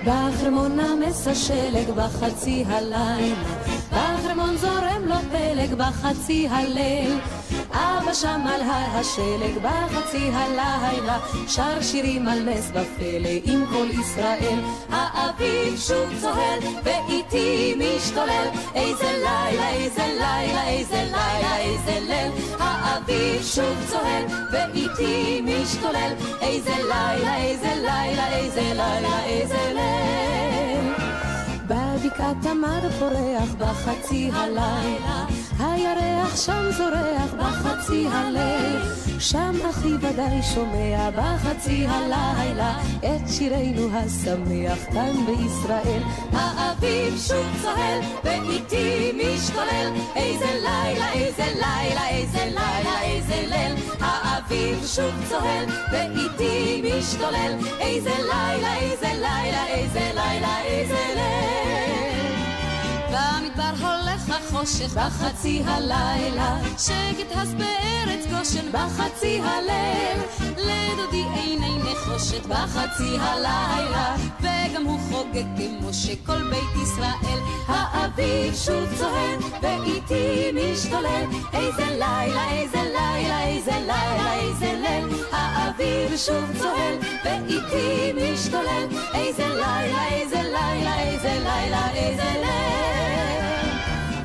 בחרמון נמס השלג בחצי הלילה, בחרמון זורם לו פלג בחצי הליל, אבא שם על הר השלג בחצי הלילה, שר שירים על נס בפלא עם כל ישראל. האביב שוב צוהל ואיתי משתולל, איזה לילה, איזה לילה, איזה לילה, איזה ליל. האביב שוב צוהל ואיתי משתולל, איזה לילה, איזה לילה, איזה לילה, איזה ליל. בבקעת תמר פורח בחצי הלילה, הירח שם זורח בחצי הליל, שם אחי ודאי שומע בחצי הלילה את שירנו השמח כאן בישראל. האביב שוב צוהל ואיתי משתולל, איזה לילה, איזה לילה, איזה לילה, איזה ליל. האביב שוב צוהל ואיתי משתולל, איזה לילה, איזה לילה, איזה לילה, איזה ליל. במדבר הולך החושך בחצי הלילה, שקט הס בארץ גושן בחצי הליל, לדודי עיני נחושת בחצי הלילה, וגם הוא חוגג כמו שכל בית ישראל. האביב שוב צוהל ואיתי משתולל, איזה לילה, איזה לילה, איזה לילה, איזה ליל. האביב שוב צוהל ואיתי משתולל, איזה לילה, איזה לילה, איזה לילה, איזה ליל.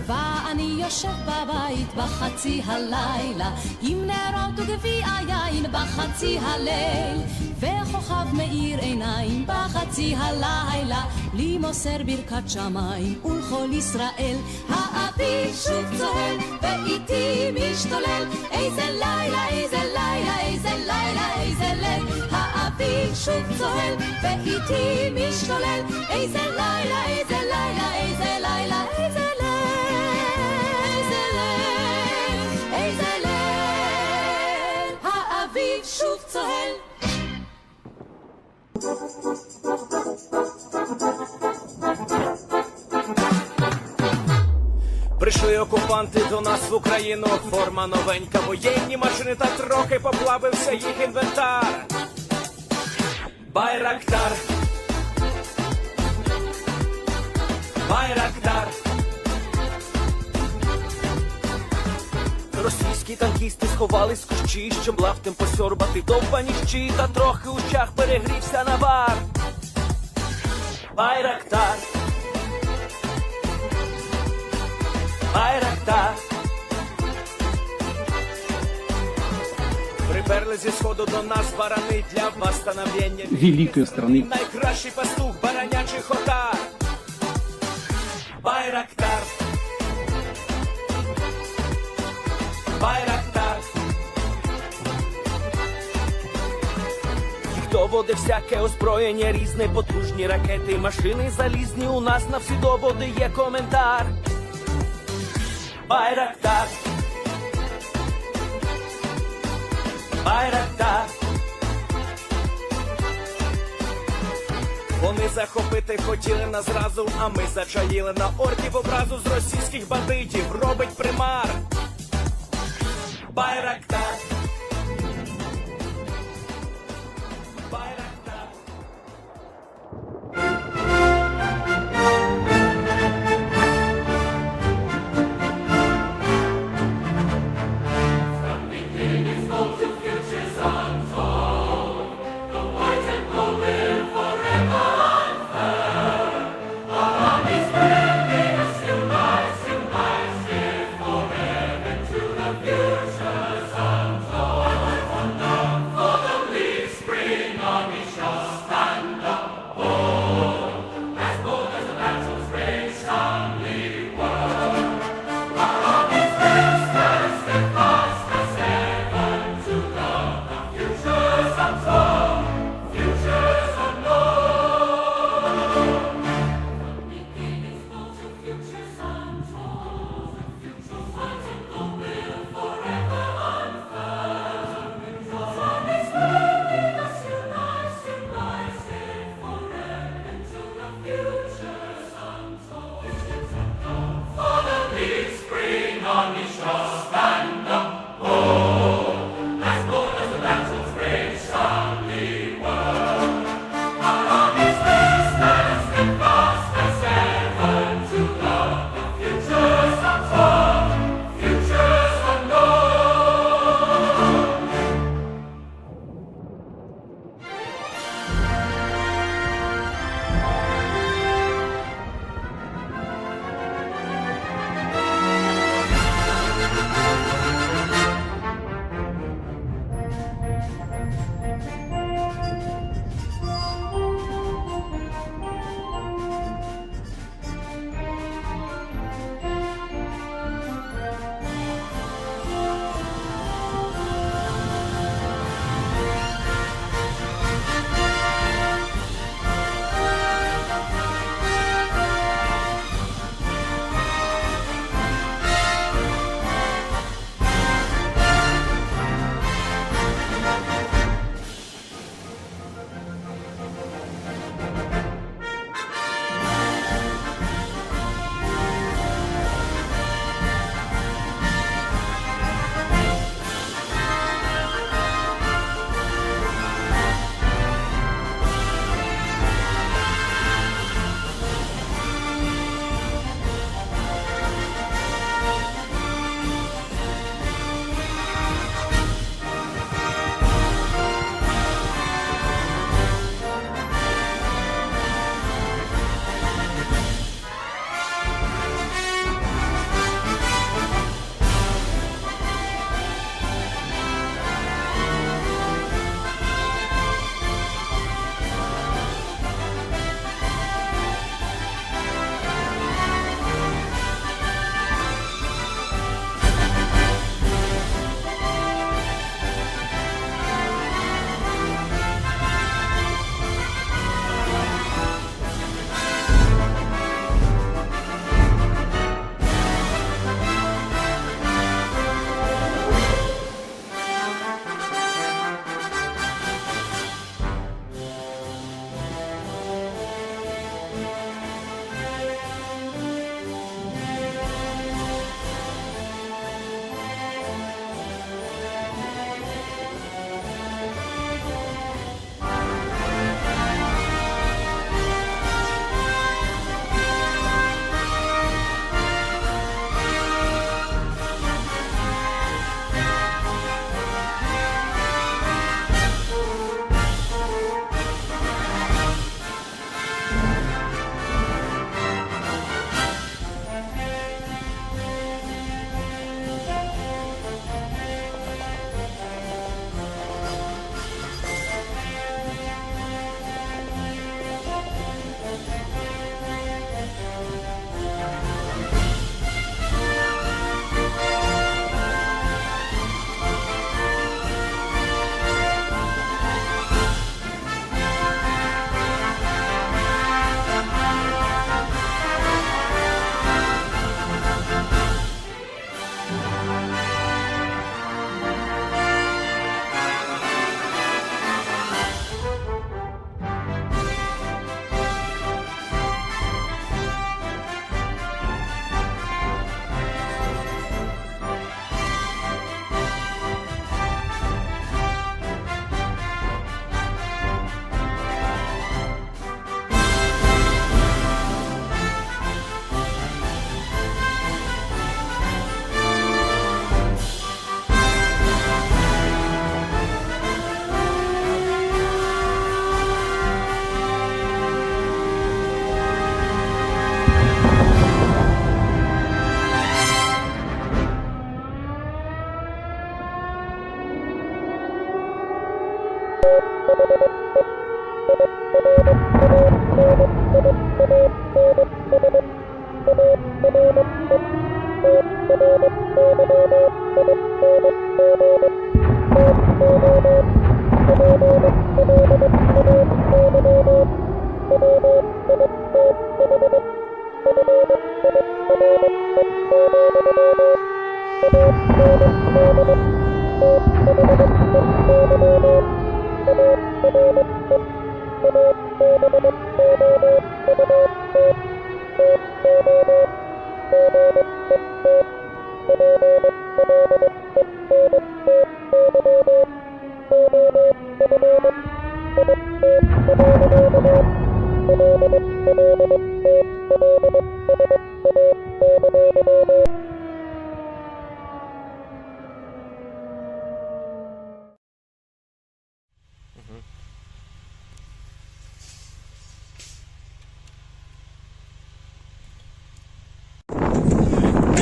ואני יושב בבית בחצי הלילה, עם נרות וגביע יין בחצי הליל, וכוכב מאיר עיניים בחצי הלילה, לי מוסר ברכת שמיים ולכל ישראל. האביב שוב צוהל ואיתי משתולל, איזה לילה, איזה לילה, איזה לילה, איזה ליל. האביב שוב צוהל ואיתי משתולל, איזה לילה, איזה לילה, איזה לילה, איזה ליל. שוב צוהל. Прийшли окупанти до нас в Україну, форма новенька, воєнні машини, та трохи поплавився їх інвентар. Байрактар, Байрактар. Російські танкісти сховались в кущі, щоб лаптем посьорбати довбані щі, та трохи у чах перегрівся навар. Байрактар, Байрактар. Приперли зі сходу до нас барани для восстановлення великої страни. Найкращий пастух баранячих отар. Байрактар, Байрактар. Їх доводи всяке озброєння різне, потужні ракети, машини залізні, у нас на всі доводи є коментар. Байрактар, Байрактар. Вони захопити хотіли нас зразу, а ми зачаїли на орків образу з російських бандитів, робить примар. Байрактар, Байрактар. From beginning school to futures untold, the white and gold live forever unfurled. Our armies building a still life, still life, still forever to the futures untold.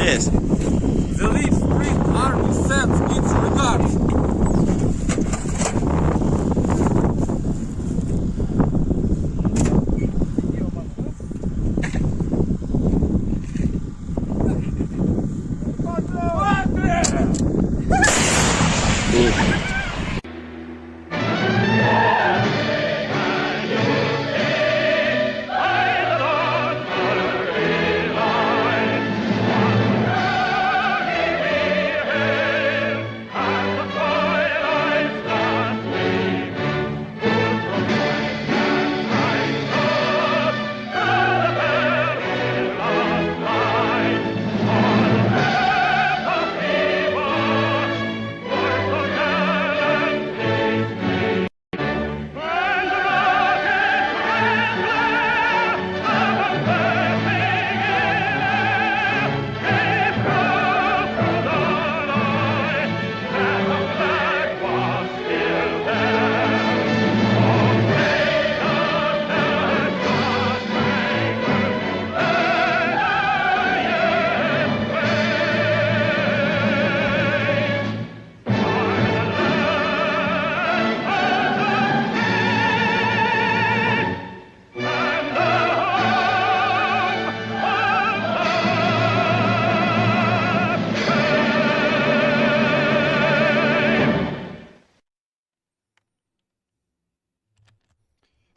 Yes. The Leaf Spring Army sends its regards.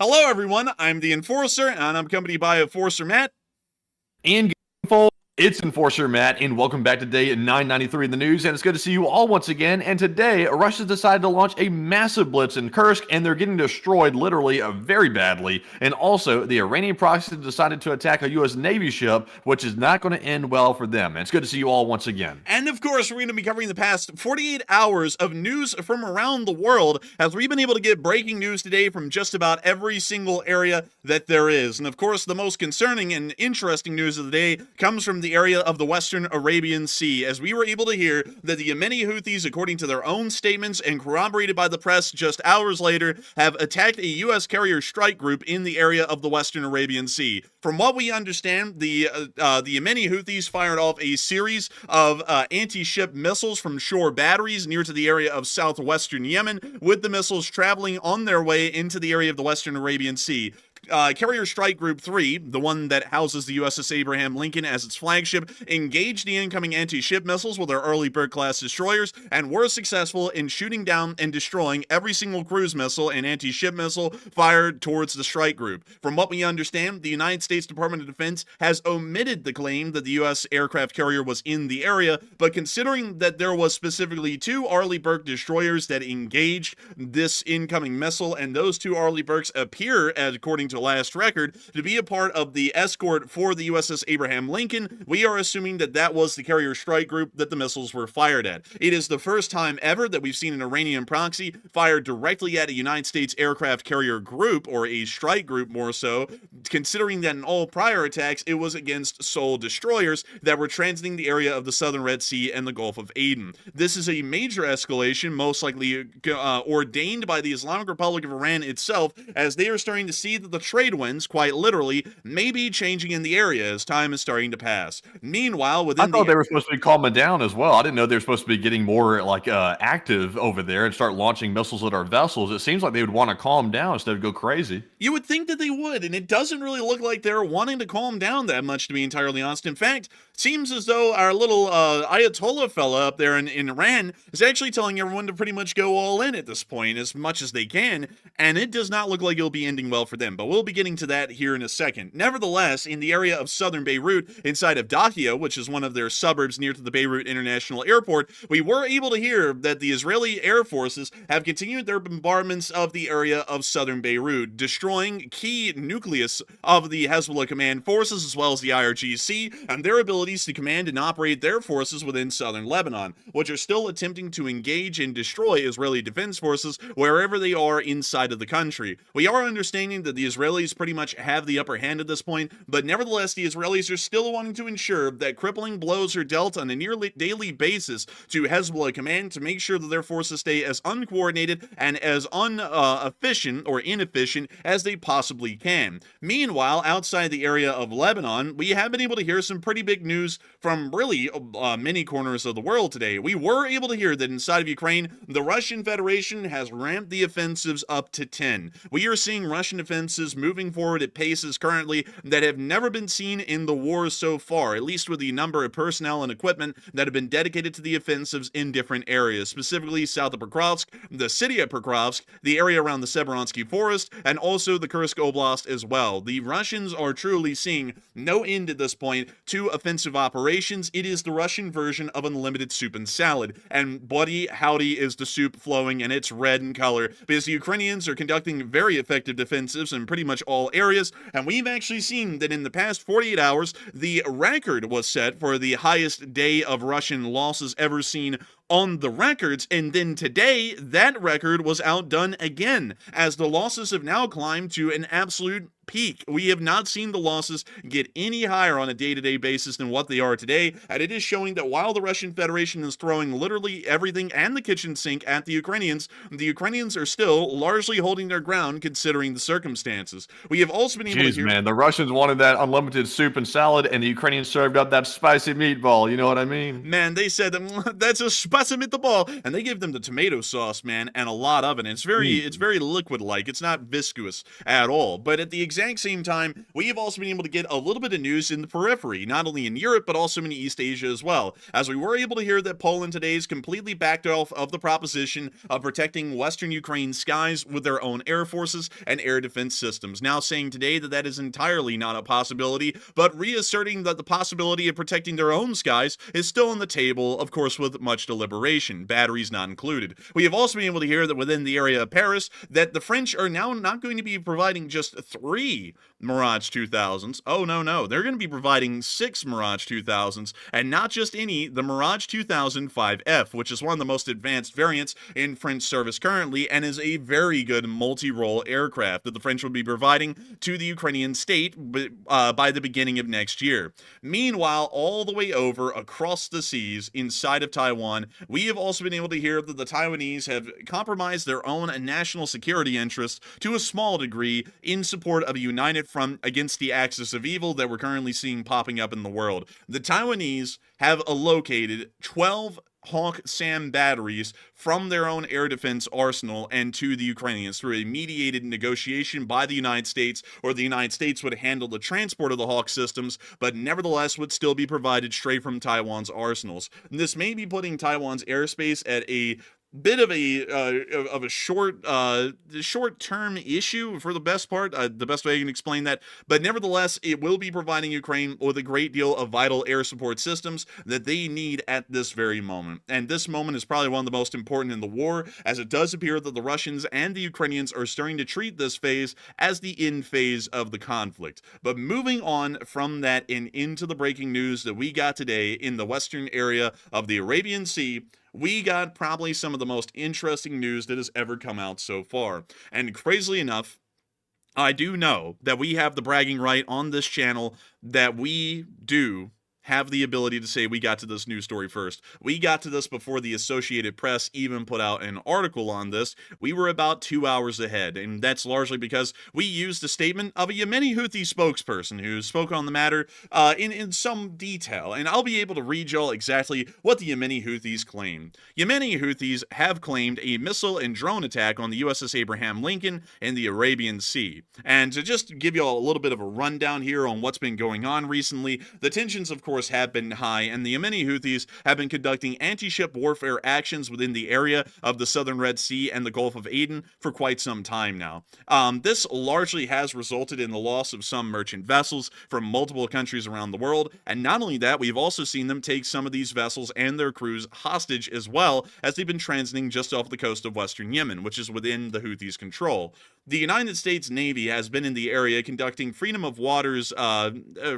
Hello, everyone. I'm the Enforcer, and I'm accompanied by Enforcer Matt. And it's Enforcer Matt, and welcome back to day 993 in the news, and it's good to see you all once again. And today, Russia's decided to launch a massive blitz in Kursk, and they're getting destroyed literally very badly. And also, the Iranian Proxies decided to attack a U.S. Navy ship, which is not going to end well for them. And it's good to see you all once again. And of course, we're going to be covering the past 48 hours of news from around the world, as we've been able to get breaking news today from just about every single area that there is. And of course, the most concerning and interesting news of the day comes from the area of the Western Arabian Sea, as we were able to hear that the Yemeni Houthis, according to their own statements and corroborated by the press just hours later, have attacked a U.S. carrier strike group in the area of the Western Arabian Sea. From what we understand, the Yemeni Houthis fired off a series of anti-ship missiles from shore batteries near to the area of southwestern Yemen, with the missiles traveling on their way into the area of the Western Arabian Sea. Carrier Strike Group 3, the one that houses the USS Abraham Lincoln as its flagship, engaged the incoming anti-ship missiles with their Early Bird class destroyers and were successful in shooting down and destroying every single cruise missile and anti-ship missile fired towards the strike group. From what we understand, the United States Department of Defense has omitted the claim that the U.S. aircraft carrier was in the area, but considering that there was specifically two Arleigh Burke destroyers that engaged this incoming missile, and those two Arleigh Burkes appear, according to last record, to be a part of the escort for the USS Abraham Lincoln, we are assuming that that was the carrier strike group that the missiles were fired at. It is the first time ever that we've seen an Iranian proxy fired directly at a United States aircraft carrier group, or a strike group more so, considering that in all prior attacks it was against sole destroyers that were transiting the area of the southern Red Sea and the Gulf of Aden. This is a major escalation, most likely ordained by the Islamic Republic of Iran itself, as they are starting to see that the trade winds, quite literally, may be changing in the area as time is starting to pass. Meanwhile, I within thought the they were supposed to be calming down as well. I didn't know they were supposed to be getting more active over there and start launching missiles at our vessels. It seems like they would want to calm down instead of go crazy. You would think that they would, and it doesn't really look like they're wanting to calm down that much, to be entirely honest. In fact, seems as though our little Ayatollah fella up there in Iran is actually telling everyone to pretty much go all in at this point, as much as they can, and it does not look like it'll be ending well for them, but we'll be getting to that here in a second. Nevertheless, in the area of southern Beirut, inside of Dahiya, which is one of their suburbs near to the Beirut International Airport, we were able to hear that the Israeli Air Forces have continued their bombardments of the area of southern Beirut, destroying key nucleus of the Hezbollah command forces as well as the IRGC and their abilities to command and operate their forces within southern Lebanon, which are still attempting to engage and destroy Israeli defense forces wherever they are inside of the country. We are understanding that the Israelis pretty much have the upper hand at this point, but nevertheless the Israelis are still wanting to ensure that crippling blows are dealt on a nearly daily basis to Hezbollah command to make sure that their forces stay as uncoordinated and as inefficient as they possibly can. Meanwhile, outside the area of Lebanon, we have been able to hear some pretty big news from really many corners of the world today. We were able to hear that inside of Ukraine, the Russian Federation has ramped the offensives up to 10. We are seeing Russian offensives moving forward at paces currently that have never been seen in the war so far, at least with the number of personnel and equipment that have been dedicated to the offensives in different areas, specifically south of Pokrovsk, the city of Pokrovsk, the area around the Severonsky Forest, and also the Kursk Oblast as well. The Russians are truly seeing no end at this point to offensive operations. It is the Russian version of unlimited soup and salad, and buddy howdy is the soup flowing, and it's red in color because the Ukrainians are conducting very effective defensives in pretty much all areas, and we've actually seen that in the past 48 hours the record was set for the highest day of Russian losses ever seen on the records, and then today that record was outdone again as the losses have now climbed to an absolute peak. We have not seen the losses get any higher on a day-to-day basis than what they are today, and it is showing that while the Russian Federation is throwing literally everything and the kitchen sink at the Ukrainians are still largely holding their ground considering the circumstances. We have also been able to hear... man, the Russians wanted that unlimited soup and salad, and the Ukrainians served up that spicy meatball, you know what I mean? Man, they said that's a spicy meatball, and they gave them the tomato sauce, man, and a lot of it. It's very liquid-like. It's not viscous at all, but at the exact same time, we have also been able to get a little bit of news in the periphery, not only in Europe, but also in East Asia as well, as we were able to hear that Poland today is completely backed off of the proposition of protecting Western Ukraine's skies with their own air forces and air defense systems, now saying today that that is entirely not a possibility, but reasserting that the possibility of protecting their own skies is still on the table, of course with much deliberation, batteries not included. We have also been able to hear that within the area of Paris, that the French are now not going to be providing just 3 Mirage 2000s. Oh, no. They're going to be providing 6 Mirage 2000s, and not just any, the Mirage 2000 5F, which is one of the most advanced variants in French service currently, and is a very good multi-role aircraft that the French will be providing to the Ukrainian state by the beginning of next year. Meanwhile, all the way over across the seas inside of Taiwan, we have also been able to hear that the Taiwanese have compromised their own national security interests to a small degree in support of a united front against the axis of evil that we're currently seeing popping up in the world. The Taiwanese have allocated 12 Hawk SAM batteries from their own air defense arsenal and to the Ukrainians through a mediated negotiation by the United States, or the United States would handle the transport of the Hawk systems, but nevertheless would still be provided straight from Taiwan's arsenals. This may be putting Taiwan's airspace at a bit of a short-term issue for the best part, the best way I can explain that, but nevertheless it will be providing Ukraine with a great deal of vital air support systems that they need at this very moment, and this moment is probably one of the most important in the war, as it does appear that the Russians and the Ukrainians are starting to treat this phase as the end phase of the conflict. But moving on from that and into the breaking news that we got today in the western area of the Arabian Sea, we got probably some of the most interesting news that has ever come out so far. And crazily enough, I do know that we have the bragging right on this channel that we do have the ability to say we got to this news story first. We got to this before the Associated Press even put out an article on this. We were about 2 hours ahead, and that's largely because we used a statement of a Yemeni Houthi spokesperson who spoke on the matter in some detail, and I'll be able to read y'all exactly what the Yemeni Houthis claim. Yemeni Houthis have claimed a missile and drone attack on the USS Abraham Lincoln in the Arabian Sea. And to just give y'all a little bit of a rundown here on what's been going on recently, the tensions, of course, have been high, and the Yemeni Houthis have been conducting anti-ship warfare actions within the area of the southern Red Sea and the Gulf of Aden for quite some time now. This largely has resulted in the loss of some merchant vessels from multiple countries around the world, and not only that, we've also seen them take some of these vessels and their crews hostage as well, as they've been transiting just off the coast of western Yemen, which is within the Houthis' control. The United States Navy has been in the area conducting freedom of waters,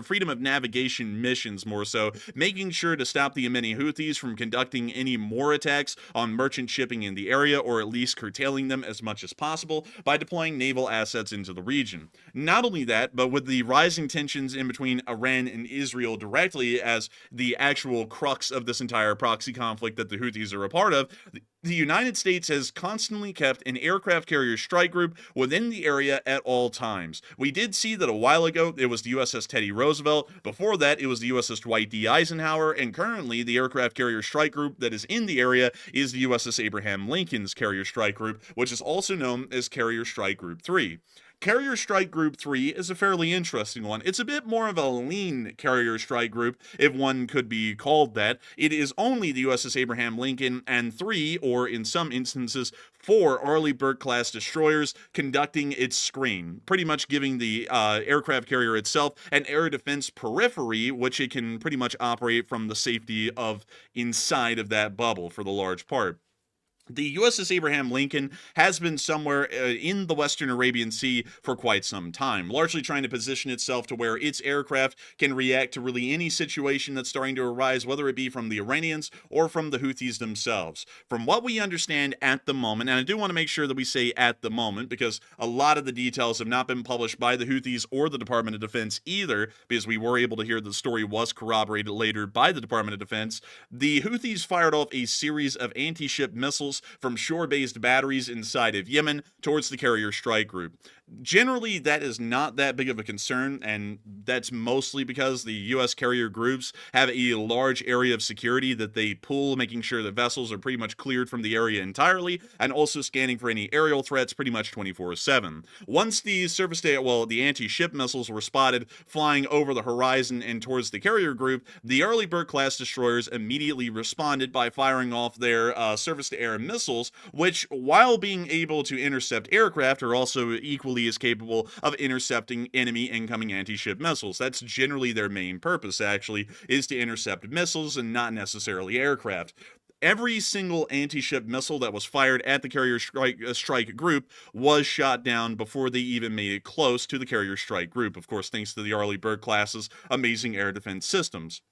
freedom of navigation missions more so, making sure to stop the Yemeni Houthis from conducting any more attacks on merchant shipping in the area, or at least curtailing them as much as possible by deploying naval assets into the region. Not only that, but with the rising tensions in between Iran and Israel directly as the actual crux of this entire proxy conflict that the Houthis are a part of, the United States has constantly kept an aircraft carrier strike group within the area at all times. We did see that a while ago it was the USS Teddy Roosevelt, before that it was the USS Dwight D. Eisenhower, and currently the aircraft carrier strike group that is in the area is the USS Abraham Lincoln's carrier strike group, which is also known as Carrier Strike Group 3. Carrier Strike Group 3 is a fairly interesting one. It's a bit more of a lean carrier strike group, if one could be called that. It is only the USS Abraham Lincoln and 3, or in some instances, 4 Arleigh Burke-class destroyers conducting its screen, pretty much giving the aircraft carrier itself an air defense periphery, which it can pretty much operate from the safety of inside of that bubble for the large part. The USS Abraham Lincoln has been somewhere in the Western Arabian Sea for quite some time, largely trying to position itself to where its aircraft can react to really any situation that's starting to arise, whether it be from the Iranians or from the Houthis themselves. From what we understand at the moment, and I do want to make sure that we say at the moment, because a lot of the details have not been published by the Houthis or the Department of Defense either, because we were able to hear the story was corroborated later by the Department of Defense. The Houthis fired off a series of anti-ship missiles from shore-based batteries inside of Yemen towards the carrier strike group. Generally, that is not that big of a concern, and that's mostly because the U.S. carrier groups have a large area of security that they pool, making sure that vessels are pretty much cleared from the area entirely, and also scanning for any aerial threats pretty much 24/7. Once the the anti-ship missiles were spotted flying over the horizon and towards the carrier group, the Arleigh Burke-class destroyers immediately responded by firing off their surface-to-air missiles, which, while being able to intercept aircraft, are also equally as capable of intercepting enemy incoming anti-ship missiles. That's generally their main purpose, actually, is to intercept missiles and not necessarily aircraft. Every single anti-ship missile that was fired at the carrier strike group was shot down before they even made it close to the carrier strike group, of course, thanks to the Arleigh Burke-class's amazing air defense systems.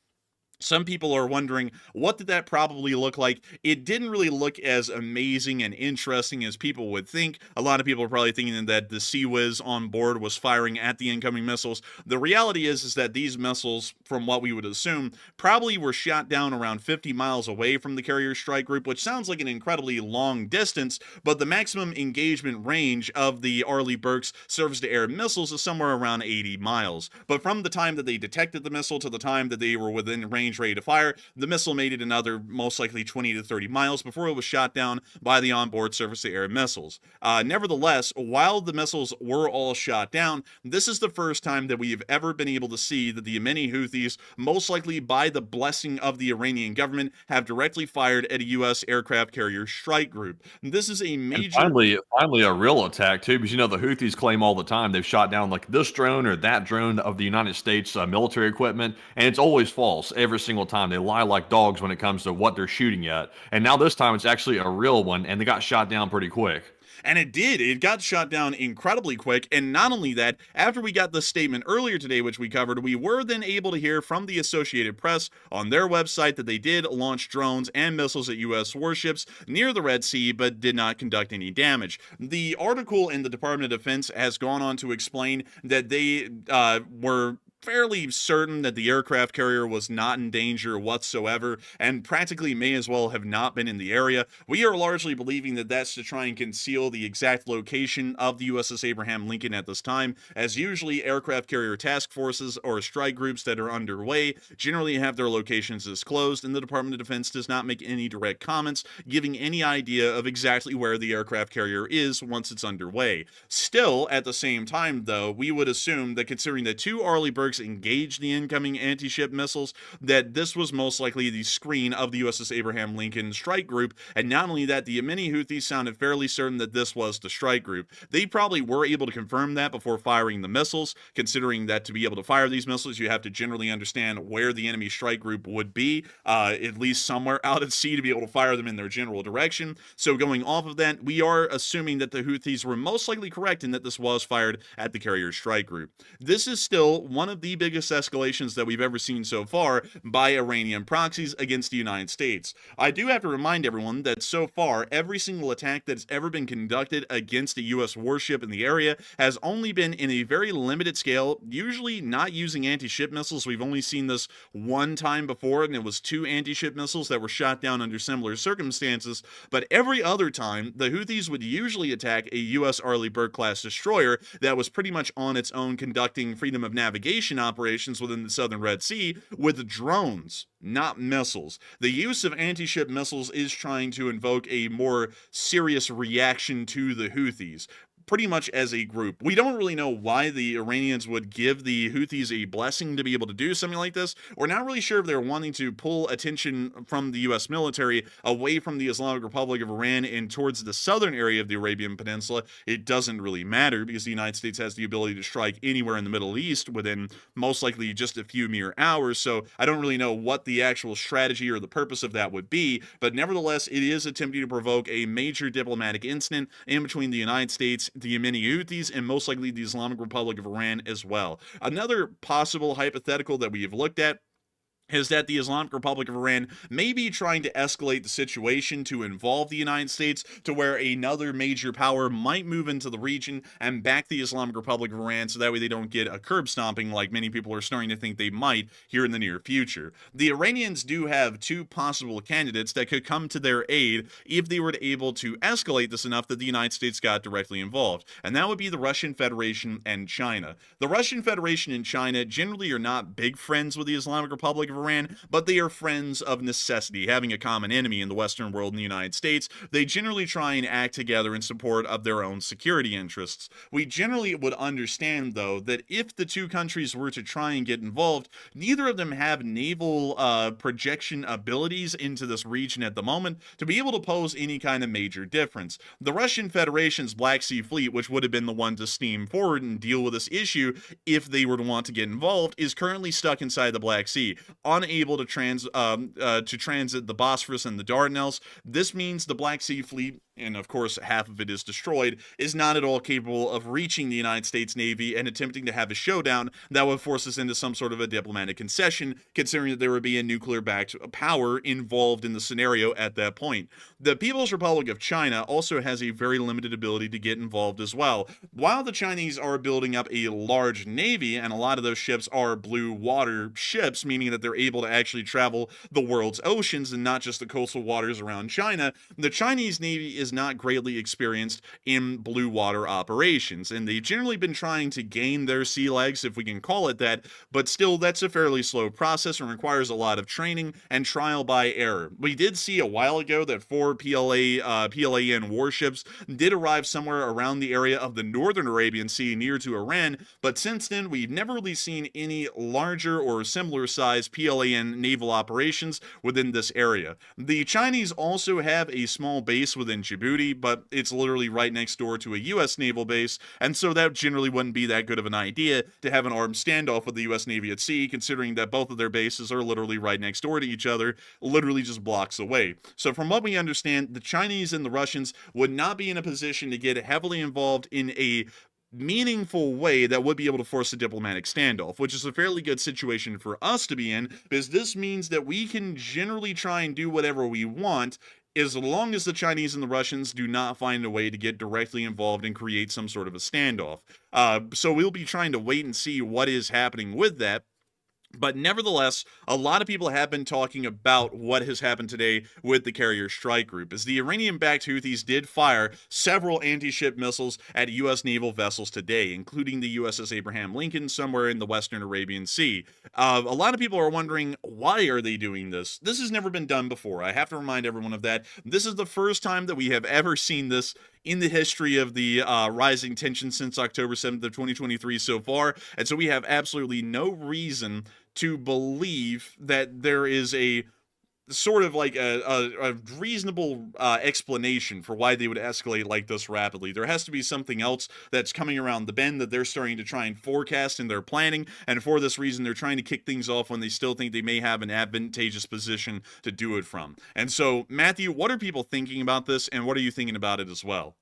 Some people are wondering, what did that probably look like? It didn't really look as amazing and interesting as people would think. A lot of people are probably thinking that the Sea Whiz on board was firing at the incoming missiles. The reality is that these missiles, from what we would assume, probably were shot down around 50 miles away from the carrier strike group, which sounds like an incredibly long distance, but the maximum engagement range of the Arleigh Burke's surface-to-air missiles is somewhere around 80 miles. But from the time that they detected the missile to the time that they were within range ready to fire, the missile made it another most likely 20 to 30 miles before it was shot down by the onboard surface-to-air missiles. Nevertheless, while the missiles were all shot down, this is the first time that we have ever been able to see that the Yemeni Houthis, most likely by the blessing of the Iranian government, have directly fired at a U.S. aircraft carrier strike group. This is a major... And finally a real attack, too, because, the Houthis claim all the time they've shot down, like, this drone or that drone of the United States military equipment, and it's always false every single time. They lie like dogs when it comes to what they're shooting at. And now this time it's actually a real one, and they got shot down pretty quick. And it did. It got shot down incredibly quick. And not only that, after we got the statement earlier today, which we covered, we were then able to hear from the Associated Press on their website that they did launch drones and missiles at US warships near the Red Sea, but did not conduct any damage. The article in the Department of Defense has gone on to explain that they were fairly certain that the aircraft carrier was not in danger whatsoever and practically may as well have not been in the area. We are largely believing that that's to try and conceal the exact location of the USS Abraham Lincoln at this time, as usually aircraft carrier task forces or strike groups that are underway generally have their locations disclosed, and the Department of Defense does not make any direct comments giving any idea of exactly where the aircraft carrier is once it's underway. Still, at the same time, though, we would assume that considering that 2 Arleigh Burkes engaged the incoming anti-ship missiles, that this was most likely the screen of the USS Abraham Lincoln strike group, and not only that, the Yemeni Houthis sounded fairly certain that this was the strike group. They probably were able to confirm that before firing the missiles, considering that to be able to fire these missiles, you have to generally understand where the enemy strike group would be, at least somewhere out at sea to be able to fire them in their general direction. So going off of that, we are assuming that the Houthis were most likely correct in that this was fired at the carrier strike group. This is still one of the biggest escalations that we've ever seen so far by Iranian proxies against the United States. I do have to remind everyone that so far, every single attack that's ever been conducted against a US warship in the area has only been in a very limited scale, usually not using anti-ship missiles. We've only seen this one time before, and it was 2 anti-ship missiles that were shot down under similar circumstances, but every other time, the Houthis would usually attack a US Arleigh Burke class destroyer that was pretty much on its own conducting freedom of navigation operations within the southern Red Sea with drones, not missiles. The use of anti-ship missiles is trying to invoke a more serious reaction to the Houthis, pretty much as a group. We don't really know why the Iranians would give the Houthis a blessing to be able to do something like this. We're not really sure if they're wanting to pull attention from the US military away from the Islamic Republic of Iran and towards the southern area of the Arabian Peninsula. It doesn't really matter because the United States has the ability to strike anywhere in the Middle East within most likely just a few mere hours, so I don't really know what the actual strategy or the purpose of that would be, but nevertheless, it is attempting to provoke a major diplomatic incident in between the United States, the Yemeni Houthis, and most likely the Islamic Republic of Iran as well. Another possible hypothetical that we have looked at is that the Islamic Republic of Iran may be trying to escalate the situation to involve the United States to where another major power might move into the region and back the Islamic Republic of Iran so that way they don't get a curb stomping like many people are starting to think they might here in the near future. The Iranians do have 2 possible candidates that could come to their aid if they were able to escalate this enough that the United States got directly involved, and that would be the Russian Federation and China. The Russian Federation and China generally are not big friends with the Islamic Republic of Iran, but they are friends of necessity, having a common enemy in the Western world and the United States. They generally try and act together in support of their own security interests. We generally would understand, though, that if the 2 countries were to try and get involved, neither of them have naval projection abilities into this region at the moment to be able to pose any kind of major difference. The Russian Federation's Black Sea Fleet, which would have been the one to steam forward and deal with this issue if they were to want to get involved, is currently stuck inside the Black Sea, unable to transit the Bosphorus and the Dardanelles. This means the Black Sea Fleet, and of course half of it is destroyed, is not at all capable of reaching the United States Navy and attempting to have a showdown that would force us into some sort of a diplomatic concession, considering that there would be a nuclear-backed power involved in the scenario at that point. The People's Republic of China also has a very limited ability to get involved as well. While the Chinese are building up a large navy, and a lot of those ships are blue water ships, meaning that they're able to actually travel the world's oceans and not just the coastal waters around China, the Chinese Navy is not greatly experienced in blue water operations, and they've generally been trying to gain their sea legs, if we can call it that, but still that's a fairly slow process and requires a lot of training and trial by error. We did see a while ago that 4 PLAN warships did arrive somewhere around the area of the northern Arabian Sea near to Iran, but since then we've never really seen any larger or similar size PLAN naval operations within this area. The Chinese also have a small base within Djibouti, but it's literally right next door to a US naval base, and so that generally wouldn't be that good of an idea to have an armed standoff with the US Navy at sea, considering that both of their bases are literally right next door to each other, literally just blocks away. So from what we understand, the Chinese and the Russians would not be in a position to get heavily involved in a meaningful way that would be able to force a diplomatic standoff, which is a fairly good situation for us to be in, because this means that we can generally try and do whatever we want as long as the Chinese and the Russians do not find a way to get directly involved and create some sort of a standoff. So we'll be trying to wait and see what is happening with that. But nevertheless, a lot of people have been talking about what has happened today with the carrier strike group, as the Iranian-backed Houthis did fire several anti-ship missiles at U.S. naval vessels today, including the USS Abraham Lincoln somewhere in the Western Arabian Sea. A lot of people are wondering, why are they doing this? This has never been done before. I have to remind everyone of that. This is the first time that we have ever seen this in the history of the rising tension since October 7th of 2023 so far, and so we have absolutely no reason to believe that there is a sort of like a reasonable explanation for why they would escalate like this rapidly. There has to be something else that's coming around the bend that they're starting to try and forecast in their planning, and for this reason they're trying to kick things off when they still think they may have an advantageous position to do it from. And so, Matthew, what are people thinking about this, and what are you thinking about it as well?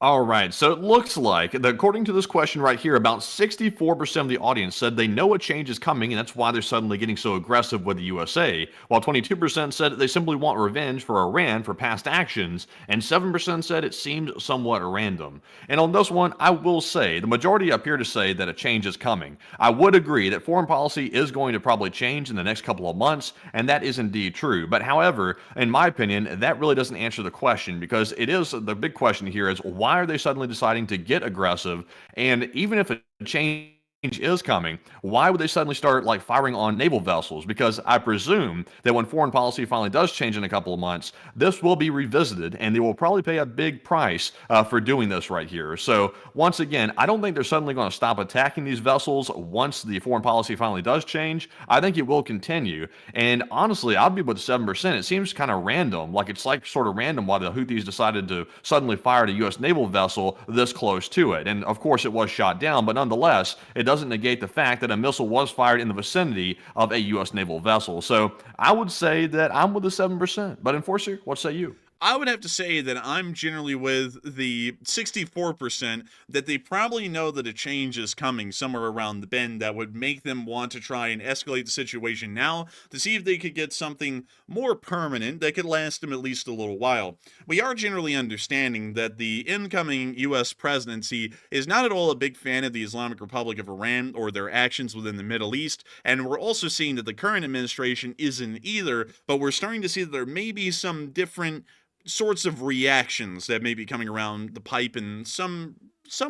All right, so it looks like, according to this question right here, about 64% of the audience said they know a change is coming, and that's why they're suddenly getting so aggressive with the USA, while 22% said they simply want revenge for Iran for past actions, and 7% said it seemed somewhat random. And on this one, I will say, the majority appear to say that a change is coming. I would agree that foreign policy is going to probably change in the next couple of months, and that is indeed true. But however, in my opinion, that really doesn't answer the question, because it is, the big question here is, why are they suddenly deciding to get aggressive? And even if a change is coming, why would they suddenly start like firing on naval vessels? Because I presume that when foreign policy finally does change in a couple of months, this will be revisited, and they will probably pay a big price for doing this right here. So once again, I don't think they're suddenly going to stop attacking these vessels once the foreign policy finally does change. I think it will continue. And honestly, I'd be with 7%. It seems kind of random, like it's like sort of random why the Houthis decided to suddenly fire at a U.S. naval vessel this close to it. And of course it was shot down, but nonetheless, it doesn't negate the fact that a missile was fired in the vicinity of a U.S. naval vessel. So I would say that I'm with the 7%. But Enforcer, what say you? I would have to say that I'm generally with the 64% that they probably know that a change is coming somewhere around the bend that would make them want to try and escalate the situation now to see if they could get something more permanent that could last them at least a little while. We are generally understanding that the incoming U.S. presidency is not at all a big fan of the Islamic Republic of Iran or their actions within the Middle East, and we're also seeing that the current administration isn't either, but we're starting to see that there may be some different sorts of reactions that may be coming around the pipe, and some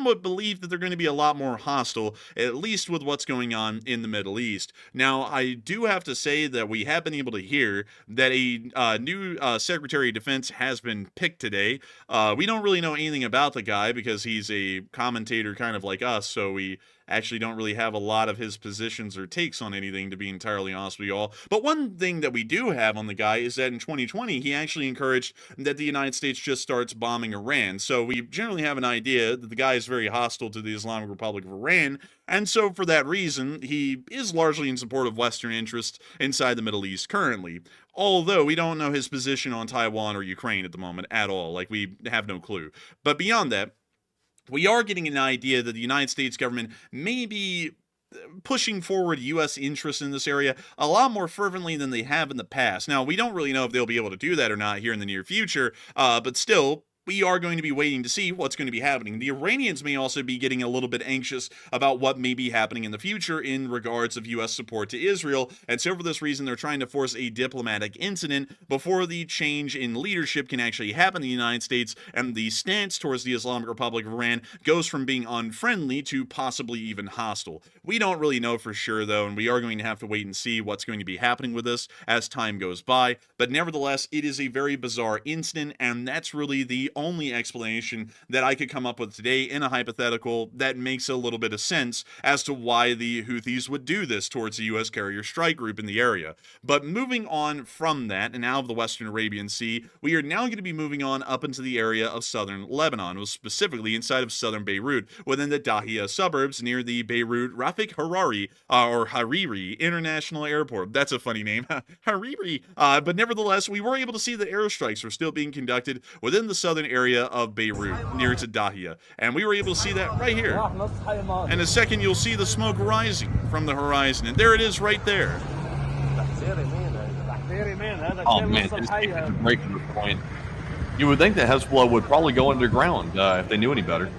would believe that they're going to be a lot more hostile, at least with what's going on in the Middle East. Now, I do have to say that we have been able to hear that a new Secretary of Defense has been picked today. We don't really know anything about the guy because he's a commentator kind of like us, so we actually don't really have a lot of his positions or takes on anything, to be entirely honest with you all. But one thing that we do have on the guy is that in 2020, he actually encouraged that the United States just starts bombing Iran. So we generally have an idea that the guy is very hostile to the Islamic Republic of Iran. And so for that reason, he is largely in support of Western interests inside the Middle East currently. Although we don't know his position on Taiwan or Ukraine at the moment at all. Like, we have no clue. But beyond that, we are getting an idea that the United States government may be pushing forward U.S. interests in this area a lot more fervently than they have in the past. Now, we don't really know if they'll be able to do that or not here in the near future, but still, we are going to be waiting to see what's going to be happening. The Iranians may also be getting a little bit anxious about what may be happening in the future in regards of U.S. support to Israel, and so for this reason, they're trying to force a diplomatic incident before the change in leadership can actually happen in the United States, and the stance towards the Islamic Republic of Iran goes from being unfriendly to possibly even hostile. We don't really know for sure, though, and we are going to have to wait and see what's going to be happening with this as time goes by, but nevertheless, it is a very bizarre incident, and that's really the only explanation that I could come up with today in a hypothetical that makes a little bit of sense as to why the Houthis would do this towards the U.S. carrier strike group in the area. But moving on from that and out of the Western Arabian Sea, we are now going to be moving on up into the area of southern Lebanon, specifically inside of southern Beirut, within the Dahia suburbs near the Beirut Rafik Hariri International Airport. That's a funny name, Hariri. But nevertheless, we were able to see that airstrikes were still being conducted within the southern area of Beirut, near to Dahia. And we were able to see that right here. In a second, you'll see the smoke rising from the horizon. And there it is right there. Oh man, this is breaking the point. You would think that Hezbollah would probably go underground if they knew any better.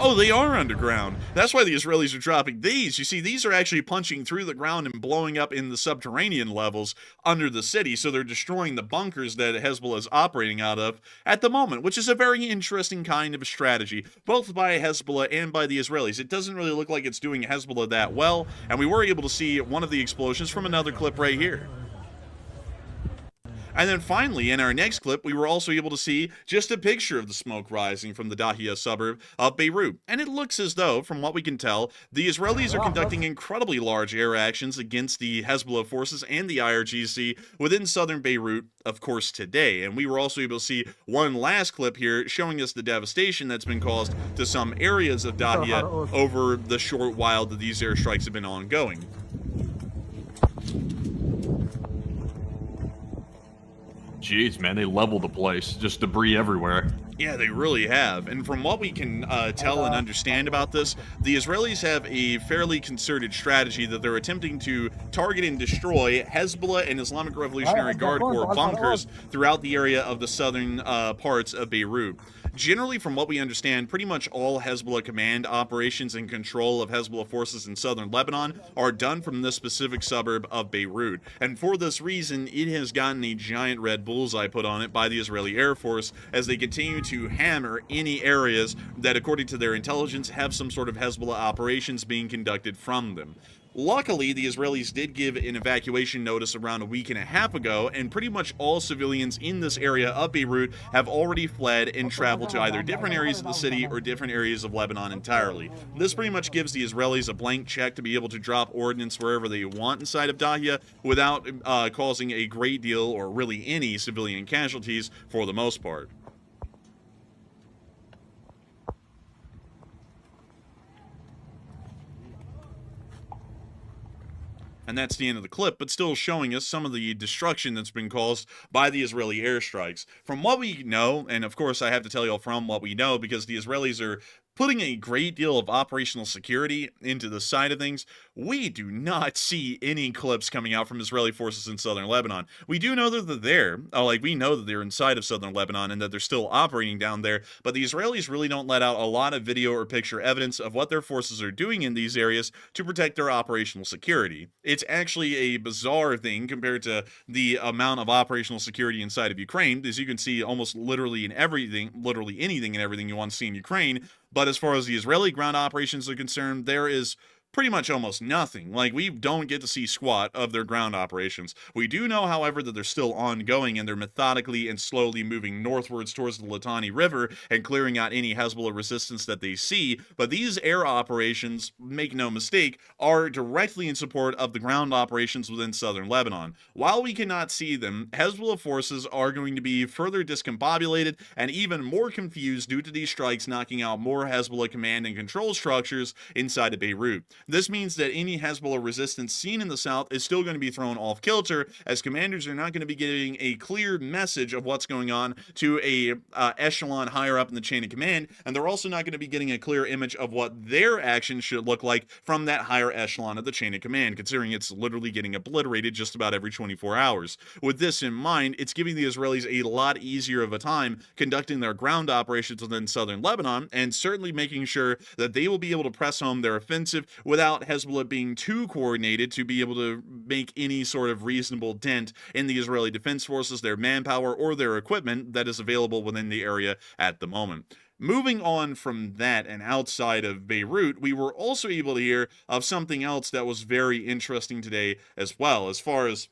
Oh, they are underground. That's why the Israelis are dropping these. You see, these are actually punching through the ground and blowing up in the subterranean levels under the city, so they're destroying the bunkers that Hezbollah is operating out of at the moment, which is a very interesting kind of strategy, both by Hezbollah and by the Israelis. It doesn't really look like it's doing Hezbollah that well, and we were able to see one of the explosions from another clip right here. And then finally, in our next clip, we were also able to see just a picture of the smoke rising from the Dahia suburb of Beirut. And it looks as though, from what we can tell, the Israelis are conducting incredibly large air actions against the Hezbollah forces and the IRGC within southern Beirut, of course, today. And we were also able to see one last clip here showing us the devastation that's been caused to some areas of Dahia over the short while that these airstrikes have been ongoing. Jeez, man, they leveled the place. Just debris everywhere. Yeah, they really have. And from what we can tell and understand about this, the Israelis have a fairly concerted strategy that they're attempting to target and destroy Hezbollah and Islamic Revolutionary Guard Corps bunkers throughout the area of the southern parts of Beirut. Generally, from what we understand, pretty much all Hezbollah command operations and control of Hezbollah forces in southern Lebanon are done from this specific suburb of Beirut. And for this reason, it has gotten a giant red bullseye put on it by the Israeli Air Force as they continue to hammer any areas that, according to their intelligence, have some sort of Hezbollah operations being conducted from them. Luckily, the Israelis did give an evacuation notice around a week and a half ago, and pretty much all civilians in this area of Beirut have already fled and traveled to either different areas of the city or different areas of Lebanon entirely. This pretty much gives the Israelis a blank check to be able to drop ordnance wherever they want inside of Dahia without causing a great deal or really any civilian casualties for the most part. And that's the end of the clip, but still showing us some of the destruction that's been caused by the Israeli airstrikes. From what we know, and of course I have to tell you all from what we know, because the Israelis are putting a great deal of operational security into the side of things, we do not see any clips coming out from Israeli forces in southern Lebanon. We do know that they're there, we know that they're inside of southern Lebanon and that they're still operating down there, but the Israelis really don't let out a lot of video or picture evidence of what their forces are doing in these areas to protect their operational security. It's actually a bizarre thing compared to the amount of operational security inside of Ukraine, as you can see almost literally anything and everything you want to see in Ukraine. But as far as the Israeli ground operations are concerned, there is pretty much almost nothing. We don't get to see squat of their ground operations. We do know, however, that they're still ongoing and they're methodically and slowly moving northwards towards the Litani River and clearing out any Hezbollah resistance that they see. But these air operations, make no mistake, are directly in support of the ground operations within southern Lebanon. While we cannot see them, Hezbollah forces are going to be further discombobulated and even more confused due to these strikes knocking out more Hezbollah command and control structures inside of Beirut. This means that any Hezbollah resistance seen in the south is still going to be thrown off kilter, as commanders are not going to be getting a clear message of what's going on to a echelon higher up in the chain of command, and they're also not going to be getting a clear image of what their actions should look like from that higher echelon of the chain of command, considering it's literally getting obliterated just about every 24 hours. With this in mind, it's giving the Israelis a lot easier of a time conducting their ground operations within southern Lebanon, and certainly making sure that they will be able to press home their offensive without Hezbollah being too coordinated to be able to make any sort of reasonable dent in the Israeli Defense Forces, their manpower, or their equipment that is available within the area at the moment. Moving on from that and outside of Beirut, we were also able to hear of something else that was very interesting today as well, as far as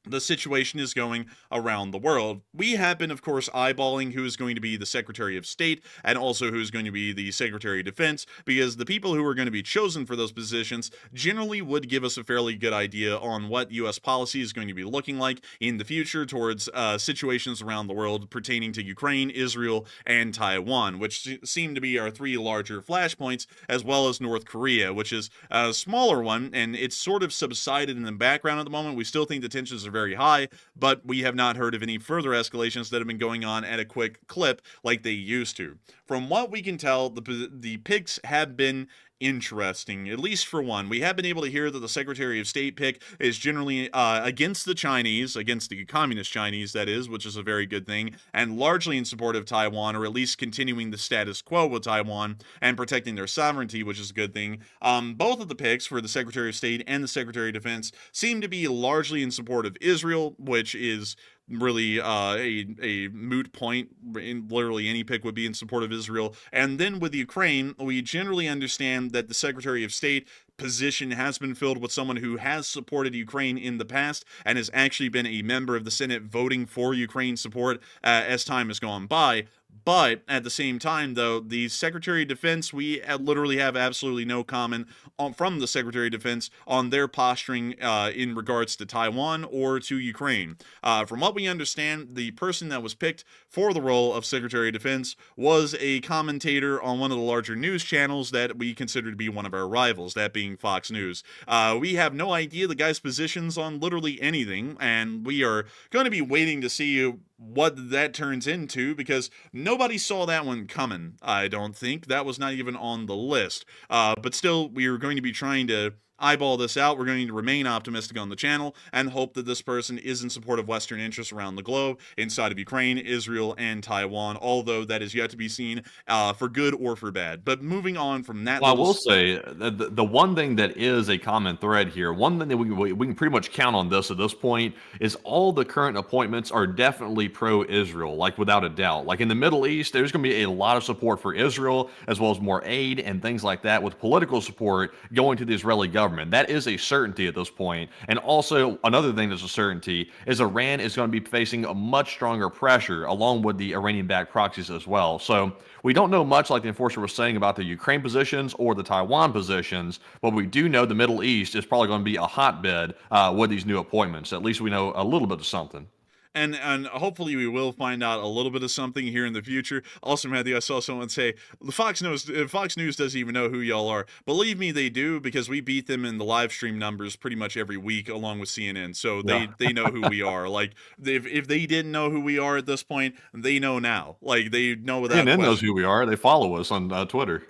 the situation is going around the world. We have been, of course, eyeballing who is going to be the Secretary of State and also who is going to be the Secretary of Defense, because the people who are going to be chosen for those positions generally would give us a fairly good idea on what U.S. policy is going to be looking like in the future towards situations around the world pertaining to Ukraine, Israel, and Taiwan, which seem to be our three larger flashpoints, as well as North Korea, which is a smaller one, and it's sort of subsided in the background at the moment. We still think the tensions are very high, but we have not heard of any further escalations that have been going on at a quick clip like they used to. From what we can tell, the pics have been interesting, at least for one. We have been able to hear that the Secretary of State pick is generally against the Chinese, against the communist Chinese, that is, which is a very good thing, and largely in support of Taiwan, or at least continuing the status quo with Taiwan and protecting their sovereignty, which is a good thing. Both of the picks for the Secretary of State and the Secretary of Defense seem to be largely in support of Israel, which is really a moot point. Literally any pick would be in support of Israel. And then with Ukraine, we generally understand that the Secretary of State position has been filled with someone who has supported Ukraine in the past and has actually been a member of the Senate voting for Ukraine support as time has gone by. But at the same time, though, the Secretary of Defense, we literally have absolutely no comment from the Secretary of Defense on their posturing in regards to Taiwan or to Ukraine. From what we understand, the person that was picked for the role of Secretary of Defense was a commentator on one of the larger news channels that we consider to be one of our rivals, that being Fox News. We have no idea the guy's positions on literally anything, and we are going to be waiting to see what that turns into, because nobody saw that one coming. I don't think that was not even on the list. But still, we are going to be trying to eyeball this out. We're going to remain optimistic on the channel and hope that this person is in support of Western interests around the globe, inside of Ukraine, Israel, and Taiwan, although that is yet to be seen for good or for bad. But moving on from that, well, I will say the one thing that is a common thread here, one thing that we can pretty much count on this at this point, is all the current appointments are definitely pro-Israel, like without a doubt. Like in the Middle East, there's going to be a lot of support for Israel, as well as more aid and things like that, with political support going to the Israeli government. That is a certainty at this point. And also, another thing that's a certainty is Iran is going to be facing a much stronger pressure, along with the Iranian-backed proxies as well. So we don't know much, like the enforcer was saying, about the Ukraine positions or the Taiwan positions, but we do know the Middle East is probably going to be a hotbed with these new appointments. At least we know a little bit of something. And hopefully we will find out a little bit of something here in the future. Also, Matthew, I saw someone say, Fox News doesn't even know who y'all are. Believe me, they do, because we beat them in the live stream numbers pretty much every week, along with CNN. So they know who we are. Like, if they didn't know who we are at this point, they know now. Like, they know without CNN question. knows who we are. They follow us on Twitter.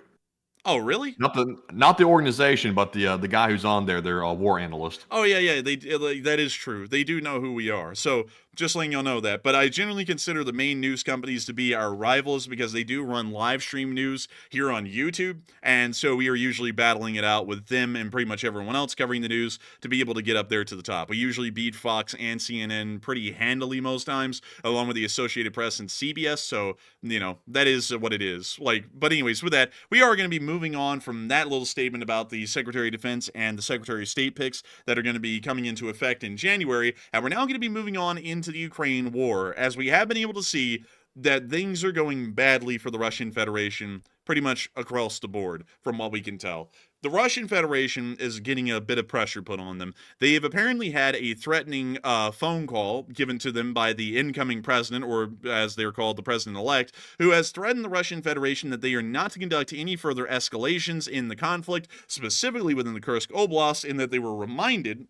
Oh, really? Not the organization, but the guy who's on there. They're a war analyst. Oh, yeah. That is true. They do know who we are. So just letting y'all know that. But I generally consider the main news companies to be our rivals, because they do run live stream news here on YouTube. And so we are usually battling it out with them and pretty much everyone else covering the news to be able to get up there to the top. We usually beat Fox and CNN pretty handily most times, along with the Associated Press and CBS. So, that is what it is. But anyways, with that, we are going to be moving on from that little statement about the Secretary of Defense and the Secretary of State picks that are going to be coming into effect in January. And we're now going to be moving on into the Ukraine war, as we have been able to see that things are going badly for the Russian Federation pretty much across the board, from what we can tell. The Russian Federation is getting a bit of pressure put on them. They have apparently had a threatening phone call given to them by the incoming president, or as they're called, the president-elect, who has threatened the Russian Federation that they are not to conduct any further escalations in the conflict, specifically within the Kursk Oblast, and that they were reminded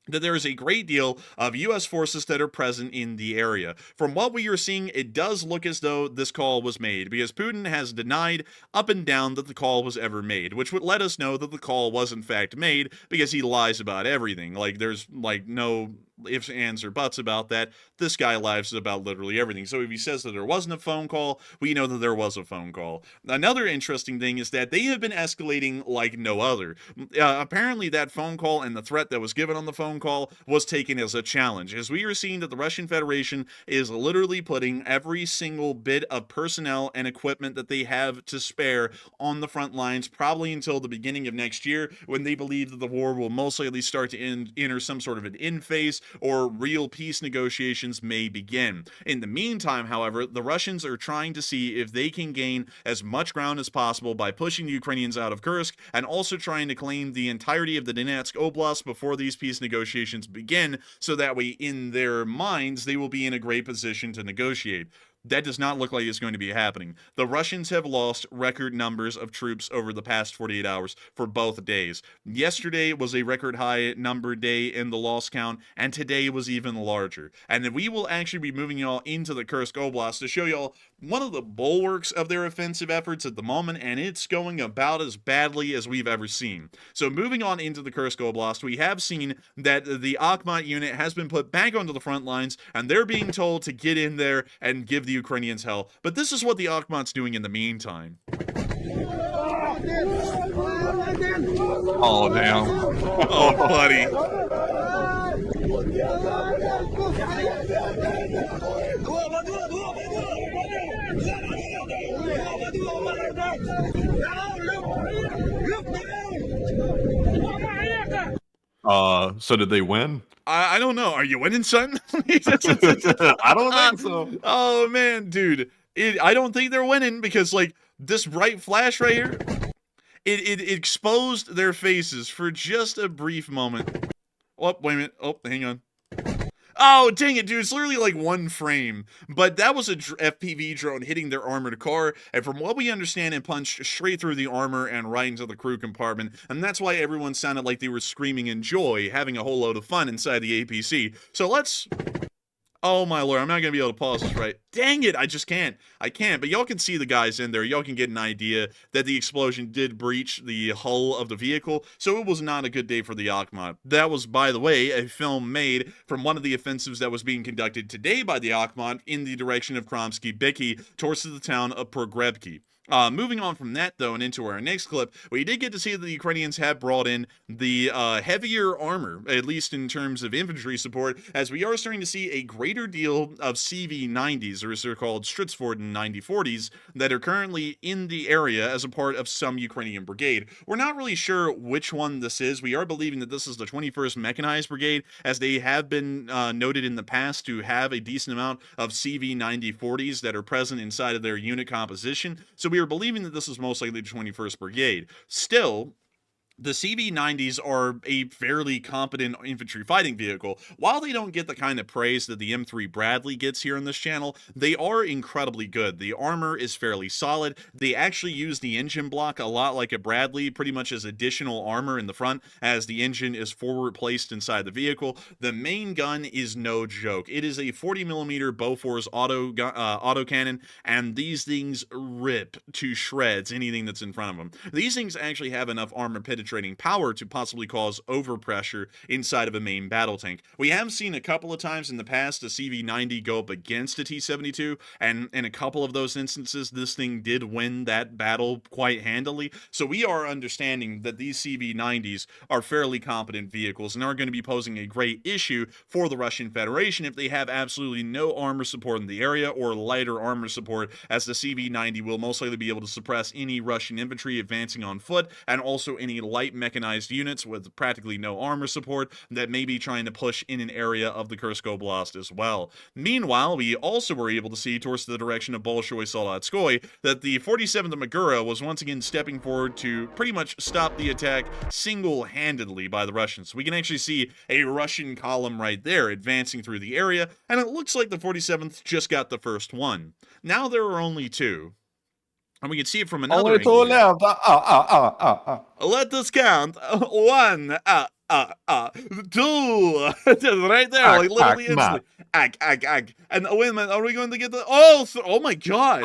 that there is a great deal of U.S. forces that are present in the area. From what we are seeing, it does look as though this call was made, because Putin has denied up and down that the call was ever made, which would let us know that the call was in fact made, because he lies about everything. There's no ifs, ands, or buts about that. This guy lies about literally everything. So if he says that there wasn't a phone call, we know that there was a phone call. Another interesting thing is that they have been escalating like no other. Apparently that phone call and the threat that was given on the phone call was taken as a challenge, as we are seeing that the Russian Federation is literally putting every single bit of personnel and equipment that they have to spare on the front lines, probably until the beginning of next year, when they believe that the war will most likely start to enter some sort of an end phase, or real peace negotiations may begin. In the meantime, however, the Russians are trying to see if they can gain as much ground as possible by pushing the Ukrainians out of Kursk, and also trying to claim the entirety of the Donetsk Oblast before these peace negotiations begin, so that way, in their minds, they will be in a great position to negotiate. that does not look like it's going to be happening. The Russians have lost record numbers of troops over the past 48 hours for both days. Yesterday was a record high number day in the loss count, and today was even larger. And then we will actually be moving y'all into the Kursk Oblast to show y'all one of the bulwarks of their offensive efforts at the moment, and it's going about as badly as we've ever seen. So moving on into the Kursk Oblast, we have seen that the Akhmat unit has been put back onto the front lines, and they're being told to get in there and give the Ukrainians hell. But this is what the Akhmat's doing in the meantime. Oh, damn. Oh, buddy. So did they win? I don't know. Are you winning, son? I don't think so. Oh, man, dude. I don't think they're winning because, like, this bright flash right here, it exposed their faces for just a brief moment. Oh, wait a minute. Oh, hang on. Oh, dang it, dude. It's literally like one frame. But that was a FPV drone hitting their armored car. And from what we understand, it punched straight through the armor and right into the crew compartment. And that's why everyone sounded like they were screaming in joy, having a whole load of fun inside the APC. So let's... Oh, my lord, I'm not going to be able to pause this right. Dang it, I just can't. I can't, but y'all can see the guys in there. Y'all can get an idea that the explosion did breach the hull of the vehicle, so it was not a good day for the Akhmat. That was, by the way, a film made from one of the offensives that was being conducted today by the Akhmat in the direction of Kromsky-Byky towards the town of Pogrebki. Moving on from that, though, and into our next clip, we did get to see that the Ukrainians have brought in the heavier armor, at least in terms of infantry support, as we are starting to see a greater deal of CV-90s, or as they're called, Stritzforden 9040s, that are currently in the area as a part of some Ukrainian brigade. We're not really sure which one this is. We are believing that this is the 21st Mechanized Brigade, as they have been noted in the past to have a decent amount of CV-9040s that are present inside of their unit composition. So we are believing that this is most likely the 21st Brigade. Still, the CV-90s are a fairly competent infantry fighting vehicle. While they don't get the kind of praise that the M3 Bradley gets here on this channel, they are incredibly good. The armor is fairly solid. They actually use the engine block a lot like a Bradley, pretty much as additional armor in the front, as the engine is forward placed inside the vehicle. The main gun is no joke. It is a 40mm Bofors autocannon, and these things rip to shreds anything that's in front of them. These things actually have enough armor penetrating power to possibly cause overpressure inside of a main battle tank. We have seen a couple of times in the past a CV-90 go up against a T-72, and in a couple of those instances, this thing did win that battle quite handily. So we are understanding that these CV-90s are fairly competent vehicles and are going to be posing a great issue for the Russian Federation if they have absolutely no armor support in the area or lighter armor support, as the CV-90 will most likely be able to suppress any Russian infantry advancing on foot and also any light mechanized units with practically no armor support that may be trying to push in an area of the Kursk Oblast as well. Meanwhile, we also were able to see towards the direction of Bolshoi Solatskoy that the 47th Magura was once again stepping forward to pretty much stop the attack single-handedly by the Russians. We can actually see a Russian column right there advancing through the area, and it looks like the 47th just got the first one. Now there are only two. And we can see it from another Only two angle. left. Let us count. 1, 2. Right there, like literally instantly. Ag. And wait a minute, are we going to get the... Oh my god.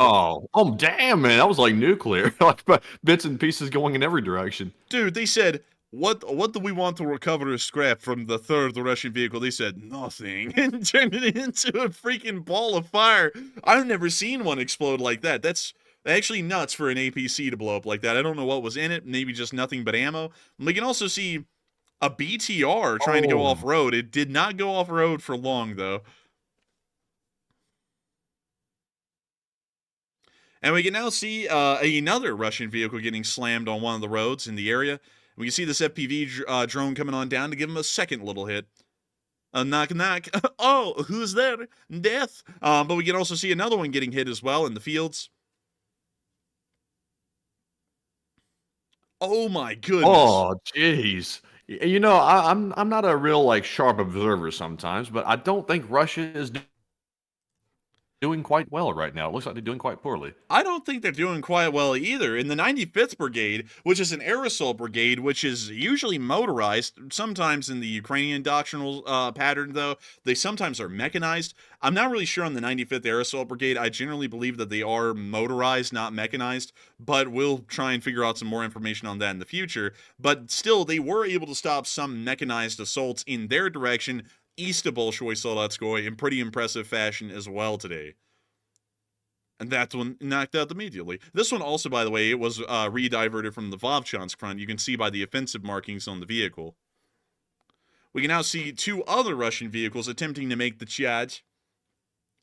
Oh, damn, man. That was like nuclear. Like bits and pieces going in every direction. Dude, they said, what do we want to recover as scrap from the third Russian vehicle? They said, nothing. And turned it into a freaking ball of fire. I've never seen one explode like that. That's actually nuts for an APC to blow up like that. I don't know what was in it. Maybe just nothing but ammo. We can also see a BTR trying to go off-road. It did not go off-road for long, though. And we can now see another Russian vehicle getting slammed on one of the roads in the area. We can see this FPV drone coming on down to give him a second little hit. Knock. Oh, who's there? Death. But we can also see another one getting hit as well in the fields. Oh my goodness. Oh, jeez. You know, I'm not a real like sharp observer sometimes, but I don't think Russia is doing quite well right now. It looks like they're doing quite poorly. I don't think they're doing quite well either. In the 95th Brigade, which is an air assault brigade, which is usually motorized, sometimes in the Ukrainian doctrinal pattern, though, they sometimes are mechanized. I'm not really sure on the 95th Air Assault Brigade. I generally believe that they are motorized, not mechanized, but we'll try and figure out some more information on that in the future. But still, they were able to stop some mechanized assaults in their direction east of Bolshoi Soletskoy in pretty impressive fashion as well today. And that one knocked out immediately. This one also, by the way, it was re-diverted from the Vovchansk front. You can see by the offensive markings on the vehicle. We can now see two other Russian vehicles attempting to make the charge.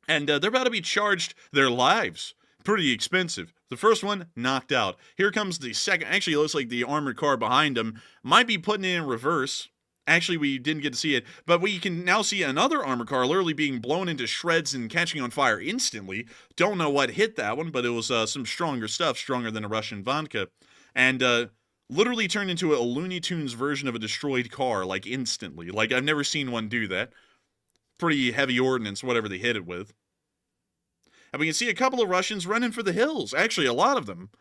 And they're about to be charged their lives. Pretty expensive. The first one, knocked out. Here comes the second. Actually, it looks like the armored car behind them might be putting it in reverse. Actually, we didn't get to see it, but we can now see another armored car literally being blown into shreds and catching on fire instantly. Don't know what hit that one, but it was some stronger stuff, stronger than a Russian vodka. And literally turned into a Looney Tunes version of a destroyed car, like instantly. Like, I've never seen one do that. Pretty heavy ordnance, whatever they hit it with. And we can see a couple of Russians running for the hills. Actually, a lot of them.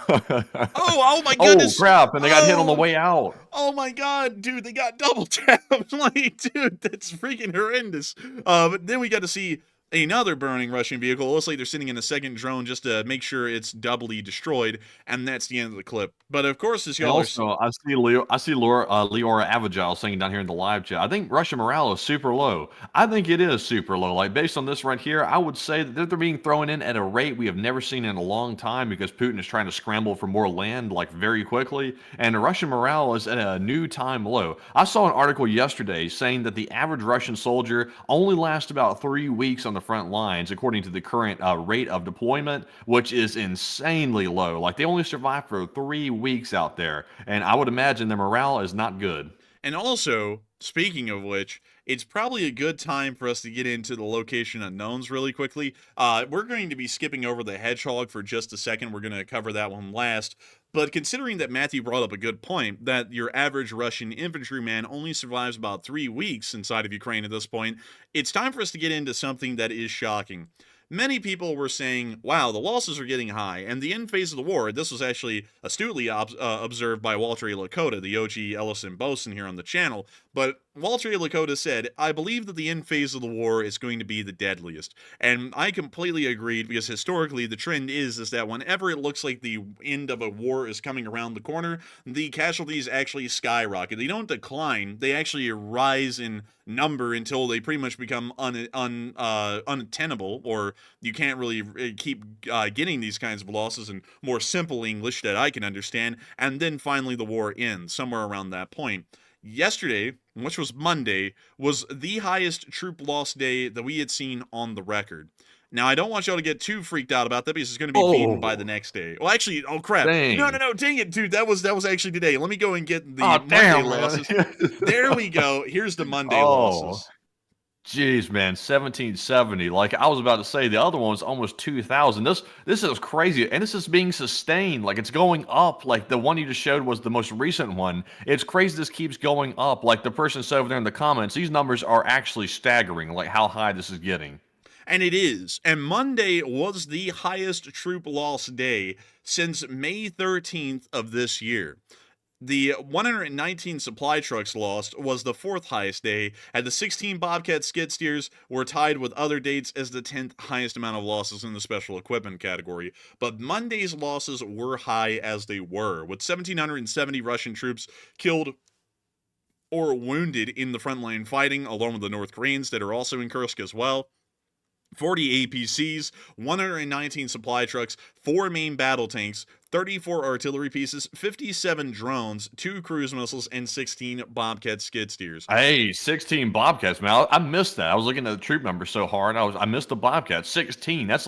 Oh my goodness. Oh, crap, and they got hit on the way out. Oh my god, dude, they got double tapped. Like, dude, that's freaking horrendous. But then we got to see another burning Russian vehicle. It looks like they're sitting in a second drone just to make sure it's doubly destroyed, and that's the end of the clip. But of course, as y'all Also, I see Leora Avagile saying down here in the live chat, I think Russian morale is super low. I think it is super low. Like, based on this right here, I would say that they're being thrown in at a rate we have never seen in a long time because Putin is trying to scramble for more land, like, very quickly, and the Russian morale is at a new time low. I saw an article yesterday saying that the average Russian soldier only lasts about 3 weeks on the front lines, according to the current rate of deployment, which is insanely low. Like, they only survive for 3 weeks out there, and I would imagine their morale is not good. And also, speaking of which, it's probably a good time for us to get into the location unknowns really quickly. We're going to be skipping over the Hedgehog for just a second. We're going to cover that one last. But considering that Matthew brought up a good point, that your average Russian infantryman only survives about 3 weeks inside of Ukraine at this point, it's time for us to get into something that is shocking. Many people were saying, wow, the losses are getting high, and the end phase of the war, this was actually astutely observed by Walter A. Lakota, the OG Ellison bosun here on the channel, but Walter A. Lakota said, I believe that the end phase of the war is going to be the deadliest. And I completely agreed, because historically the trend is that whenever it looks like the end of a war is coming around the corner, the casualties actually skyrocket. They don't decline, they actually rise in number until they pretty much become untenable, or you can't really keep getting these kinds of losses in more simple English that I can understand, and then finally the war ends, somewhere around that point. Yesterday, which was Monday, was the highest troop loss day that we had seen on the record. Now, I don't want y'all to get too freaked out about that because it's going to be beaten by the next day. Well, actually, oh crap. Dang. No, dang it, dude. That was actually today. Let me go and get the Monday losses. There we go. Here's the Monday losses. Jeez, man, 1770. Like I was about to say, the other one was almost 2,000. This is crazy, and this is being sustained. Like it's going up. Like the one you just showed was the most recent one. It's crazy. This keeps going up. Like the person said over there in the comments, these numbers are actually staggering. Like how high this is getting. And it is. And Monday was the highest troop loss day since May 13th of this year. The 119 supply trucks lost was the 4th highest day, and the 16 Bobcat skid steers were tied with other dates as the 10th highest amount of losses in the special equipment category. But Monday's losses were high as they were, with 1,770 Russian troops killed or wounded in the frontline fighting, along with the North Koreans that are also in Kursk as well. 40 APCs, 119 supply trucks, 4 main battle tanks, 34 artillery pieces, 57 drones, 2 cruise missiles, and 16 Bobcat skid steers. Hey, 16 Bobcats, man. I missed that. I was looking at the troop numbers so hard. I missed the Bobcats. 16. That's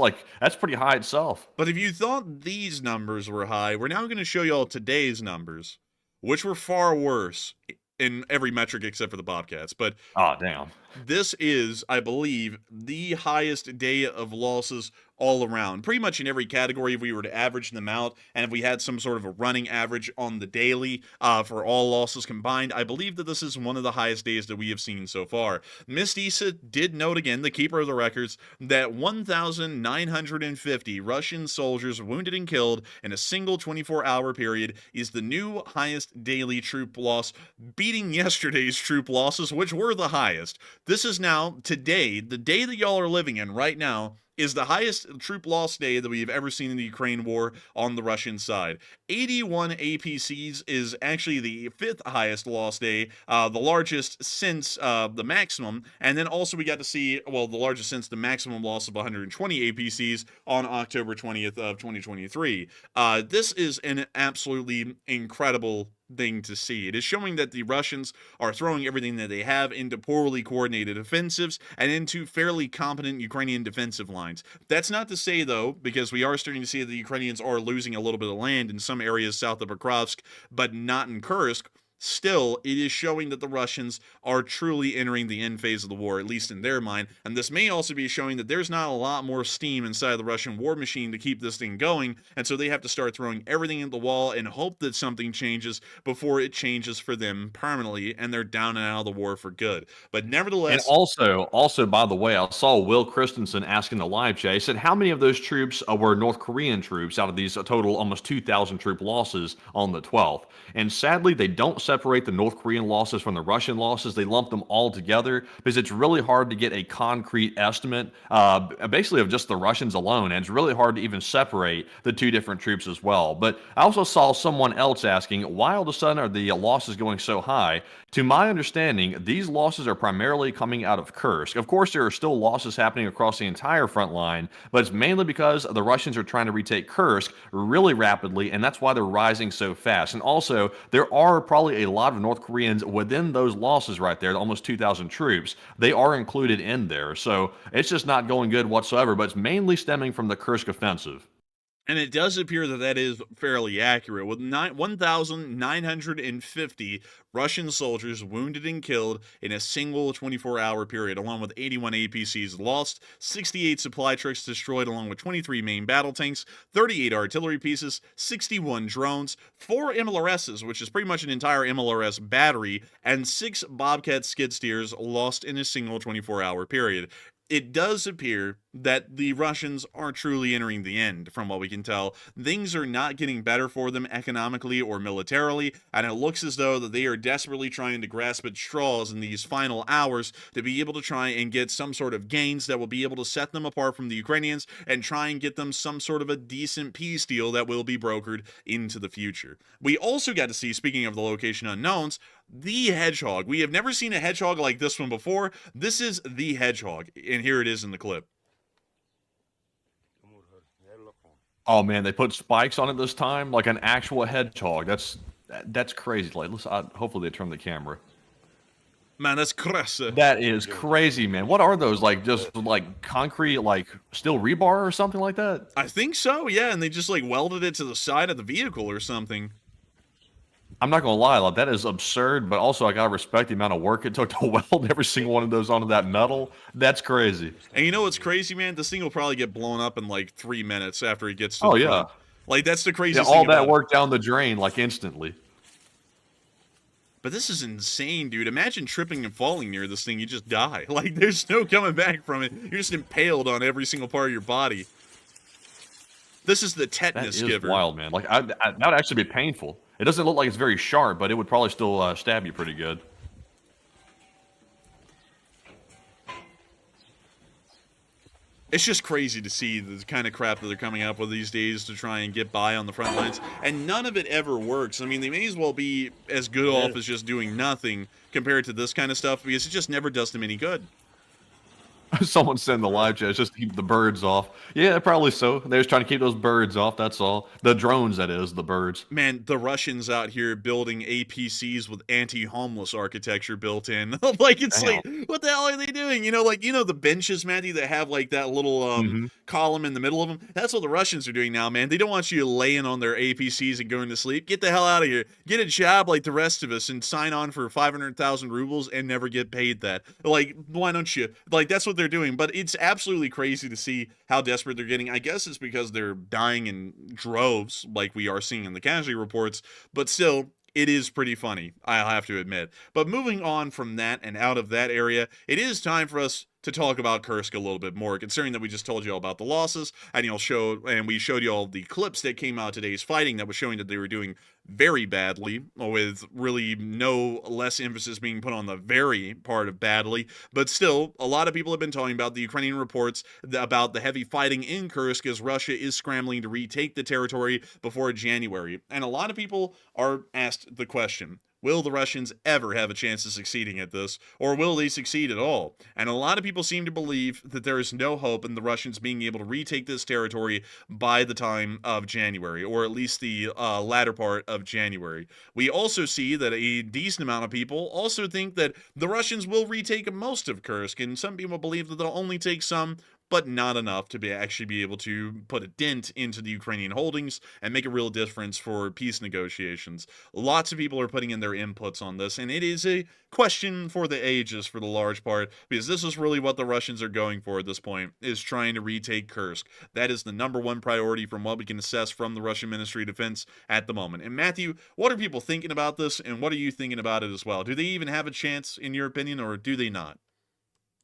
pretty high itself. But if you thought these numbers were high, we're now going to show y'all today's numbers, which were far worse in every metric except for the Bobcats. But oh, damn. This is, I believe, the highest day of losses all around. Pretty much in every category, if we were to average them out, and if we had some sort of a running average on the daily for all losses combined, I believe that this is one of the highest days that we have seen so far. Miss Issa did note again, the keeper of the records, that 1,950 Russian soldiers wounded and killed in a single 24-hour period is the new highest daily troop loss, beating yesterday's troop losses, which were the highest. This is now, today, the day that y'all are living in right now, is the highest troop loss day that we've ever seen in the Ukraine war on the Russian side. 81 APCs is actually the 5th highest loss day, the largest since the maximum, and then also we got to see, well, the largest since the maximum loss of 120 APCs on October 20th of 2023. This is an absolutely incredible thing to see. It is showing that the Russians are throwing everything that they have into poorly coordinated offensives and into fairly competent Ukrainian defensive lines. That's not to say, though, because we are starting to see that the Ukrainians are losing a little bit of land in some areas south of Покровsk, but not in Kursk. Still, it is showing that the Russians are truly entering the end phase of the war, at least in their mind, and this may also be showing that there's not a lot more steam inside the Russian war machine to keep this thing going, and so they have to start throwing everything at the wall and hope that something changes before it changes for them permanently, and they're down and out of the war for good. But nevertheless... And also, by the way, I saw Will Christensen asking the live chat. He said, how many of those troops were North Korean troops out of these total almost 2,000 troop losses on the 12th? And sadly, they don't separate the North Korean losses from the Russian losses. They lump them all together because it's really hard to get a concrete estimate, basically of just the Russians alone, and it's really hard to even separate the two different troops as well. But I also saw someone else asking, why all of a sudden are the losses going so high? To my understanding, these losses are primarily coming out of Kursk. Of course, there are still losses happening across the entire front line, but it's mainly because the Russians are trying to retake Kursk really rapidly, and that's why they're rising so fast. And also, there are probably a lot of North Koreans within those losses right there, almost 2,000 troops. They are included in there. So it's just not going good whatsoever, but it's mainly stemming from the Kursk offensive. And it does appear that that is fairly accurate, with 1,950 Russian soldiers wounded and killed in a single 24-hour period, along with 81 APCs lost, 68 supply trucks destroyed, along with 23 main battle tanks, 38 artillery pieces, 61 drones, 4 MLRSs, which is pretty much an entire MLRS battery, and 6 Bobcat skid steers lost in a single 24-hour period. It does appear that the Russians are truly entering the end, from what we can tell. Things are not getting better for them economically or militarily, and it looks as though that they are desperately trying to grasp at straws in these final hours to be able to try and get some sort of gains that will be able to set them apart from the Ukrainians and try and get them some sort of a decent peace deal that will be brokered into the future. We also got to see, speaking of the location unknowns, the Hedgehog. We have never seen a Hedgehog like this one before. This is the Hedgehog, and here it is in the clip. Oh man, they put spikes on it this time, like an actual hedgehog. That's crazy. Like, hopefully they turn the camera. Man, that's crazy. That is crazy, man. What are those? Like just like concrete, like steel rebar or something like that? I think so. Yeah, and they just like welded it to the side of the vehicle or something. I'm not gonna lie, like that is absurd, but also I gotta respect the amount of work it took to weld every single one of those onto that metal. That's crazy. And you know what's crazy, man? This thing will probably get blown up in like 3 minutes after it gets to Oh the yeah. front. Like that's the craziest Yeah, all thing that about work down the drain like instantly. But this is insane, dude. Imagine tripping and falling near this thing. You just die. Like, there's no coming back from it. You're just impaled on every single part of your body. This is the tetanus That is giver. wild, man. Like, that would actually be painful. It doesn't look like it's very sharp, but it would probably still stab you pretty good. It's just crazy to see the kind of crap that they're coming up with these days to try and get by on the front lines. And none of it ever works. I mean, they may as well be as good off as just doing nothing compared to this kind of stuff because it just never does them any good. Someone send the live chat just to keep the birds off. Yeah, probably so. They're just trying to keep those birds off, that's all. The drones, that is, the birds. Man, the Russians out here building APCs with anti-homeless architecture built in. Like, it's like, what the hell are they doing? You know, like, you know the benches, Matty, that have, like, that little column in the middle of them? That's what the Russians are doing now, man. They don't want you laying on their APCs and going to sleep. Get the hell out of here. Get a job like the rest of us and sign on for 500,000 rubles and never get paid that. Like, why don't you? Like, that's what they're doing, but it's absolutely crazy to see how desperate they're getting. I guess it's because they're dying in droves, like we are seeing in the casualty reports, but still, it is pretty funny, I'll have to admit. But moving on from that and out of that area, it is time for us to talk about Kursk a little bit more, considering that we just told you all about the losses, and we showed you all the clips that came out today's fighting that was showing that they were doing very badly, with really no less emphasis being put on the very part of badly. But still, a lot of people have been talking about the Ukrainian reports about the heavy fighting in Kursk as Russia is scrambling to retake the territory before January. And a lot of people are asked the question, will the Russians ever have a chance of succeeding at this, or will they succeed at all? And a lot of people seem to believe that there is no hope in the Russians being able to retake this territory by the time of January, or at least the latter part of January. We also see that a decent amount of people also think that the Russians will retake most of Kursk, and some people believe that they'll only take some, but not enough to actually be able to put a dent into the Ukrainian holdings and make a real difference for peace negotiations. Lots of people are putting in their inputs on this, and it is a question for the ages for the large part, because this is really what the Russians are going for at this point, is trying to retake Kursk. That is the number one priority from what we can assess from the Russian Ministry of Defense at the moment. And Matthew, what are people thinking about this, and what are you thinking about it as well? Do they even have a chance, in your opinion, or do they not?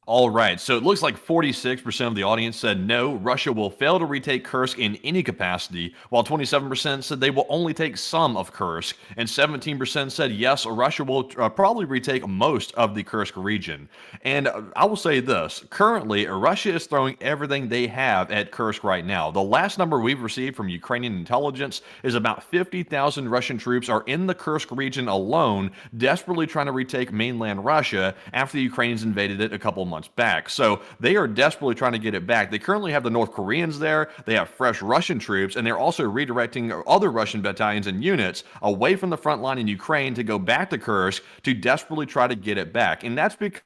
All right, so it looks like 46% of the audience said no, Russia will fail to retake Kursk in any capacity, while 27% said they will only take some of Kursk, and 17% said yes, Russia will probably retake most of the Kursk region. And I will say this, currently, Russia is throwing everything they have at Kursk right now. The last number we've received from Ukrainian intelligence is about 50,000 Russian troops are in the Kursk region alone, desperately trying to retake mainland Russia after the Ukrainians invaded it a couple months back. So they are desperately trying to get it back. They currently have the North Koreans there, they have fresh Russian troops, and they're also redirecting other Russian battalions and units away from the front line in Ukraine to go back to Kursk to desperately try to get it back. And that's because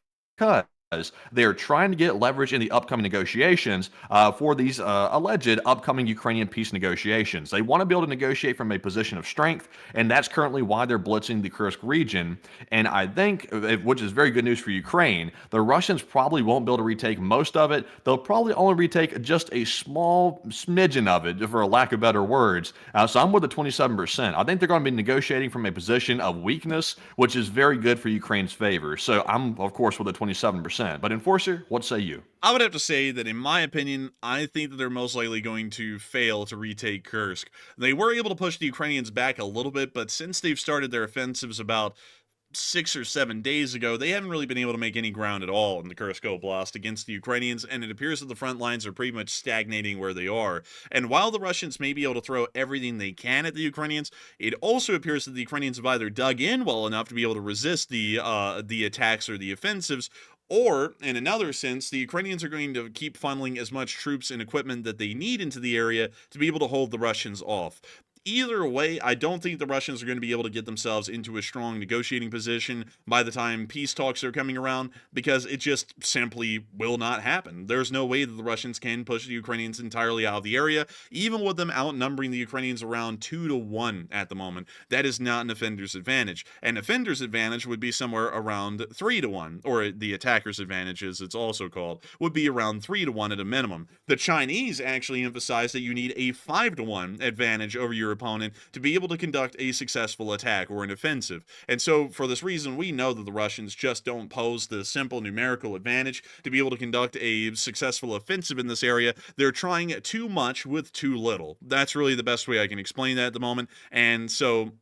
they're trying to get leverage in the upcoming negotiations for these alleged upcoming Ukrainian peace negotiations. They want to be able to negotiate from a position of strength, and that's currently why they're blitzing the Kursk region. And I think, which is very good news for Ukraine, the Russians probably won't be able to retake most of it. They'll probably only retake just a small smidgen of it, for a lack of better words. So I'm with the 27%. I think they're going to be negotiating from a position of weakness, which is very good for Ukraine's favor. So I'm, of course, with the 27%. But Enforcer, what say you? I would have to say that, in my opinion, I think that they're most likely going to fail to retake Kursk. They were able to push the Ukrainians back a little bit, but since they've started their offensives about 6 or 7 days ago, they haven't really been able to make any ground at all in the Kursk Oblast against the Ukrainians, and it appears that the front lines are pretty much stagnating where they are. And while the Russians may be able to throw everything they can at the Ukrainians, it also appears that the Ukrainians have either dug in well enough to be able to resist the attacks or the offensives, or, in another sense, the Ukrainians are going to keep funneling as much troops and equipment that they need into the area to be able to hold the Russians off. Either way, I don't think the Russians are going to be able to get themselves into a strong negotiating position by the time peace talks are coming around, because it just simply will not happen. There's no way that the Russians can push the Ukrainians entirely out of the area, even with them outnumbering the Ukrainians around 2-1 at the moment. That is not an offender's advantage. An offender's advantage would be somewhere around 3-1, or the attacker's advantage, as it's also called, would be around 3-1 at a minimum. The Chinese actually emphasize that you need a 5-1 advantage over your opponent to be able to conduct a successful attack or an offensive. And so for this reason, we know that the Russians just don't pose the simple numerical advantage to be able to conduct a successful offensive in this area. They're trying too much with too little. That's really the best way I can explain that at the moment. And so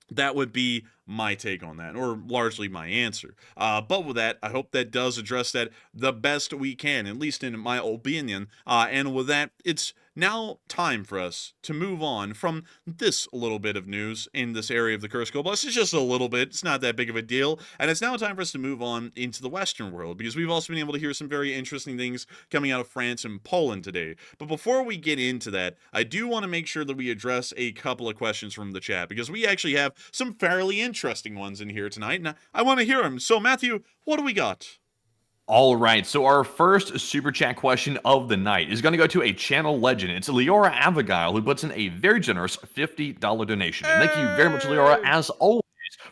that would be my take on that, or largely my answer. But with that, I hope that does address that the best we can, at least in my opinion. And with that, it's now time for us to move on from this little bit of news in this area of the Kursk Oblast. It's just a little bit. It's not that big of a deal. And it's now time for us to move on into the Western world, because we've also been able to hear some very interesting things coming out of France and Poland today. But before we get into that, I do want to make sure that we address a couple of questions from the chat, because we actually have some fairly interesting ones in here tonight, and I want to hear them. So, Matthew, what do we got? All right, so our first super chat question of the night is going to go to a channel legend. It's Leora Abigail, who puts in a very generous $50 donation. And thank you very much, Leora, as always,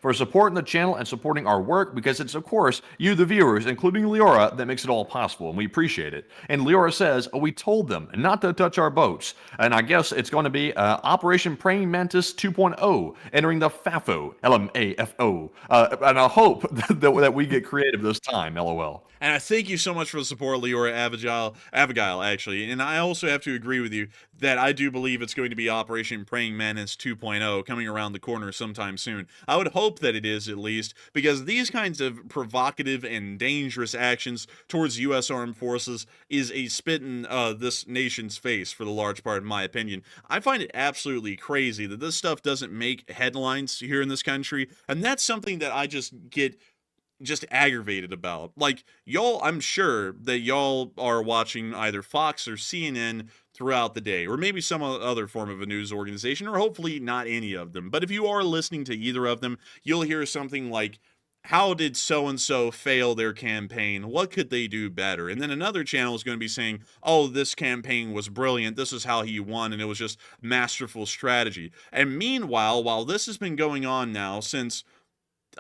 for supporting the channel and supporting our work, because it's, of course, you, the viewers, including Leora, that makes it all possible, and we appreciate it. And Leora says, we told them not to touch our boats. And I guess it's going to be Operation Praying Mantis 2.0, entering the FAFO, LMAFO. And I hope that we get creative this time, LOL. And I thank you so much for the support, Leora Abigail, actually. And I also have to agree with you that I do believe it's going to be Operation Praying Mantis 2.0 coming around the corner sometime soon. I would hope that it is, at least, because these kinds of provocative and dangerous actions towards U.S. armed forces is a spit in this nation's face, for the large part, in my opinion. I find it absolutely crazy that this stuff doesn't make headlines here in this country, and that's something that I just get aggravated about. Like, y'all, I'm sure that y'all are watching either Fox or CNN throughout the day, or maybe some other form of a news organization, or hopefully not any of them. But if you are listening to either of them, you'll hear something like, how did so-and-so fail their campaign? What could they do better? And then another channel is going to be saying, oh, this campaign was brilliant. This is how he won, and it was just masterful strategy. And meanwhile, while this has been going on now since,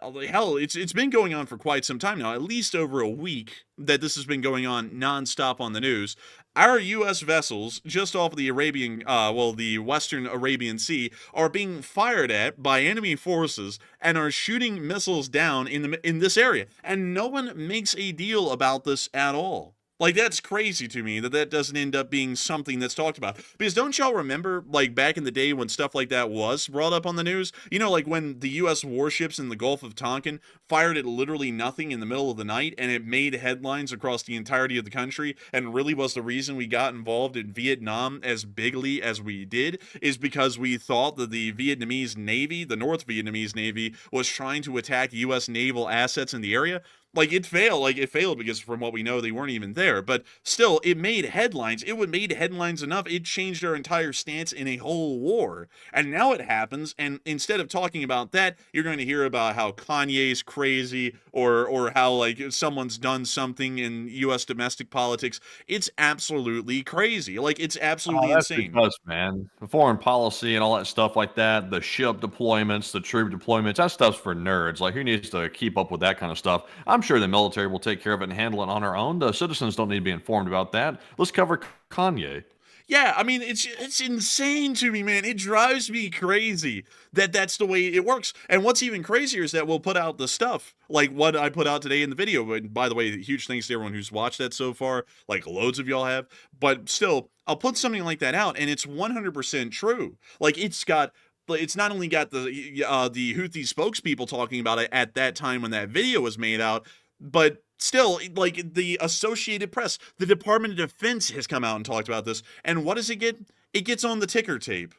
hell, it's been going on for quite some time now, at least over a week that this has been going on nonstop on the news. Our U.S. vessels just off the the Western Arabian Sea are being fired at by enemy forces and are shooting missiles down in this area, and no one makes a deal about this at all. Like, that's crazy to me that doesn't end up being something that's talked about. Because don't y'all remember, like, back in the day when stuff like that was brought up on the news? You know, like when the US warships in the Gulf of Tonkin fired at literally nothing in the middle of the night, and it made headlines across the entirety of the country, and really was the reason we got involved in Vietnam as bigly as we did, is because we thought that the Vietnamese Navy, the North Vietnamese Navy, was trying to attack US naval assets in the area. Like, it failed because from what we know, they weren't even there. But still, it made headlines. It would made headlines enough. It changed our entire stance in a whole war. And now it happens, and instead of talking about that, you're going to hear about how Kanye's crazy, or how, like, someone's done something in U.S. domestic politics. It's absolutely crazy. Like, it's absolutely insane. Because, man, the foreign policy and all that stuff like that, the ship deployments, the troop deployments, that stuff's for nerds. Like, who needs to keep up with that kind of stuff? I'm sure the military will take care of it and handle it on our own. The citizens don't need to be informed about that. Let's cover Kanye. Yeah, I mean, it's insane to me, man. It drives me crazy that that's the way it works. And what's even crazier is that we'll put out the stuff, like what I put out today in the video. But by the way, huge thanks to everyone who's watched that so far. Like, loads of y'all have. But still, I'll put something like that out, and it's 100% true. Like, it's not only got the Houthi spokespeople talking about it at that time when that video was made out, but still, like, the Associated Press, the Department of Defense has come out and talked about this. And what does it get? It gets on the ticker tape.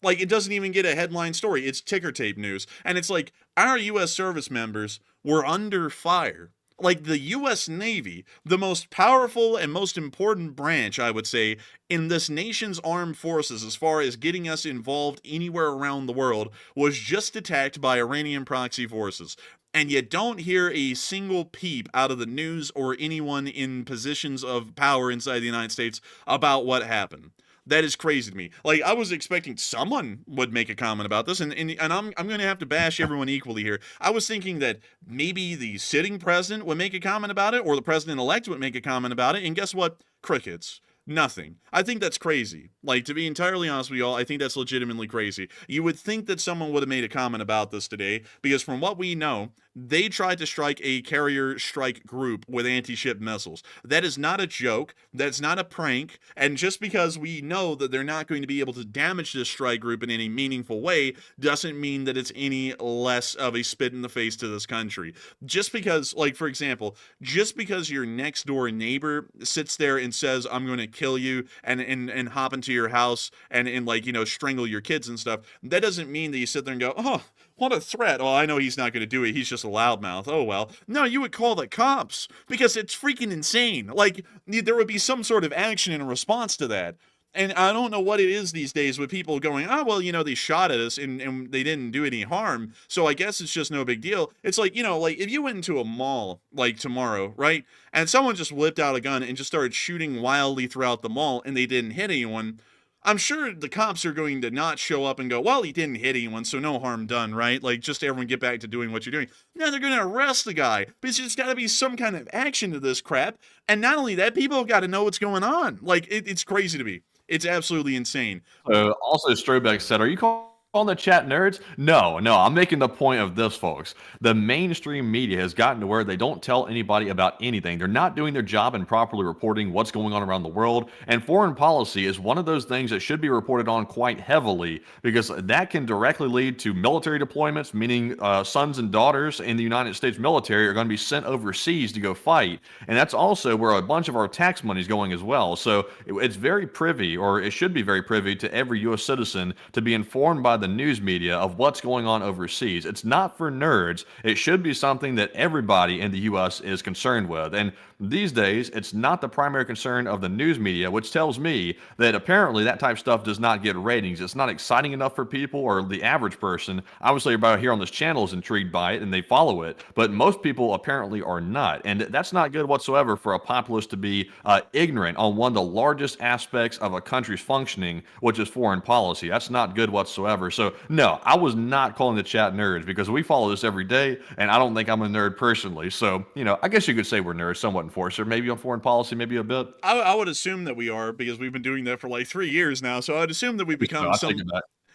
Like, it doesn't even get a headline story. It's ticker tape news. And it's like, our U.S. service members were under fire. Like, the U.S. Navy, the most powerful and most important branch, I would say, in this nation's armed forces as far as getting us involved anywhere around the world, was just attacked by Iranian proxy forces. And you don't hear a single peep out of the news or anyone in positions of power inside the United States about what happened. That is crazy to me. Like, I was expecting someone would make a comment about this, and I'm going to have to bash everyone equally here. I was thinking that maybe the sitting president would make a comment about it, or the president-elect would make a comment about it, and guess what? Crickets. Nothing. I think that's crazy. Like, to be entirely honest with y'all, I think that's legitimately crazy. You would think that someone would have made a comment about this today, because from what we know, they tried to strike a carrier strike group with anti-ship missiles. That is not a joke. That's not a prank. And just because we know that they're not going to be able to damage this strike group in any meaningful way doesn't mean that it's any less of a spit in the face to this country. Just because, like, for example, just because your next door neighbor sits there and says, I'm going to kill you and hop into your house and like, you know, strangle your kids and stuff, that doesn't mean that you sit there and go, oh, what a threat. Oh, I know he's not going to do it. He's just a loudmouth. Oh, well. No, you would call the cops because it's freaking insane. Like, there would be some sort of action in response to that. And I don't know what it is these days with people going, oh, well, you know, they shot at us and they didn't do any harm, so I guess it's just no big deal. It's like, you know, like if you went into a mall, like tomorrow, right, and someone just whipped out a gun and just started shooting wildly throughout the mall and they didn't hit anyone, I'm sure the cops are going to not show up and go, well, he didn't hit anyone, so no harm done, right? Like, just everyone get back to doing what you're doing. No, they're going to arrest the guy because there's got to be some kind of action to this crap. And not only that, people have got to know what's going on. Like, it's crazy to me. It's absolutely insane. Also, Strobeck said, are you calling the chat nerds? No, I'm making the point of this, folks. The mainstream media has gotten to where they don't tell anybody about anything. They're not doing their job in properly reporting what's going on around the world. And foreign policy is one of those things that should be reported on quite heavily, because that can directly lead to military deployments, meaning sons and daughters in the United States military are going to be sent overseas to go fight. And that's also where a bunch of our tax money is going as well. So it's very privy, or it should be very privy to every U.S. citizen to be informed by the news media of what's going on overseas. It's not for nerds. It should be something that everybody in the U.S. is concerned with. And these days, it's not the primary concern of the news media, which tells me that apparently that type of stuff does not get ratings. It's not exciting enough for people or the average person. Obviously, everybody here on this channel is intrigued by it and they follow it, but most people apparently are not. And that's not good whatsoever for a populace to be ignorant on one of the largest aspects of a country's functioning, which is foreign policy. That's not good whatsoever. So no, I was not calling the chat nerds because we follow this every day, and I don't think I'm a nerd personally. So, I guess you could say we're nerds, somewhat Enforcer, maybe on foreign policy, maybe a bit. I would assume that we are, because we've been doing that for like 3 years now. So I'd assume that we've become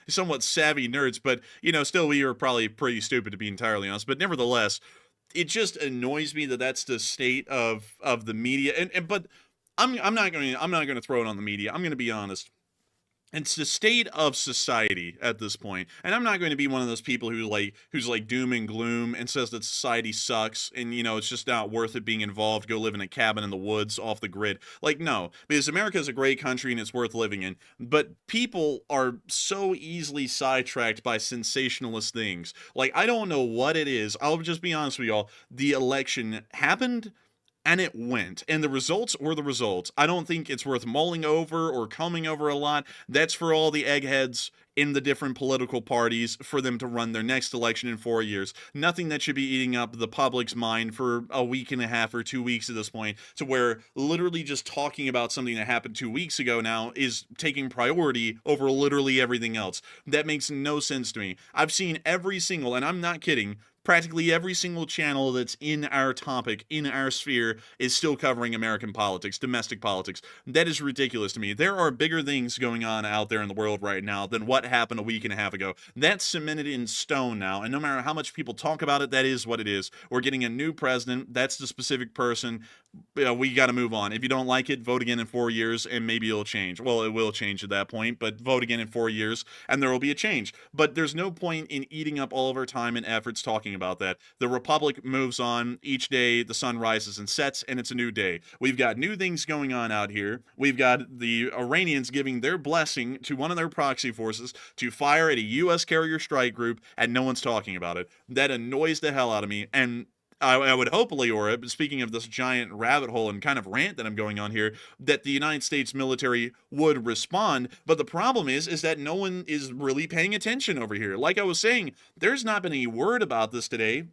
somewhat savvy nerds, but still we are probably pretty stupid, to be entirely honest. But nevertheless, it just annoys me that that's the state of the media. But I'm not going to throw it on the media. I'm going to be honest. It's the state of society at this point. And I'm not going to be one of those people who's like doom and gloom and says that society sucks and it's just not worth it being involved. Go live in a cabin in the woods off the grid. Like, no, because America is a great country and it's worth living in. But people are so easily sidetracked by sensationalist things. Like, I don't know what it is. I'll just be honest with y'all. The election happened. And it went. And the results were the results. I don't think it's worth mulling over or combing over a lot. That's for all the eggheads in the different political parties for them to run their next election in 4 years. Nothing that should be eating up the public's mind for a week and a half or 2 weeks at this point, to where literally just talking about something that happened 2 weeks ago now is taking priority over literally everything else. That makes no sense to me. I've seen every single, and I'm not kidding, practically every single channel that's in our topic, in our sphere, is still covering American politics, domestic politics. That is ridiculous to me. There are bigger things going on out there in the world right now than what happened a week and a half ago. That's cemented in stone now, and no matter how much people talk about it, that is what it is. We're getting a new president. That's the specific person. We got to move on. If you don't like it, vote again in 4 years, and maybe it'll change. Well, it will change at that point, but vote again in 4 years, and there will be a change. But there's no point in eating up all of our time and efforts talking about that. The Republic moves on. Each day, the sun rises and sets, and it's a new day. We've got new things going on out here. We've got the Iranians giving their blessing to one of their proxy forces to fire at a U.S. carrier strike group, and no one's talking about it. That annoys the hell out of me, and I would hope, Leora, speaking of this giant rabbit hole and kind of rant that I'm going on here, that the United States military would respond. But the problem is that no one is really paying attention over here. Like I was saying, there's not been any word about this today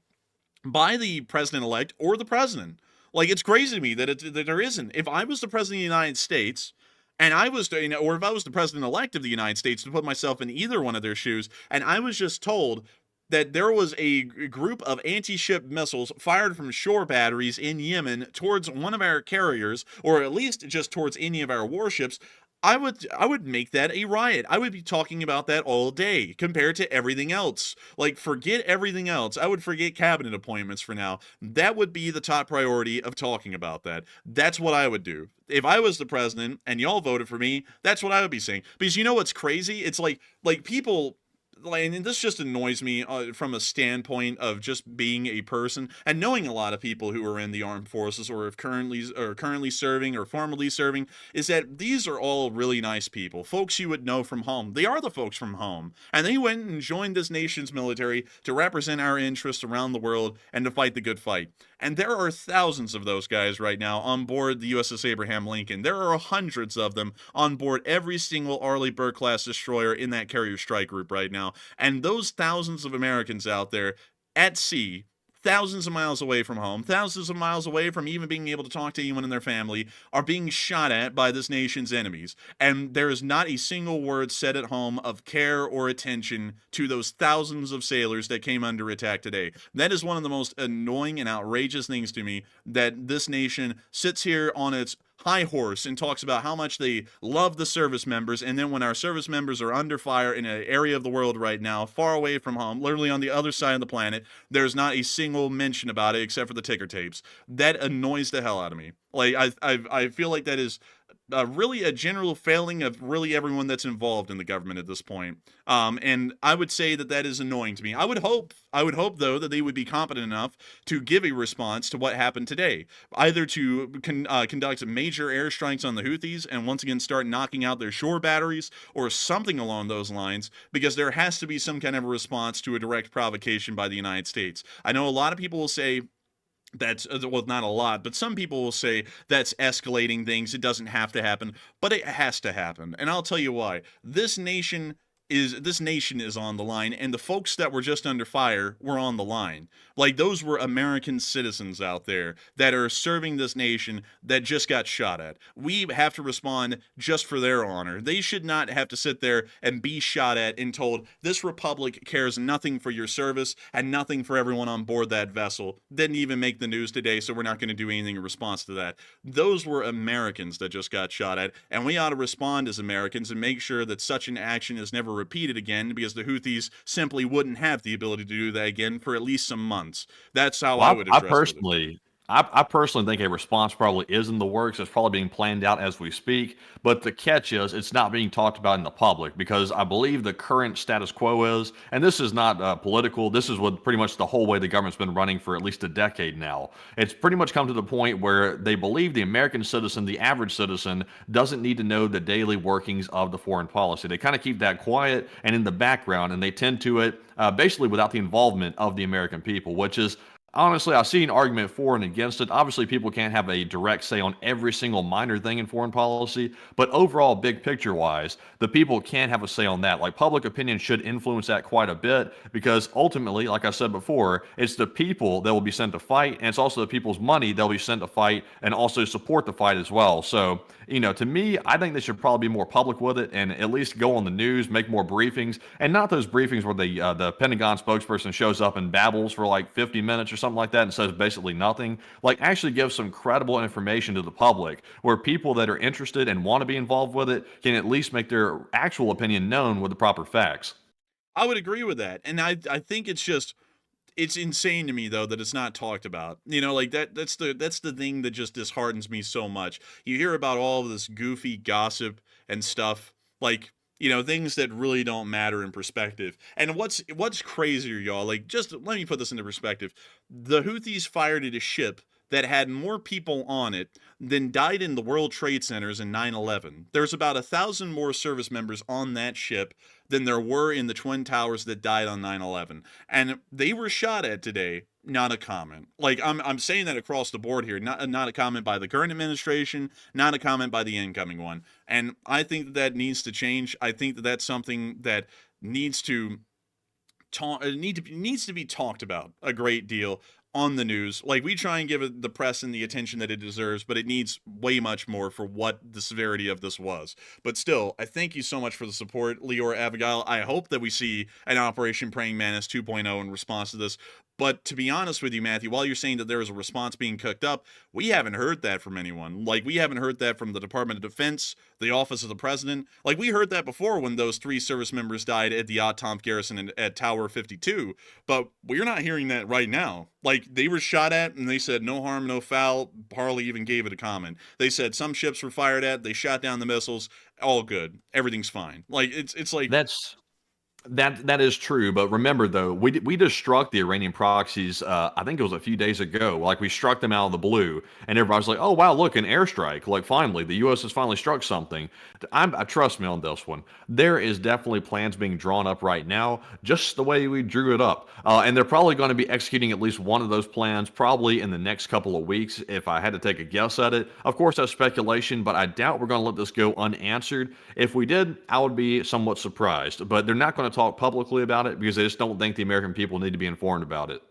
by the president-elect or the president. Like, it's crazy to me that there isn't. If I was the president of the United States, and I was, or if I was the president-elect of the United States, to put myself in either one of their shoes, and I was just told that there was a group of anti-ship missiles fired from shore batteries in Yemen towards one of our carriers, or at least just towards any of our warships, I would make that a riot. I would be talking about that all day compared to everything else. Like, forget everything else. I would forget cabinet appointments for now. That would be the top priority of talking about that. That's what I would do. If I was the president and y'all voted for me, that's what I would be saying. Because you know what's crazy? It's like people, and this just annoys me from a standpoint of just being a person and knowing a lot of people who are in the armed forces or have currently serving or formerly serving, is that these are all really nice people, folks you would know from home. They are the folks from home, and they went and joined this nation's military to represent our interests around the world and to fight the good fight. And there are thousands of those guys right now on board the USS Abraham Lincoln. There are hundreds of them on board every single Arleigh Burke-class destroyer in that carrier strike group right now. And those thousands of Americans out there at sea, thousands of miles away from home, thousands of miles away from even being able to talk to anyone in their family, are being shot at by this nation's enemies. And there is not a single word said at home of care or attention to those thousands of sailors that came under attack today. That is one of the most annoying and outrageous things to me, that this nation sits here on its high horse and talks about how much they love the service members, and then when our service members are under fire in an area of the world right now, far away from home, literally on the other side of the planet, there's not a single mention about it except for the ticker tapes. That annoys the hell out of me. Like, I feel like that is really a general failing of really everyone that's involved in the government at this point. And I would say that that is annoying to me. I would hope though that they would be competent enough to give a response to what happened today, either to conduct major airstrikes on the Houthis and once again start knocking out their shore batteries or something along those lines, because there has to be some kind of a response to a direct provocation by the United States. I know a lot of people will say, that's, well, not a lot, but some people will say that's escalating things. It doesn't have to happen, but it has to happen. And I'll tell you why. This nation is on the line, and the folks that were just under fire were on the line. Like, those were American citizens out there that are serving this nation that just got shot at. We have to respond just for their honor. They should not have to sit there and be shot at and told, this republic cares nothing for your service and nothing for everyone on board that vessel. Didn't even make the news today, so we're not going to do anything in response to that. Those were Americans that just got shot at, and we ought to respond as Americans and make sure that such an action is never repeated again, because the Houthis simply wouldn't have the ability to do that again for at least some months. That's how I would address it. I personally think a response probably is in the works. It's probably being planned out as we speak. But the catch is it's not being talked about in the public, because I believe the current status quo is, and this is not political, this is what pretty much the whole way the government's been running for at least a decade now. It's pretty much come to the point where they believe the American citizen, the average citizen, doesn't need to know the daily workings of the foreign policy. They kind of keep that quiet and in the background, and they tend to it basically without the involvement of the American people, which is, honestly, I see an argument for and against it. Obviously, people can't have a direct say on every single minor thing in foreign policy, but overall, big picture-wise, the people can have a say on that. Like, public opinion should influence that quite a bit, because ultimately, like I said before, it's the people that will be sent to fight, and it's also the people's money that will be sent to fight and also support the fight as well. So, to me, I think they should probably be more public with it and at least go on the news, make more briefings, and not those briefings where the Pentagon spokesperson shows up and babbles for like 50 minutes or something like that and says basically nothing. Like, actually give some credible information to the public, where people that are interested and want to be involved with it can at least make their actual opinion known with the proper facts. I would agree with that. And I think it's insane to me though that it's not talked about. Like that's the thing that just disheartens me so much. You hear about all of this goofy gossip and stuff, like, things that really don't matter in perspective. And what's crazier, y'all, like, just let me put this into perspective. The Houthis fired at a ship that had more people on it than died in the World Trade Centers in 9/11. There's about 1,000 more service members on that ship than there were in the Twin Towers that died on 9/11. And they were shot at today. Not a comment. Like, I'm saying that across the board here. Not a comment by the current administration, not a comment by the incoming one. And I think that needs to change. I think that that's something that needs to needs to be talked about a great deal on the news. Like, we try and give it the press and the attention that it deserves, but it needs way much more for what the severity of this was. But still, I thank you so much for the support, Leor Abigail. I hope that we see an Operation Praying Mantis 2.0 in response to this. But to be honest with you, Matthew, while you're saying that there is a response being cooked up, we haven't heard that from anyone. Like, we haven't heard that from the Department of Defense, the Office of the President. Like, we heard that before when those 3 service members died at the Otomp Garrison at Tower 52. But we're not hearing that right now. Like, they were shot at, and they said no harm, no foul. Harley even gave it a comment. They said some ships were fired at, they shot down the missiles, all good. Everything's fine. Like, it's like... That is true, but remember though, we just struck the Iranian proxies. I think it was a few days ago. Like, we struck them out of the blue, and everybody's like, "Oh wow, look, an airstrike! Like, finally, the U.S. has finally struck something." Trust me on this one. There is definitely plans being drawn up right now, just the way we drew it up, and they're probably going to be executing at least one of those plans probably in the next couple of weeks. If I had to take a guess at it, of course that's speculation, but I doubt we're going to let this go unanswered. If we did, I would be somewhat surprised. But they're not going to talk publicly about it because they just don't think the American people need to be informed about it.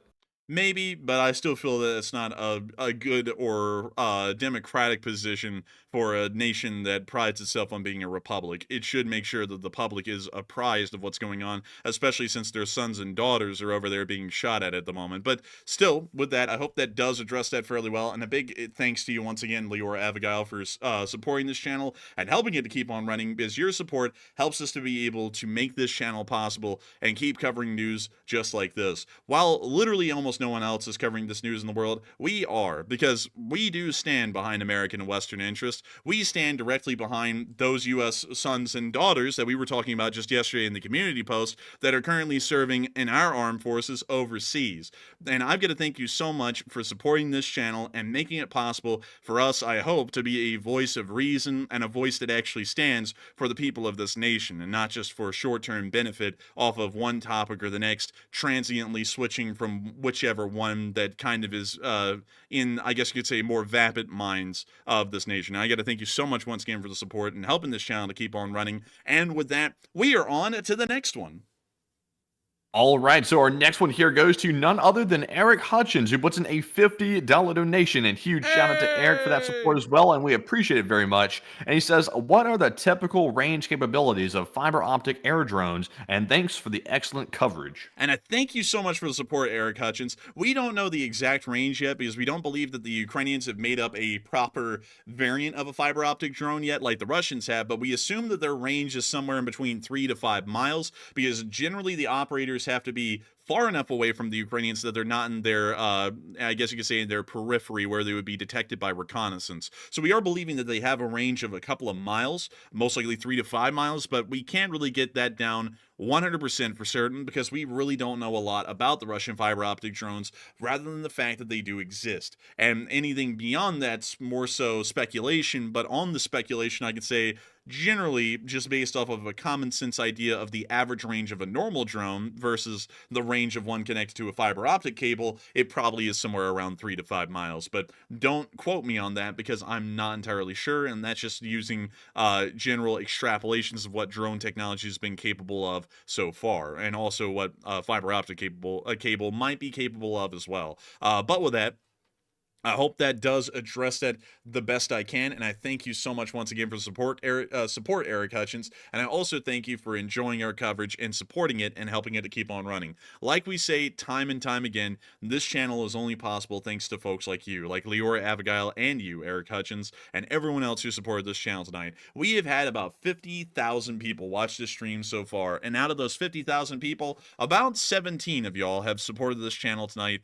Maybe, but I still feel that it's not a good or democratic position for a nation that prides itself on being a republic. It should make sure that the public is apprised of what's going on, especially since their sons and daughters are over there being shot at the moment. But still, with that, I hope that does address that fairly well. And a big thanks to you once again, Leora Abigail, for supporting this channel and helping it to keep on running, because your support helps us to be able to make this channel possible and keep covering news just like this. While literally almost no one else is covering this news in the world, we are, because we do stand behind American and Western interests. We stand directly behind those U.S. sons and daughters that we were talking about just yesterday in the community post that are currently serving in our armed forces overseas. And I've got to thank you so much for supporting this channel and making it possible for us, I hope, to be a voice of reason and a voice that actually stands for the people of this nation, and not just for short-term benefit off of one topic or the next, transiently switching from whichever one that kind of is in, I guess you could say, more vapid minds of this nation. I got to thank you so much once again for the support and helping this channel to keep on running. And with that, we are on to the next one. All right, so our next one here goes to none other than Eric Hutchins, who puts in a $50 donation, and huge shout out to Eric for that support as well, and we appreciate it very much. And he says, what are the typical range capabilities of fiber optic air drones? And thanks for the excellent coverage. And I thank you so much for the support, Eric Hutchins. We don't know the exact range yet, because we don't believe that the Ukrainians have made up a proper variant of a fiber optic drone yet, like the Russians have, but we assume that their range is somewhere in between 3 to 5 miles, because generally the operators have to be far enough away from the Ukrainians that they're not in their, I guess you could say, in their periphery where they would be detected by reconnaissance. So we are believing that they have a range of a couple of miles, most likely 3 to 5 miles, but we can't really get that down 100% for certain, because we really don't know a lot about the Russian fiber optic drones, rather than the fact that they do exist. And anything beyond that's more so speculation, but on the speculation, I could say generally just based off of a common sense idea of the average range of a normal drone versus the range of one connected to a fiber optic cable, it probably is somewhere around 3 to 5 miles. But don't quote me on that, because I'm not entirely sure, and that's just using general extrapolations of what drone technology has been capable of so far, and also what fiber optic cable might be capable of as well. But with that, I hope that does address that the best I can, and I thank you so much once again for support, Eric Hutchins, and I also thank you for enjoying our coverage and supporting it and helping it to keep on running. Like we say time and time again, this channel is only possible thanks to folks like you, like Leora Abigail and you, Eric Hutchins, and everyone else who supported this channel tonight. We have had about 50,000 people watch this stream so far, and out of those 50,000 people, about 17 of y'all have supported this channel tonight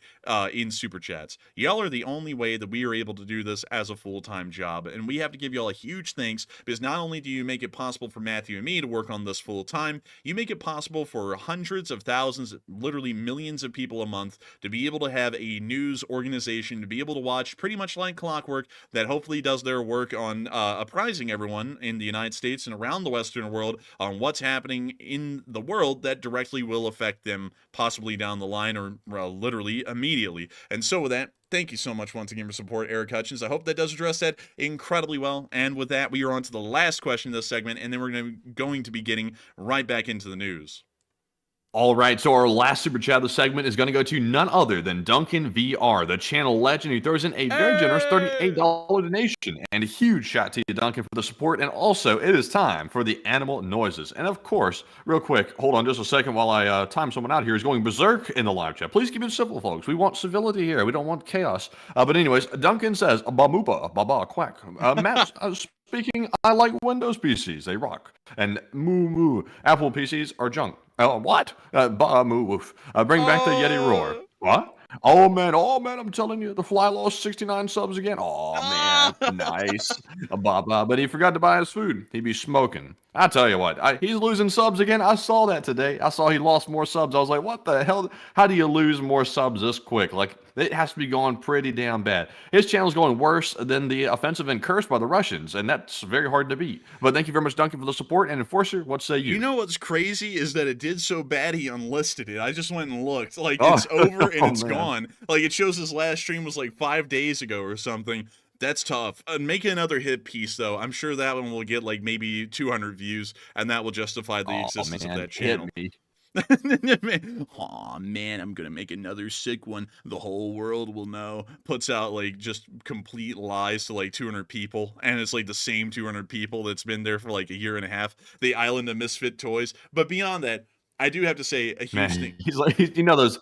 in Super Chats. Y'all are the only way that we are able to do this as a full-time job, and we have to give y'all a huge thanks, because not only do you make it possible for Matthew and me to work on this full-time, you make it possible for hundreds of thousands, literally millions of people a month to be able to have a news organization, to be able to watch pretty much like clockwork, that hopefully does their work on apprising everyone in the United States and around the Western world on what's happening in the world that directly will affect them possibly down the line, or literally immediately. And so with that, thank you so much once again for support, Eric Hutchins. I hope that does address that incredibly well. And with that, we are on to the last question of this segment, and then we're going to be getting right back into the news. All right, so our last super chat of the segment is going to go to none other than Duncan VR, the channel legend, who throws in a very generous $38 donation. And a huge shout to you, Duncan, for the support. And also, it is time for the animal noises. And of course, real quick, hold on just a second while I time someone out here who's going berserk in the live chat. Please keep it simple, folks. We want civility here. We don't want chaos. But anyways, Duncan says, "Bamupa, baba, quack." Matt, speaking, I like Windows PCs. They rock. And moo moo. Apple PCs are junk. What? Ba moo woof. Bring back the Yeti roar. What? Oh man, I'm telling you, the fly lost 69 subs again. Oh man, nice. But he forgot to buy his food. He'd be smoking. I tell you what, he's losing subs again. I saw that today. I saw he lost more subs. I was like, what the hell? How do you lose more subs this quick? Like, it has to be going pretty damn bad. His channel's going worse than the offensive in Kursk by the Russians, and that's very hard to beat. But thank you very much, Duncan, for the support. And Enforcer, what say you? You know what's crazy is that it did so bad he unlisted it. I just went and looked. Like, it's over and it's gone. Like, it shows his last stream was like 5 days ago or something. That's tough. Make another hit piece, though. I'm sure that one will get like maybe 200 views, and that will justify the existence of that channel. Hit me. Aw, man, I'm gonna make another sick one. The whole world will know. Puts out like just complete lies to like 200 people, and it's like the same 200 people that's been there for like a year and a half. The island of misfit toys. But beyond that, I do have to say a huge Man, thing. he's like those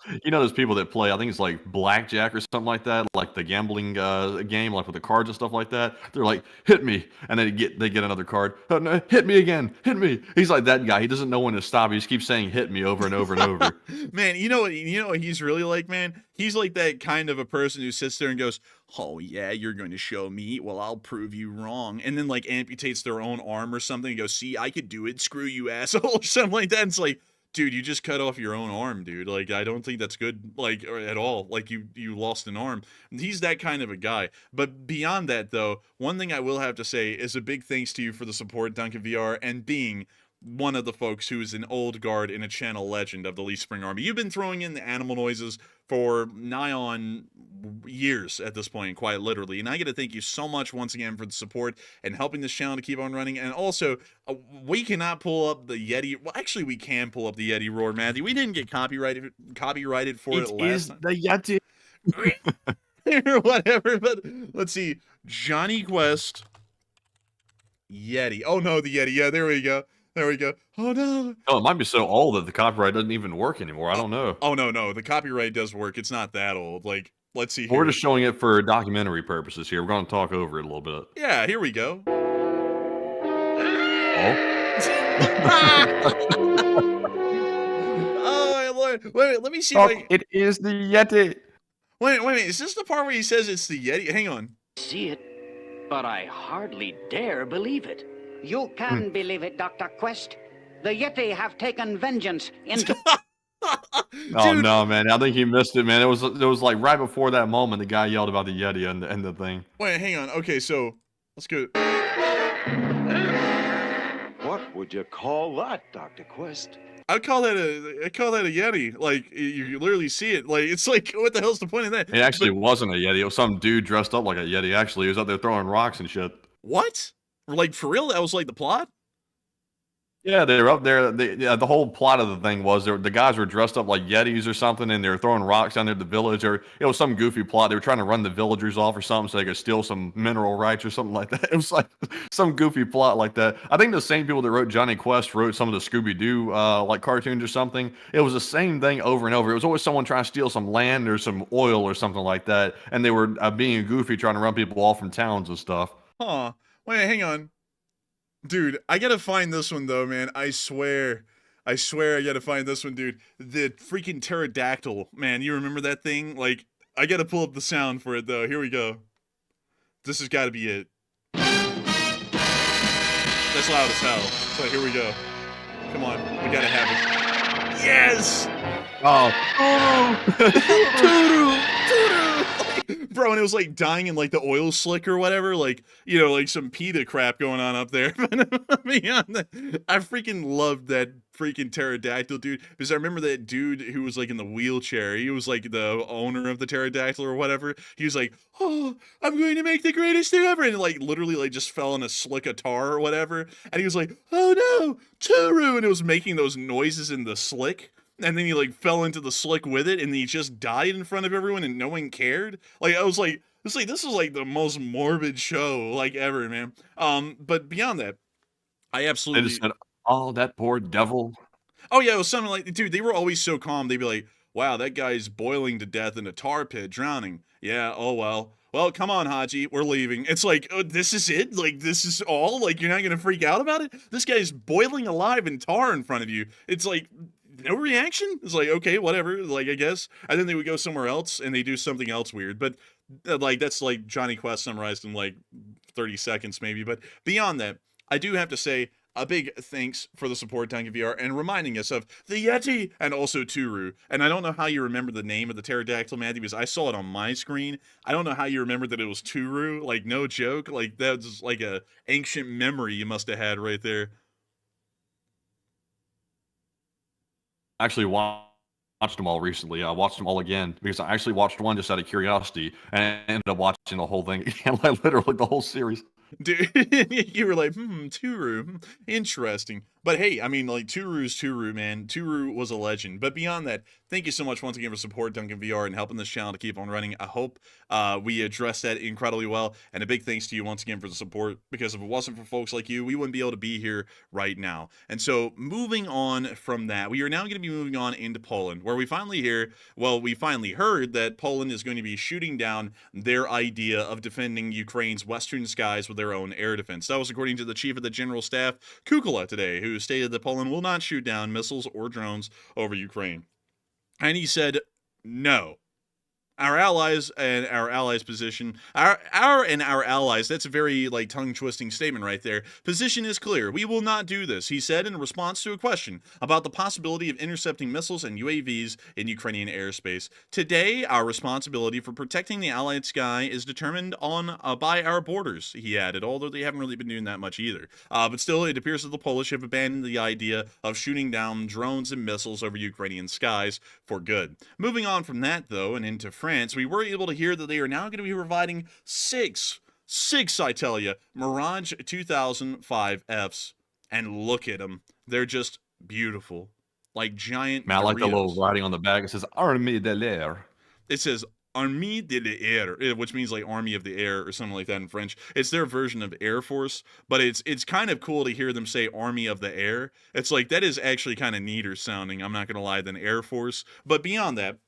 people that play. I think it's like blackjack or something like that, like the gambling game, like with the cards and stuff like that. They're like, hit me, and they get another card. Oh, no, hit me again, hit me. He's like that guy. He doesn't know when to stop. He just keeps saying hit me over and over and over. Man, you know what he's really like, man? He's like that kind of a person who sits there and goes, "Oh yeah, you're going to show me. Well, I'll prove you wrong." And then like amputates their own arm or something and goes, "See, I could do it. Screw you, asshole," or something like that. And it's like, dude, you just cut off your own arm, dude. Like, I don't think that's good, like, at all. Like, you lost an arm. He's that kind of a guy. But beyond that, though, one thing I will have to say is a big thanks to you for the support, Duncan VR, and being one of the folks who is an old guard and a channel legend of the Lee Spring Army. You've been throwing in the animal noises for nigh on years at this point, quite literally. And I got to thank you so much once again for the support and helping this channel to keep on running. And also, we cannot pull up the Yeti. Well, actually, we can pull up the Yeti roar, Matthew. We didn't get copyrighted for it last time. The Yeti. Or whatever. But let's see. Johnny Quest Yeti. Oh no, the Yeti. Yeah, there we go. There we go. Oh no. Oh, it might be so old that the copyright doesn't even work anymore. I don't know. Oh no, the copyright does work. It's not that old. Like, let's see. We're just showing it for documentary purposes here. We're going to talk over it a little bit. Yeah, here we go. Oh my lord! Wait, let me see. It is the Yeti. Wait a minute. Is this the part where he says it's the Yeti? Hang on. See it, but I hardly dare believe it. You can believe it, Dr. Quest. The Yeti have taken vengeance into... Oh no, man! I think he missed it, man. It was like right before that moment the guy yelled about the Yeti and the thing. Wait, hang on. Okay, so let's go. What would you call that, Dr. Quest? I call that a Yeti. Like, you literally see it. Like, it's like, what the hell's the point of that? It actually wasn't a Yeti. It was some dude dressed up like a Yeti. Actually, he was out there throwing rocks and shit. What? Like, for real? That was like the plot? Yeah, they were up there. The whole plot of the thing was the guys were dressed up like Yetis or something, and they were throwing rocks down there at the village, or it was some goofy plot. They were trying to run the villagers off or something so they could steal some mineral rights or something like that. It was like some goofy plot like that. I think the same people that wrote Johnny Quest wrote some of the Scooby-Doo like cartoons or something. It was the same thing over and over. It was always someone trying to steal some land or some oil or something like that, and they were being goofy trying to run people off from towns and stuff. Huh. Wait, hang on. Dude, I gotta find this one though, man. I swear I gotta find this one, dude. The freaking pterodactyl, man. You remember that thing? Like, I gotta pull up the sound for it though. Here we go. This has gotta be it. That's loud as hell. But here we go. Come on, we gotta have it. Yes! Oh. Bro, and it was like dying in like the oil slick or whatever, like, you know, like some PETA crap going on up there. Beyond that, I freaking loved that freaking pterodactyl, dude, because I remember that dude who was like in the wheelchair. He was like the owner of the pterodactyl or whatever. He was like, "Oh, I'm going to make the greatest thing ever," and like literally like just fell in a slick of tar or whatever. And he was like, "Oh no, Turu," and it was making those noises in the slick. And then he like fell into the slick with it, and he just died in front of everyone, and no one cared. Like, I was like, this was like the most morbid show like ever, man. But beyond that, I absolutely. They just said, "Oh, that poor devil." Oh yeah, it was something like, dude, they were always so calm. They'd be like, "Wow, that guy's boiling to death in a tar pit, drowning." Yeah. Oh well. Well, come on, Haji, we're leaving. It's like, oh, this is it? Like, this is all? Like, you're not gonna freak out about it? This guy's boiling alive in tar in front of you. It's like, no reaction? It's like, okay, whatever, like, I guess. And then they would go somewhere else, and they do something else weird. But, like, that's like Johnny Quest summarized in, like, 30 seconds, maybe. But beyond that, I do have to say a big thanks for the support, Duncan VR, and reminding us of the Yeti and also Turu. And I don't know how you remember the name of the pterodactyl, Matthew, because I saw it on my screen. I don't know how you remembered that it was Turu. Like, no joke. Like, that's like a ancient memory you must have had right there. Actually watched them all recently. I watched them all again because I actually watched one just out of curiosity and I ended up watching the whole thing again, like literally the whole series. Dude, you were like, Turu, interesting. But hey, I mean, like, Turu's Turu, man. Turu was a legend. But beyond that, thank you so much once again for support, Duncan VR, and helping this channel to keep on running. I hope we addressed that incredibly well. And a big thanks to you once again for the support, because if it wasn't for folks like you, we wouldn't be able to be here right now. And so, moving on from that, we are now going to be moving on into Poland, where we finally heard that Poland is going to be shooting down their idea of defending Ukraine's western skies with their own air defense. That was according to the Chief of the General Staff, Kukula, today, who stated that Poland will not shoot down missiles or drones over Ukraine. And he said, no. Our allies and our allies' position, our allies, that's a very, like, tongue-twisting statement right there. Position is clear. We will not do this, he said in response to a question about the possibility of intercepting missiles and UAVs in Ukrainian airspace. Today, our responsibility for protecting the allied sky is determined by our borders, he added, although they haven't really been doing that much either. But still, it appears that the Polish have abandoned the idea of shooting down drones and missiles over Ukrainian skies for good. Moving on from that, though, and into France, we were able to hear that they are now going to be providing six, I tell you, Mirage 2005Fs. And look at them. They're just beautiful. Like giant Man, I like the Doritos. little writing on the back. It says Armée de l'air. It says Armée de l'air, which means like Army of the Air or something like that in French. It's their version of Air Force, but it's kind of cool to hear them say Army of the Air. It's like, that is actually kind of neater sounding, I'm not going to lie, than Air Force. But beyond that,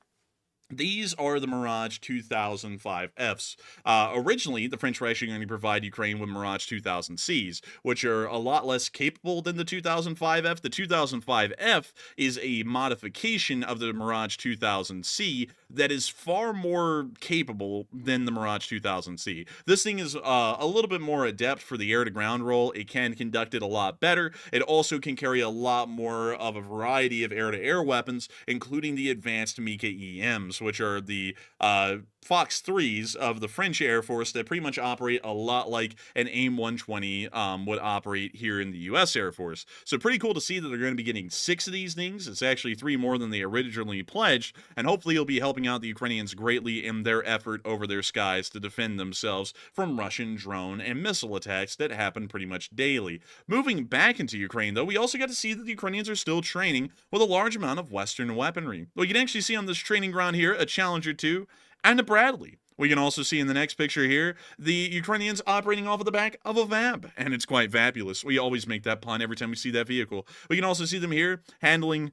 these are the Mirage 2005Fs. Originally, the French were actually going to provide Ukraine with Mirage 2000Cs, which are a lot less capable than the 2005F. The 2005F is a modification of the Mirage 2000C that is far more capable than the Mirage 2000C. This thing is a little bit more adept for the air-to-ground role. It can conduct it a lot better. It also can carry a lot more of a variety of air-to-air weapons, including the advanced Mika EMs, which are the Fox 3s of the French Air Force that pretty much operate a lot like an AIM-120 would operate here in the US Air Force. So pretty cool to see that they're going to be getting 6 of these things. It's actually 3 more than they originally pledged, and hopefully it'll be helping out the Ukrainians greatly in their effort over their skies to defend themselves from Russian drone and missile attacks that happen pretty much daily. Moving back into Ukraine, though, we also got to see that the Ukrainians are still training with a large amount of Western weaponry. We can actually see on this training ground here a Challenger 2 and a Bradley. We can also see in the next picture here the Ukrainians operating off of the back of a VAB, and it's quite fabulous. We always make that pun every time we see that vehicle. We can also see them here handling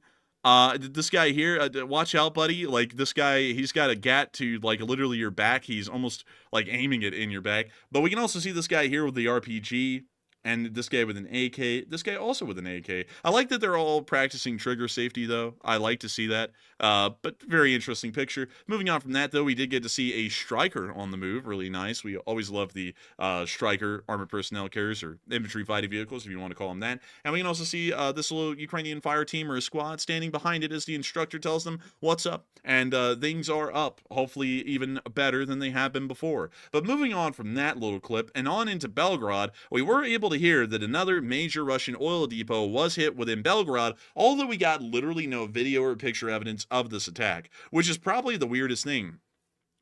this guy here. Watch out, buddy. Like, this guy, he's got a gat to, like, literally your back. He's almost like aiming it in your back. But we can also see this guy here with the RPG. And this guy with an AK. This guy also with an AK. I like that they're all practicing trigger safety, though. I like to see that. But very interesting picture. Moving on from that, though, we did get to see a Striker on the move. Really nice. We always love the Striker armored personnel carriers, or infantry fighting vehicles, if you want to call them that. And we can also see this little Ukrainian fire team or a squad standing behind it as the instructor tells them what's up. And things are up. Hopefully even better than they have been before. But moving on from that little clip and on into Belgrade, we were able to hear that another major Russian oil depot was hit within Belgrade, although we got literally no video or picture evidence of this attack, which is probably the weirdest thing,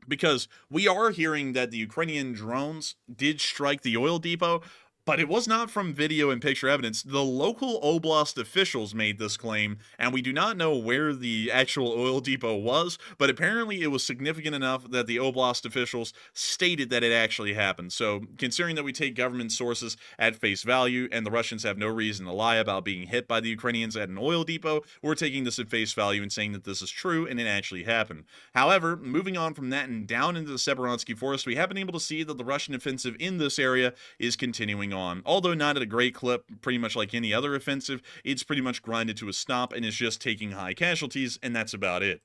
because we are hearing that the Ukrainian drones did strike the oil depot, but it was not from video and picture evidence. The local oblast officials made this claim, and we do not know where the actual oil depot was, but apparently it was significant enough that the oblast officials stated that it actually happened. So, considering that we take government sources at face value, and the Russians have no reason to lie about being hit by the Ukrainians at an oil depot, we're taking this at face value and saying that this is true and it actually happened. However, moving on from that and down into the Severonsky Forest, we have been able to see that the Russian offensive in this area is continuing on. Although not at a great clip, pretty much like any other offensive, it's pretty much grinded to a stop and is just taking high casualties, and that's about it.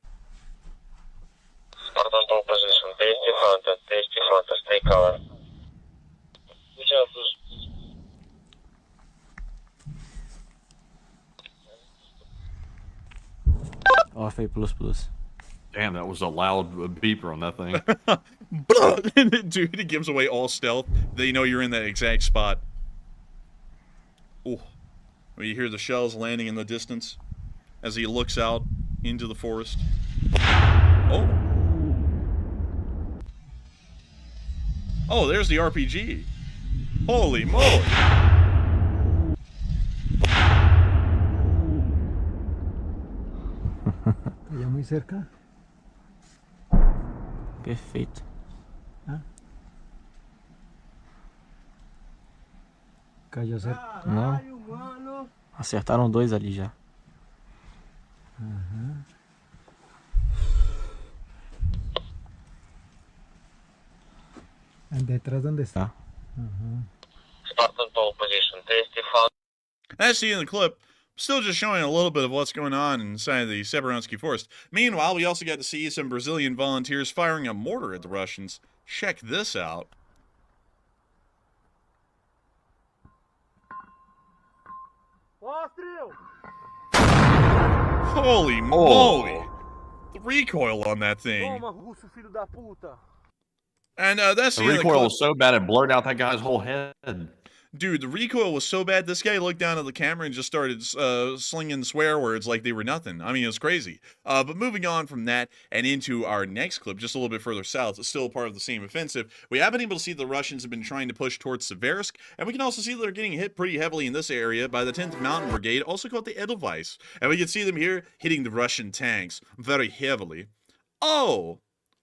Stay cover. RFA++. Damn, that was a loud beeper on that thing. Dude, it gives away all stealth. They know you're in that exact spot. Oh, well, you hear the shells landing in the distance as he looks out into the forest. Oh. Oh, there's the RPG. Holy moly. ¿Ya muy cerca? Perfeito. Cayó cerca. Não. Acertaram dois ali já. ¿Detrás dónde está? As seen in the clip, still just showing a little bit of what's going on inside the Severonsky forest. Meanwhile, we also got to see some Brazilian volunteers firing a mortar at the Russians. Check this out. Holy moly! The recoil on that thing. And that's the recoil was so bad it blurred out that guy's whole head. Dude, the recoil was so bad, this guy looked down at the camera and just started slinging swear words like they were nothing. I mean, it was crazy. But moving on from that and into our next clip, just a little bit further south, it's still part of the same offensive. We have been able to see the Russians have been trying to push towards Seversk, and we can also see that they're getting hit pretty heavily in this area by the 10th Mountain Brigade, also called the Edelweiss. And we can see them here hitting the Russian tanks very heavily. Oh,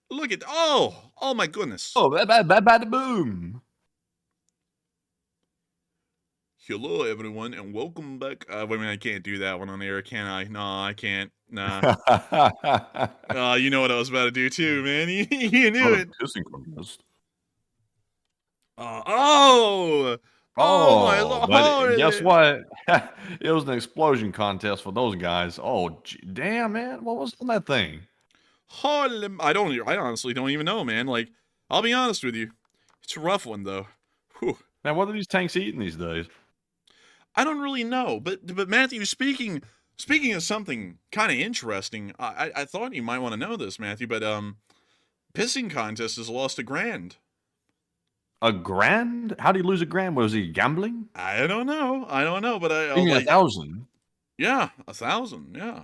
look at, oh my goodness. Oh, bad boom. Hello, everyone, and welcome back. Wait a minute, I can't do that one on air, can I? No, I can't. Nah. You know what I was about to do, too, man. You knew it. Oh, my Lord. Guess what? It was an explosion contest for those guys. Oh, damn, man. What was on that thing? I honestly don't even know, man. Like, I'll be honest with you. It's a rough one, though. Whew. Man, what are these tanks eating these days? I don't really know, but Matthew, speaking of something kind of interesting, I thought you might want to know this, Matthew, but pissing contest has lost $1,000. $1,000? How did he lose $1,000? Was he gambling? I don't know, but I like, 1,000. Yeah, 1,000. Yeah.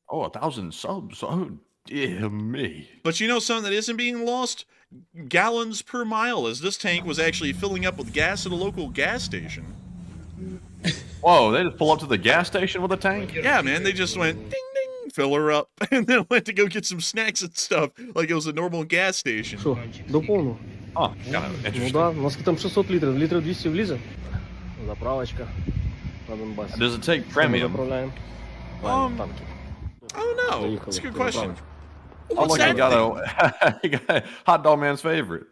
Oh, 1,000 subs. Oh, dear me. But you know something that isn't being lost? Gallons per mile, as this tank was actually filling up with gas at a local gas station. Whoa, they just pull up to the gas station with a tank? Yeah, man, they just went ding ding, fill her up, and then went to go get some snacks and stuff, like it was a normal gas station. Що, до повного? Oh, kind of interesting. Ну да, у нас там 600 литров, литров 200 влізе. Заправочка на Донбасі. Does it take premium? Заправляємо. Танки. I don't know. That's a good question. Oh, look, he got a hot dog man's favorite.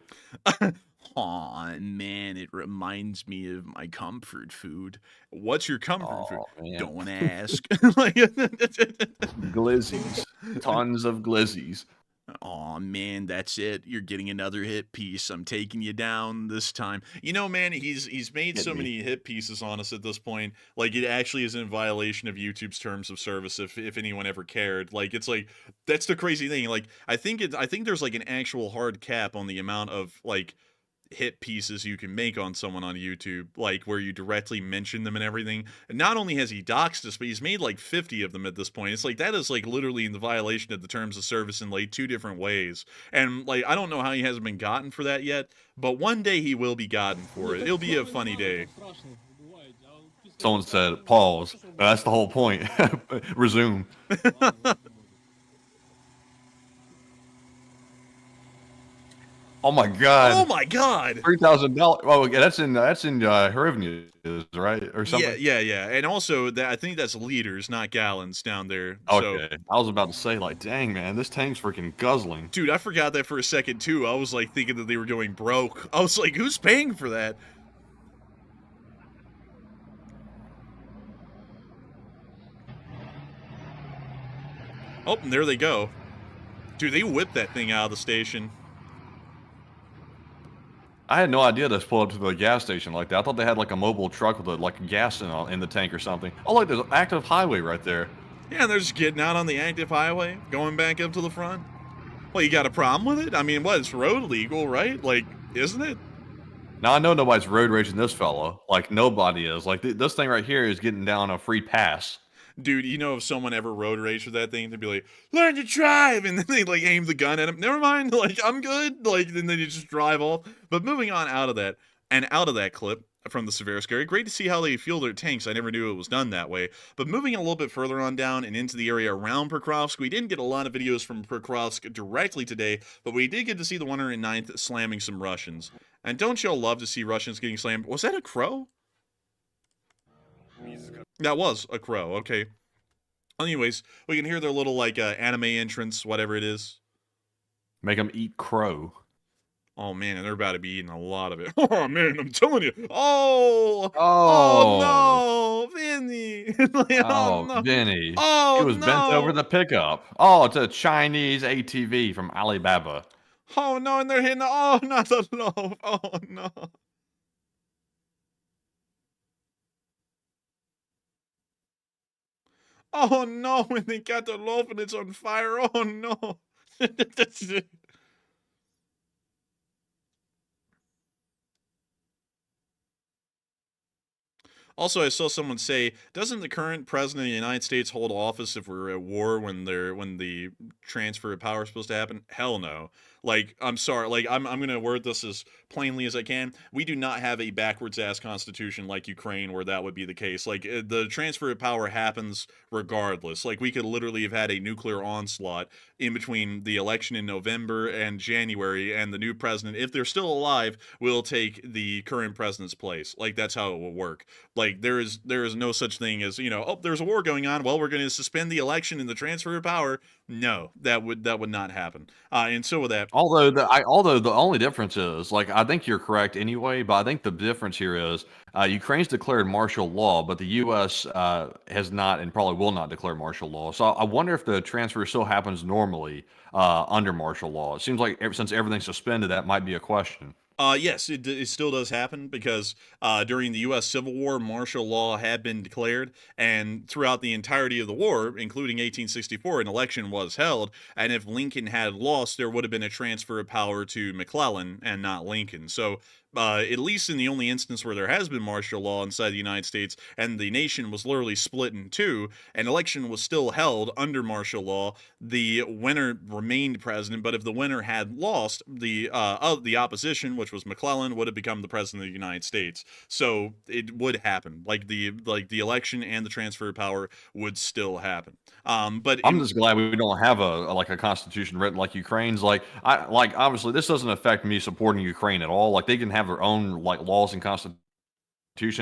Aw, man, it reminds me of my comfort food. What's your comfort food? Man. Don't ask. Glizzies. Tons of glizzies. Aw, man, that's it. You're getting another hit piece. I'm taking you down this time. You know, man, he's made so many hit pieces on us at this point. Like, it actually is in violation of YouTube's terms of service if anyone ever cared. Like, it's like, that's the crazy thing. Like, I think there's like an actual hard cap on the amount of, like, hit pieces you can make on someone on YouTube, like where you directly mention them and everything. And not only has he doxed us, but he's made like 50 of them at this point. It's like, that is like literally in the violation of the terms of service in like 2 different ways. And like, I don't know how he hasn't been gotten for that yet, but one day he will be gotten for it. It'll be a funny day. Someone said, pause. That's the whole point. Resume. Oh my god! Oh my god! $3,000. Oh, yeah, that's in hryvnias, right, or something. Yeah. And also, I think that's liters, not gallons, down there. Okay, I was about to say, like, dang man, this tank's freaking guzzling. Dude, I forgot that for a second too. I was like thinking that they were going broke. I was like, who's paying for that? Oh, and there they go. Dude, they whipped that thing out of the station. I had no idea this pulled up to the gas station like that. I thought they had like a mobile truck with like gas in the tank or something. Oh, look, there's an active highway right there. Yeah, they're just getting out on the active highway, going back up to the front. Well, you got a problem with it? I mean, what? It's road legal, right? Like, isn't it? Now, I know nobody's road raging this fellow. Like, nobody is. Like, this thing right here is getting down a free pass. Dude, you know, if someone ever road raged with that thing, they'd be like, learn to drive, and then they like aim the gun at him. Never mind, like, I'm good. Like, then they just drive off. But moving on out of that, And out of that clip from the Seversk area, great to see how they fuel their tanks. I never knew it was done that way. But moving a little bit further on down and into the area around Pokrovsk, we didn't get a lot of videos from Pokrovsk directly today, but we did get to see the 109th slamming some Russians. And don't y'all love to see Russians getting slammed? Was that a crow? That was a crow, okay. Anyways, we can hear their little, like, anime entrance, whatever it is. Make them eat crow. Oh, man, and they're about to be eating a lot of it. Oh, man, I'm telling you. Oh! Oh! Oh, no! Vinny! Oh, no. Vinny. Oh, it was no. bent over the pickup. Oh, it's a Chinese ATV from Alibaba. Oh, no, and they're hitting... Oh, not the loaf. Oh, no. Oh, no, when they got the loaf and it's on fire. Oh, no. That's it. Also, I saw someone say, doesn't the current president of the United States hold office if we're at war when the transfer of power is supposed to happen? Hell no. Like, I'm sorry. Like, I'm going to word this as plainly as I can. We do not have a backwards-ass constitution like Ukraine where that would be the case. Like, the transfer of power happens regardless. Like, we could literally have had a nuclear onslaught in between the election in November and January, and the new president, if they're still alive, will take the current president's place. Like, that's how it will work. Like, there is no such thing as, you know, oh, there's a war going on, well, we're going to suspend the election and the transfer of power. No, that would not happen. And so with that, Although the only difference is, like, I think you're correct anyway, but I think the difference here is Ukraine's declared martial law, but the U.S. Has not and probably will not declare martial law. So I wonder if the transfer still happens normally under martial law. It seems like since everything's suspended, that might be a question. Yes, it still does happen because during the U.S. Civil War, martial law had been declared, and throughout the entirety of the war, including 1864, an election was held, and if Lincoln had lost, there would have been a transfer of power to McClellan and not Lincoln. So at least in the only instance where there has been martial law inside the United States and the nation was literally split in two, an election was still held under martial law. The winner remained president, but if the winner had lost, the opposition, which was McClellan, would have become the president of the United States. So it would happen. Like the election and the transfer of power would still happen. But I'm just glad we don't have a constitution written like Ukraine's. Like obviously this doesn't affect me supporting Ukraine at all. Like they can have their own like laws and constitution.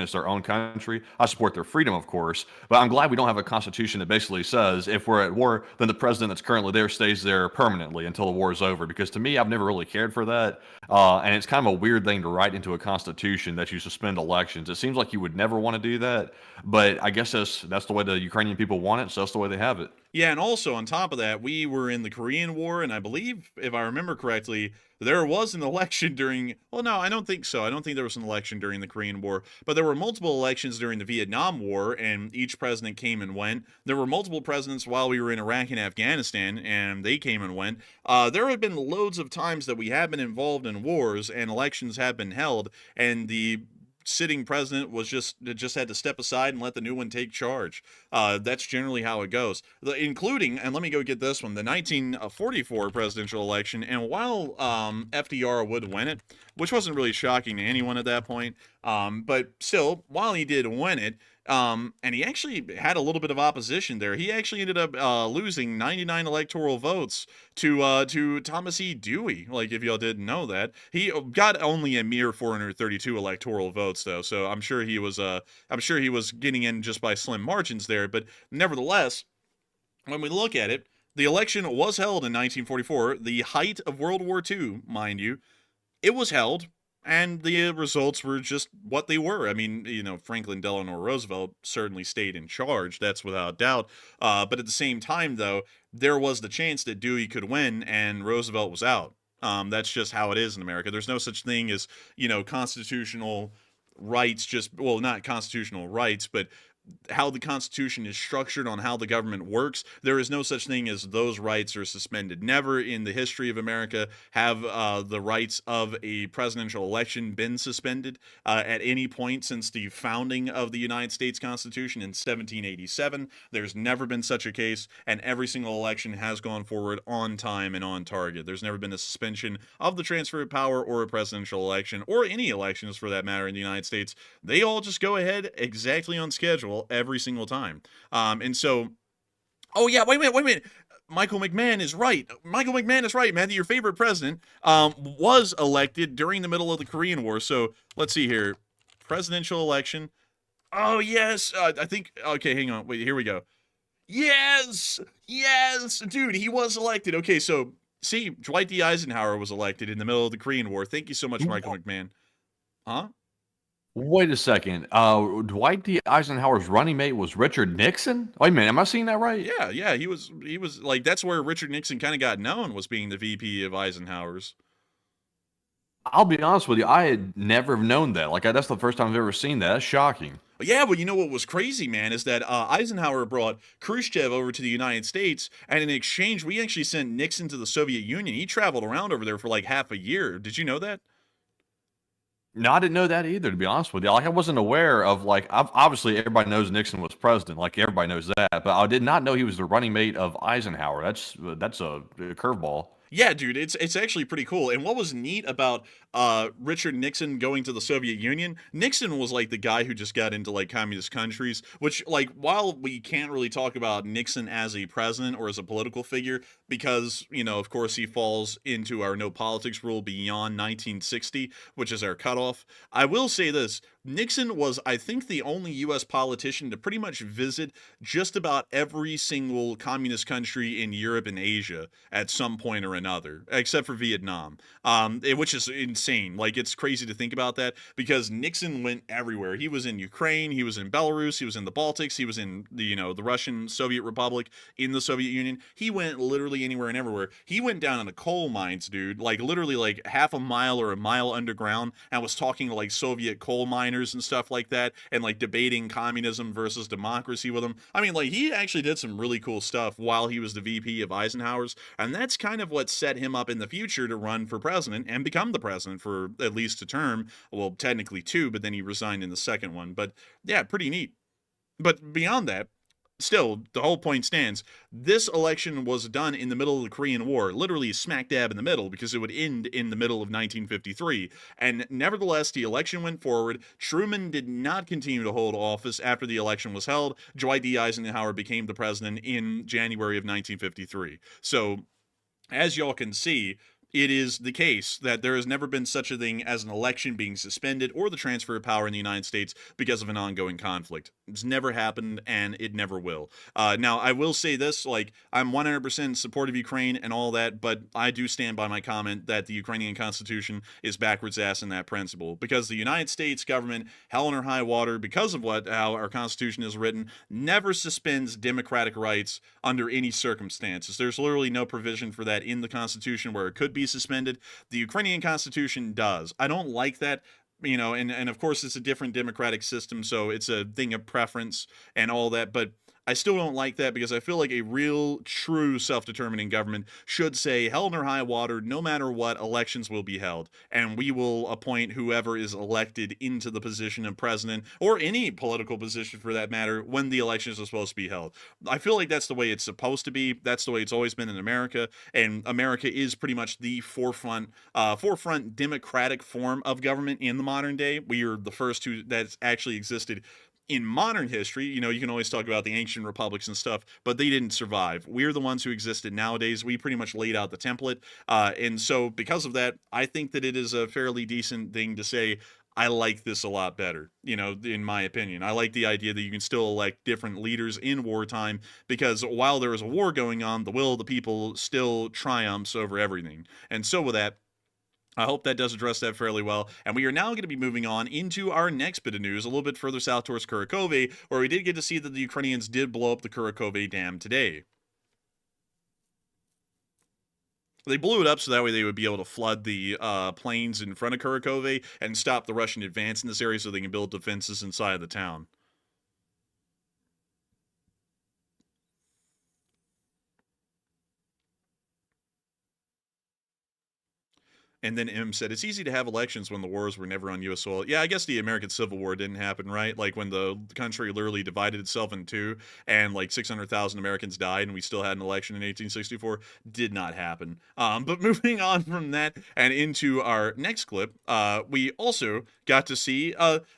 It's their own country. I support their freedom, of course, but I'm glad we don't have a constitution that basically says if we're at war, then the president that's currently there stays there permanently until the war is over. Because to me, I've never really cared for that, and it's kind of a weird thing to write into a constitution that you suspend elections. It seems like you would never want to do that, but I guess that's the way the Ukrainian people want it, so that's the way they have it. Yeah, and also on top of that, we were in the Korean War, and I believe, if I remember correctly, there was an election during... Well, no, I don't think so. I don't think there was an election during the Korean War, but there were multiple elections during the Vietnam War, and each president came and went. There were multiple presidents while we were in Iraq and Afghanistan, and they came and went. There have been loads of times that we have been involved in wars, and elections have been held, and the sitting president was just had to step aside and let the new one take charge. That's generally how it goes, including, and let me go get this one, the 1944 presidential election. And while FDR would win it, which wasn't really shocking to anyone at that point, but still, while he did win it, and he actually had a little bit of opposition there. He actually ended up losing 99 electoral votes to Thomas E. Dewey. Like, if y'all didn't know that, he got only a mere 432 electoral votes, though. So I'm sure he was getting in just by slim margins there. But nevertheless, when we look at it, the election was held in 1944, the height of World War II, mind you. It was held. And the results were just what they were. I mean, you know, Franklin Delano Roosevelt certainly stayed in charge. That's without doubt. But at the same time, though, there was the chance that Dewey could win and Roosevelt was out. That's just how it is in America. There's no such thing as, you know, constitutional rights, well, not constitutional rights, but how the Constitution is structured, on how the government works, there is no such thing as those rights are suspended. Never in the history of America have the rights of a presidential election been suspended at any point since the founding of the United States Constitution in 1787. There's never been such a case, and every single election has gone forward on time and on target. There's never been a suspension of the transfer of power or a presidential election, or any elections for that matter in the United States. They all just go ahead exactly on schedule every single time. And so, oh yeah, wait a minute. Michael McMahon is right. Michael McMahon is right, man. Your favorite president was elected during the middle of the Korean War. So let's see here. Presidential election. Oh, yes. I think, okay, hang on. Wait, here we go. Yes. Yes. Dude, he was elected. Okay, so see, Dwight D. Eisenhower was elected in the middle of the Korean War. Thank you so much, Michael McMahon. Huh? Wait a second. Dwight D. Eisenhower's running mate was Richard Nixon? Wait a minute, am I seeing that right? Yeah, he was like, that's where Richard Nixon kind of got known, was being the VP of Eisenhower's. I'll be honest with you, I had never known that. Like, that's the first time I've ever seen that. That's shocking. Yeah, but you know what was crazy, man, is that Eisenhower brought Khrushchev over to the United States, and in exchange, we actually sent Nixon to the Soviet Union. He traveled around over there for like half a year. Did you know that? No, I didn't know that either, to be honest with you. Like, I wasn't aware of, like, obviously everybody knows Nixon was president. Like, everybody knows that. But I did not know he was the running mate of Eisenhower. That's a curveball. Yeah, dude, it's actually pretty cool. And what was neat about Richard Nixon going to the Soviet Union, Nixon was like the guy who just got into like communist countries, which, like, while we can't really talk about Nixon as a president or as a political figure, because, you know, of course he falls into our no politics rule beyond 1960, which is our cutoff, I will say this. Nixon was, I think, the only U.S. politician to pretty much visit just about every single communist country in Europe and Asia at some point or another, except for Vietnam, which is insane. Like, it's crazy to think about that, because Nixon went everywhere. He was in Ukraine, he was in Belarus, he was in the Baltics, he was in the Russian Soviet Republic, in the Soviet Union. He went literally anywhere and everywhere. He went down into coal mines, dude, like literally like half a mile or a mile underground, and was talking to like Soviet coal miners and stuff like that, and like debating communism versus democracy with them. I mean, like, he actually did some really cool stuff while he was the VP of Eisenhower's, and that's kind of what set him up in the future to run for president and become the president for at least a term. Well, technically two, but then he resigned in the second one. But yeah, pretty neat. But beyond that, still, the whole point stands. This election was done in the middle of the Korean War, literally smack dab in the middle, because it would end in the middle of 1953. And nevertheless, the election went forward. Truman did not continue to hold office after the election was held. Dwight D. Eisenhower became the president in January of 1953. So, as y'all can see, it is the case that there has never been such a thing as an election being suspended or the transfer of power in the United States because of an ongoing conflict. It's never happened, and it never will. Now, I will say this, like, I'm 100% in support of Ukraine and all that, but I do stand by my comment that the Ukrainian Constitution is backwards ass in that principle, because the United States government, hell or high water, because of how our Constitution is written, never suspends democratic rights under any circumstances. There's literally no provision for that in the Constitution where it could be suspended. The Ukrainian Constitution does. I don't like that, and of course it's a different democratic system, so it's a thing of preference and all that, but I still don't like that, because I feel like a real, true self-determining government should say, hell or high water, no matter what, elections will be held, and we will appoint whoever is elected into the position of president, or any political position for that matter, when the elections are supposed to be held. I feel like that's the way it's supposed to be. That's the way it's always been in America, and America is pretty much the forefront democratic form of government in the modern day. We are the first that's actually existed in modern history. You can always talk about the ancient republics and stuff, but they didn't survive. We're the ones who existed nowadays. We pretty much laid out the template. And so because of that, I think that it is a fairly decent thing to say, I like this a lot better, in my opinion. I like the idea that you can still elect different leaders in wartime, because while there is a war going on, the will of the people still triumphs over everything. And so with that, I hope that does address that fairly well. And we are now going to be moving on into our next bit of news, a little bit further south towards Kurakove, where we did get to see that the Ukrainians did blow up the Kurakove Dam today. They blew it up so that way they would be able to flood the plains in front of Kurakove and stop the Russian advance in this area so they can build defenses inside of the town. And then M said, it's easy to have elections when the wars were never on U.S. soil. Yeah, I guess the American Civil War didn't happen, right? Like when the country literally divided itself in two and like 600,000 Americans died and we still had an election in 1864, did not happen. But moving on from that and into our next clip, we also got to see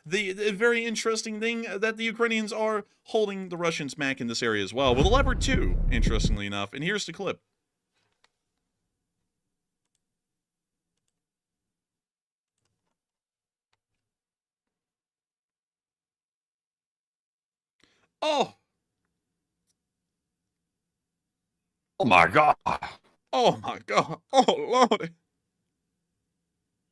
the very interesting thing that the Ukrainians are holding the Russians back in this area as well, with a Leopard 2, interestingly enough. And here's the clip. Oh! Oh my god! Oh my god! Oh lordy!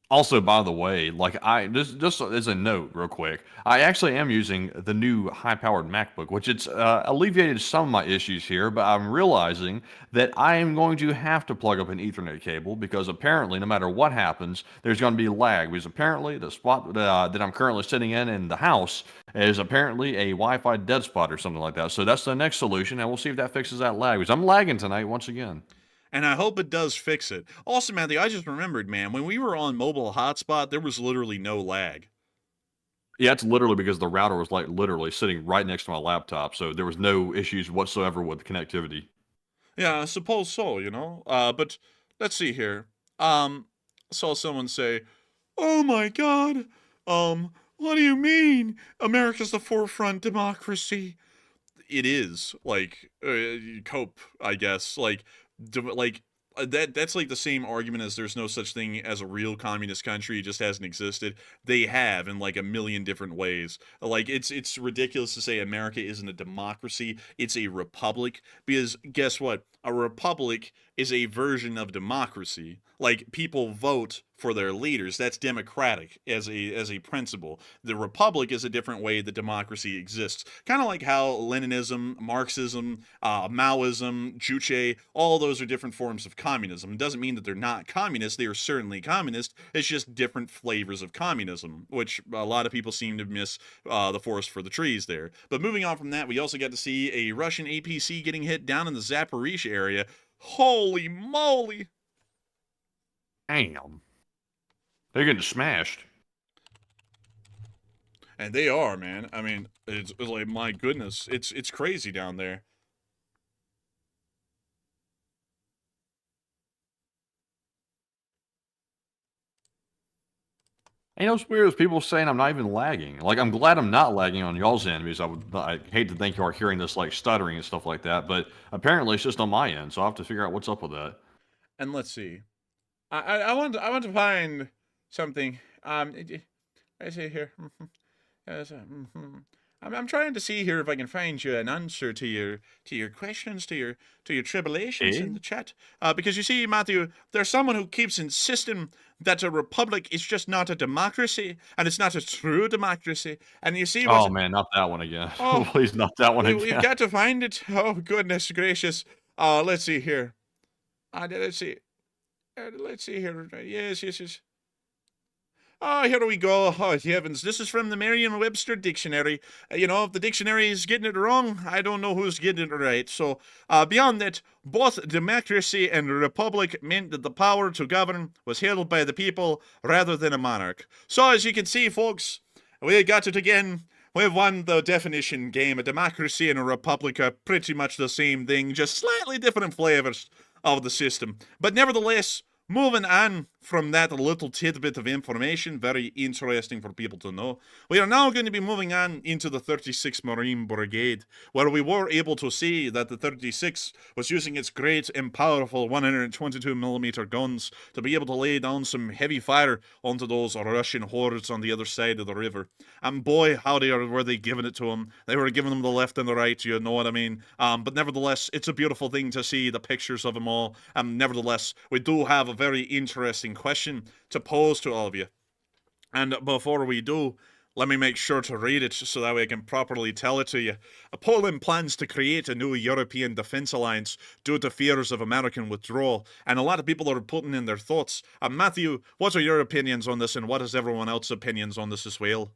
Also, by the way, like just as a note, real quick, I actually am using the new high-powered MacBook, which it's alleviated some of my issues here, but I'm realizing that I am going to have to plug up an Ethernet cable because apparently, no matter what happens, there's going to be lag. Because apparently, the spot that I'm currently sitting in the house is apparently a Wi-Fi dead spot or something like that. So that's the next solution, and we'll see if that fixes that lag. Because I'm lagging tonight once again. And I hope it does fix it. Also, Matthew, I just remembered, man, when we were on mobile hotspot, there was literally no lag. Yeah, it's literally because the router was like literally sitting right next to my laptop, so there was no issues whatsoever with connectivity. Yeah, I suppose so, you know. But let's see here. Saw someone say, "Oh my God, what do you mean? America's the forefront democracy." It is like cope, I guess. That's like the same argument as there's no such thing as a real communist country. It just hasn't existed. They have in like a million different ways. Like it's ridiculous to say America isn't a democracy. It's a republic, because guess what? A republic is a version of democracy. Like people vote for their leaders. That's democratic as a principle. The republic is a different way that democracy exists. Kind of like how Leninism, Marxism, Maoism, Juche, all those are different forms of communism. It doesn't mean that they're not communist. They are certainly communist. It's just different flavors of communism, which a lot of people seem to miss the forest for the trees there. But moving on from that, we also got to see a Russian APC getting hit down in the Zaporizhzhia area. Holy moly! Damn. They're getting smashed. And they are, man. I mean, it's like, my goodness. It's crazy down there. You know what's weird is people saying I'm not even lagging. Like, I'm glad I'm not lagging on y'all's end, because I hate to think you are hearing this, like, stuttering and stuff like that, but apparently it's just on my end, so I'll have to figure out what's up with that. And let's see. I want to find something. I see here. Yes, I'm trying to see here if I can find you an answer to your questions, to your tribulations in the chat. Because you see, Matthew, there's someone who keeps insisting that a republic is just not a democracy, and it's not a true democracy. And you see, oh man, not that one again. Oh, please, not that one again. We've got to find it. Oh goodness gracious. Let's see here. Let's see. Let's see here. Yes. Oh, here we go. Oh, heavens. This is from the Merriam-Webster Dictionary. You know, if the dictionary is getting it wrong, I don't know who's getting it right. So, beyond that, both democracy and republic meant that the power to govern was held by the people rather than a monarch. So, as you can see, folks, we got it again. We've won the definition game. A democracy and a republic are pretty much the same thing, just slightly different flavors of the system. But nevertheless, moving on from that little tidbit of information, very interesting for people to know, we are now going to be moving on into the 36th Marine Brigade, where we were able to see that the 36th was using its great and powerful 122mm guns to be able to lay down some heavy fire onto those Russian hordes on the other side of the river. And boy, howdy were they giving it to them. They were giving them the left and the right, you know what I mean? But nevertheless, it's a beautiful thing to see the pictures of them all. Nevertheless, we do have a very interesting question to pose to all of you. And before we do, let me make sure to read it so that way I can properly tell it to you. Poland plans to create a new European defense alliance due to fears of American withdrawal. And a lot of people are putting in their thoughts. Matthew, what are your opinions on this, and what is everyone else's opinions on this as well?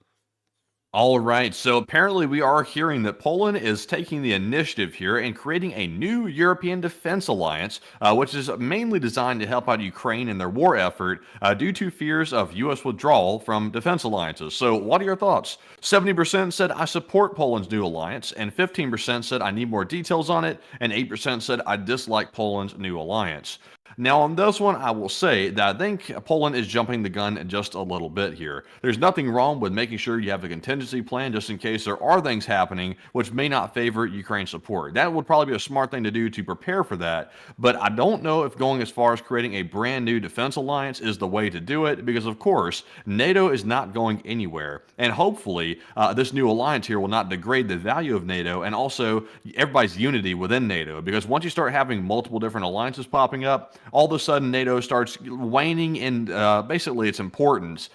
All right, so apparently we are hearing that Poland is taking the initiative here and creating a new European defense alliance, which is mainly designed to help out Ukraine in their war effort due to fears of U.S. withdrawal from defense alliances. So, what are your thoughts? 70% said I support Poland's new alliance, and 15% said I need more details on it, and 8% said I dislike Poland's new alliance. Now, on this one, I will say that I think Poland is jumping the gun just a little bit here. There's nothing wrong with making sure you have a contingency plan just in case there are things happening which may not favor Ukraine support. That would probably be a smart thing to do to prepare for that, but I don't know if going as far as creating a brand new defense alliance is the way to do it because, of course, NATO is not going anywhere. And hopefully, this new alliance here will not degrade the value of NATO and also everybody's unity within NATO because once you start having multiple different alliances popping up, all of a sudden NATO starts waning in basically its importance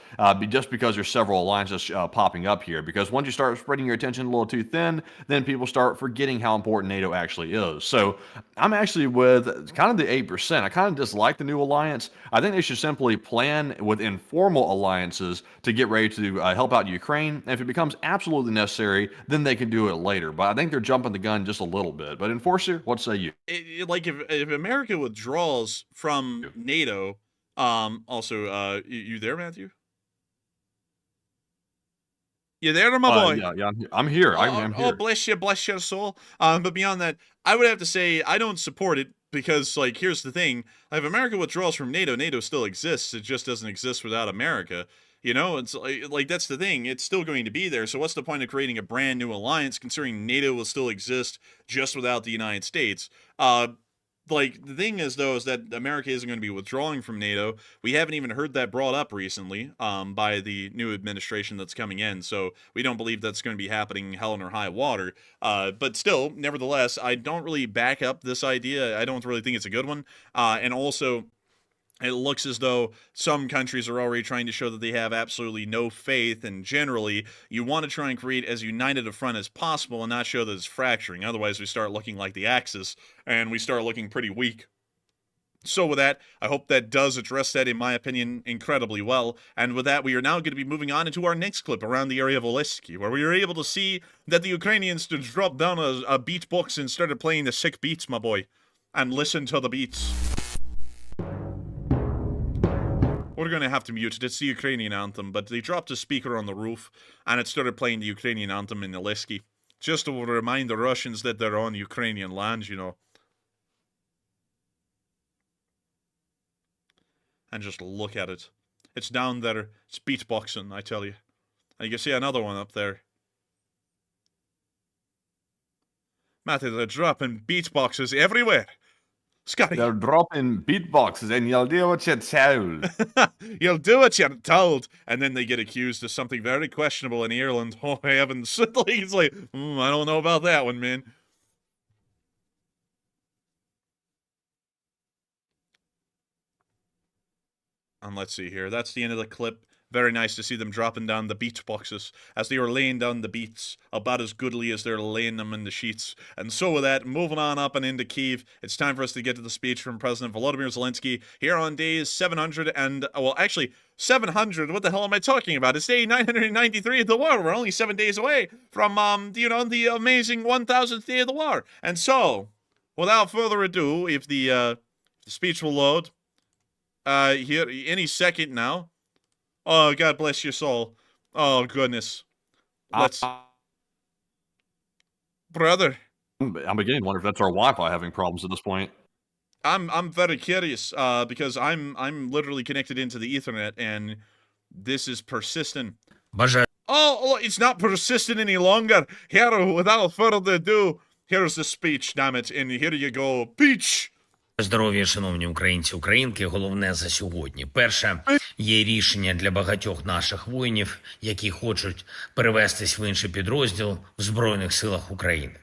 just because there's several alliances popping up here. Because once you start spreading your attention a little too thin, then people start forgetting how important NATO actually is. So I'm actually with kind of the 8%. I kind of dislike the new alliance. I think they should simply plan with informal alliances to get ready to help out Ukraine. And if it becomes absolutely necessary, then they can do it later. But I think they're jumping the gun just a little bit. But Enforcer, what say you? Like if America withdraws from NATO, also, you there, Matthew? You there, my boy? Yeah, I'm here. I'm here. Oh, bless your soul. But beyond that, I would have to say I don't support it because, like, here's the thing: if America withdraws from NATO, NATO still exists. It just doesn't exist without America. You know, it's like that's the thing. It's still going to be there. So what's the point of creating a brand new alliance, considering NATO will still exist just without the United States? Like, the thing is, though, is that America isn't going to be withdrawing from NATO. We haven't even heard that brought up recently by the new administration that's coming in, so we don't believe that's going to be happening hell or high water. But still, nevertheless, I don't really back up this idea. I don't really think it's a good one. And also, it looks as though some countries are already trying to show that they have absolutely no faith, and generally, you want to try and create as united a front as possible and not show that it's fracturing. Otherwise, we start looking like the Axis, and we start looking pretty weak. So with that, I hope that does address that, in my opinion, incredibly well. And with that, we are now going to be moving on into our next clip around the area of Zelenskyy, where we were able to see that the Ukrainians dropped down a beatbox and started playing the sick beats, my boy. And listen to the beats. We're going to have to mute it. It's the Ukrainian anthem, but they dropped a speaker on the roof, and it started playing the Ukrainian anthem in Zelenskyy. Just to remind the Russians that they're on Ukrainian land, you know. And just look at it. It's down there. It's beatboxing, I tell you. And you can see another one up there. Matthew, they're dropping beatboxes everywhere. Scotty. They're dropping beatboxes and you'll do what you're told. You'll do what you're told. And then they get accused of something very questionable in Ireland. Oh, heavens. It's like, I don't know about that one, man. And let's see here. That's the end of the clip. Very nice to see them dropping down the beatboxes as they are laying down the beats about as goodly as they're laying them in the sheets. And so with that, moving on up and into Kyiv, it's time for us to get to the speech from President Volodymyr Zelenskyy here on days 700 and, well, actually, 700, what the hell am I talking about? It's day 993 of the war. We're only 7 days away from, you know, the amazing 1000th day of the war. And so, without further ado, if the speech will load, here, any second now. Oh, God bless your soul. Oh, goodness. Let's... Brother. I'm beginning to wonder if that's our Wi-Fi having problems at this point. I'm very curious, because I'm literally connected into the Ethernet, and this is persistent. Oh, it's not persistent any longer. Here, without further ado, here's the speech, damn it, and here you go. Peach! Здоров'я, шановні українці, українки, головне за сьогодні. Перше, є рішення для багатьох наших воїнів, які хочуть перевестись в інший підрозділ в Збройних силах України.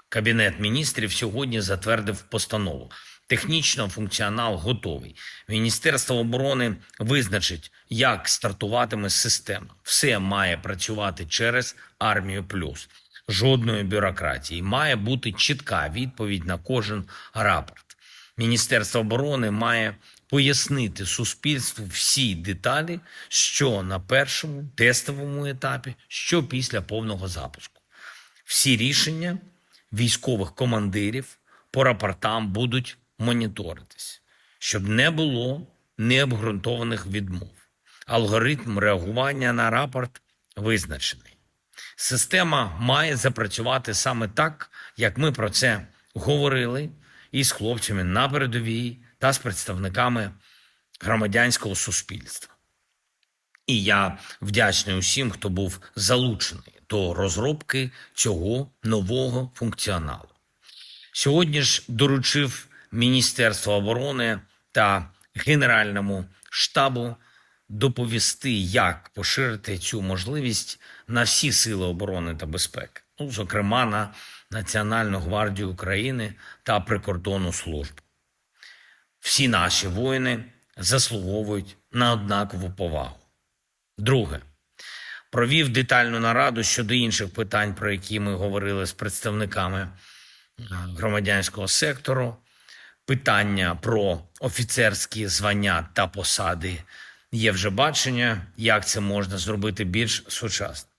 Кабінет міністрів сьогодні затвердив постанову. Технічно функціонал готовий. Міністерство оборони визначить, як стартуватиме система. Все має працювати через Армію+. Жодної бюрократії. Має бути чітка відповідь на кожен рапорт. Міністерство оборони має пояснити суспільству всі деталі, що на першому тестовому етапі, що після повного запуску. Всі рішення військових командирів по рапортам будуть моніторитись, щоб не було необґрунтованих відмов. Алгоритм реагування на рапорт визначений. Система має запрацювати саме так, як ми про це говорили із хлопцями на передовій та з представниками громадянського суспільства. І я вдячний усім, хто був залучений до розробки цього нового функціоналу. Сьогодні ж доручив Міністерству оборони та Генеральному штабу доповісти, як поширити цю можливість на всі сили оборони та безпеки, зокрема на Національну гвардію України та прикордонну службу. Всі наші воїни заслуговують на однакову повагу. Друге. Провів детальну нараду щодо інших питань, про які ми говорили з представниками громадянського сектору. Питання про офіцерські звання та посади. Є вже бачення, як це можна зробити більш сучасно.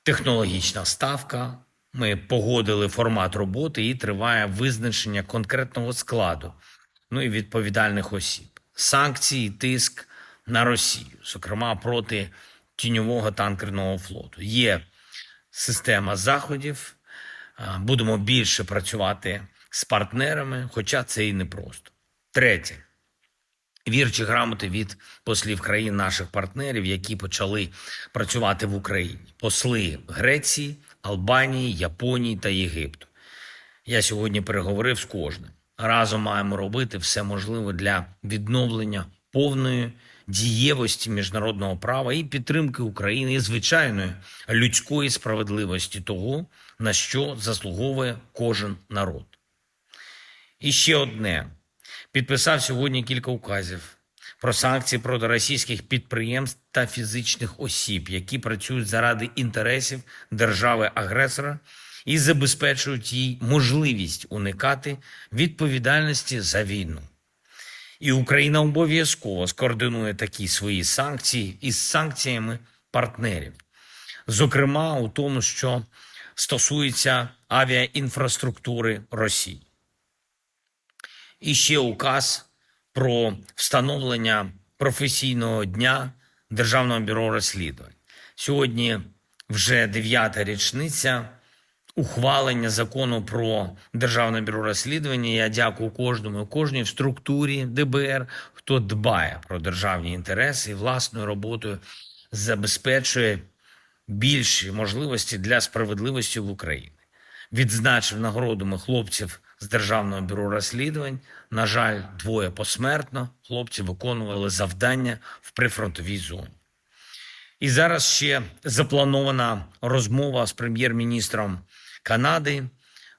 Технологічна ставка. Ми погодили формат роботи і триває визначення конкретного складу, і відповідальних осіб. Санкції, тиск на Росію, зокрема проти тіньового танкерного флоту. Є система заходів, будемо більше працювати з партнерами, хоча це і непросто. Третє. Вірчі грамоти від послів країн наших партнерів, які почали працювати в Україні. Посли Греції, Албанії, Японії та Єгипту. Я сьогодні переговорив з кожним. Разом маємо робити все можливе для відновлення повної дієвості міжнародного права і підтримки України і звичайної людської справедливості того, на що заслуговує кожен народ. І ще одне. Підписав сьогодні кілька указів про санкції проти російських підприємств та фізичних осіб, які працюють заради інтересів держави-агресора і забезпечують їй можливість уникати відповідальності за війну. І Україна обов'язково скоординує такі свої санкції із санкціями партнерів. Зокрема, у тому, що стосується авіаінфраструктури Росії. І ще указ про встановлення професійного дня Державного бюро розслідувань. Сьогодні вже 9-та річниця ухвалення закону про Державне бюро розслідування. Я дякую кожному, кожній в структурі ДБР, хто дбає про державні інтереси і власною роботою забезпечує більші можливості для справедливості в Україні. Відзначив нагородами хлопців з Державного бюро розслідувань. На жаль, 2 посмертно. Хлопці виконували завдання в прифронтовій зоні. І зараз ще запланована розмова з прем'єр-міністром Канади.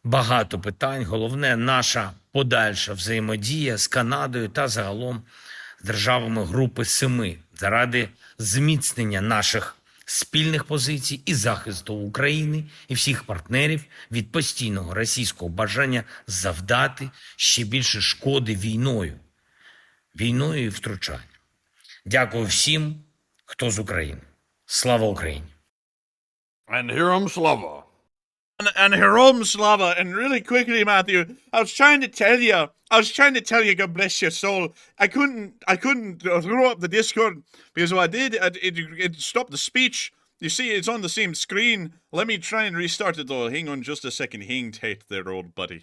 Багато питань. Головне – наша подальша взаємодія з Канадою та загалом з державами Групи 7 заради зміцнення наших спільних позицій і захисту України і всіх партнерів від постійного російського бажання завдати ще більше шкоди війною і втручанням. Дякую всім, хто з України. Слава Україні! And Hiram Slava. And Hiram Slava. And really quickly, Matthew, I was trying to tell you, God bless your soul. I couldn't throw up the Discord because if I did, it stopped the speech. You see, it's on the same screen. Let me try and restart it though. Hang on just a second. Hang tight there, old buddy.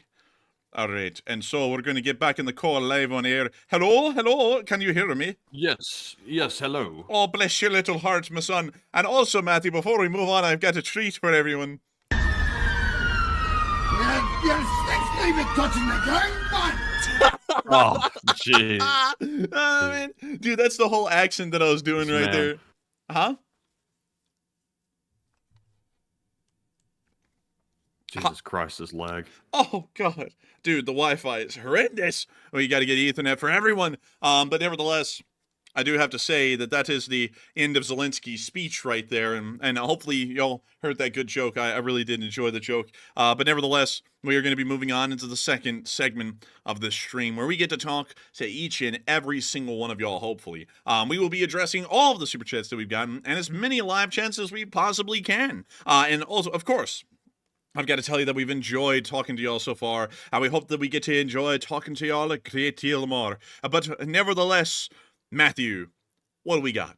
All right. And so we're going to get back in the call live on air. Hello? Hello? Can you hear me? Yes, hello. Oh, bless your little heart, my son. And also, Matthew, before we move on, I've got a treat for everyone. Your sticks even touching the ground, man! Oh, jeez. Man. Dude, that's the whole accent that I was doing right there. Huh? Jesus Christ, this lag. Oh, God. Dude, the Wi-Fi is horrendous. Well, you got to get Ethernet for everyone. But nevertheless, I do have to say that is the end of Zelensky's speech right there, and hopefully y'all heard that good joke. I really did enjoy the joke. But nevertheless, we are going to be moving on into the second segment of this stream, where we get to talk to each and every single one of y'all, hopefully. We will be addressing all of the super chats that we've gotten, and as many live chats as we possibly can. And also, of course, I've got to tell you that we've enjoyed talking to y'all so far, and we hope that we get to enjoy talking to y'all a great deal more. But nevertheless, Matthew, what do we got?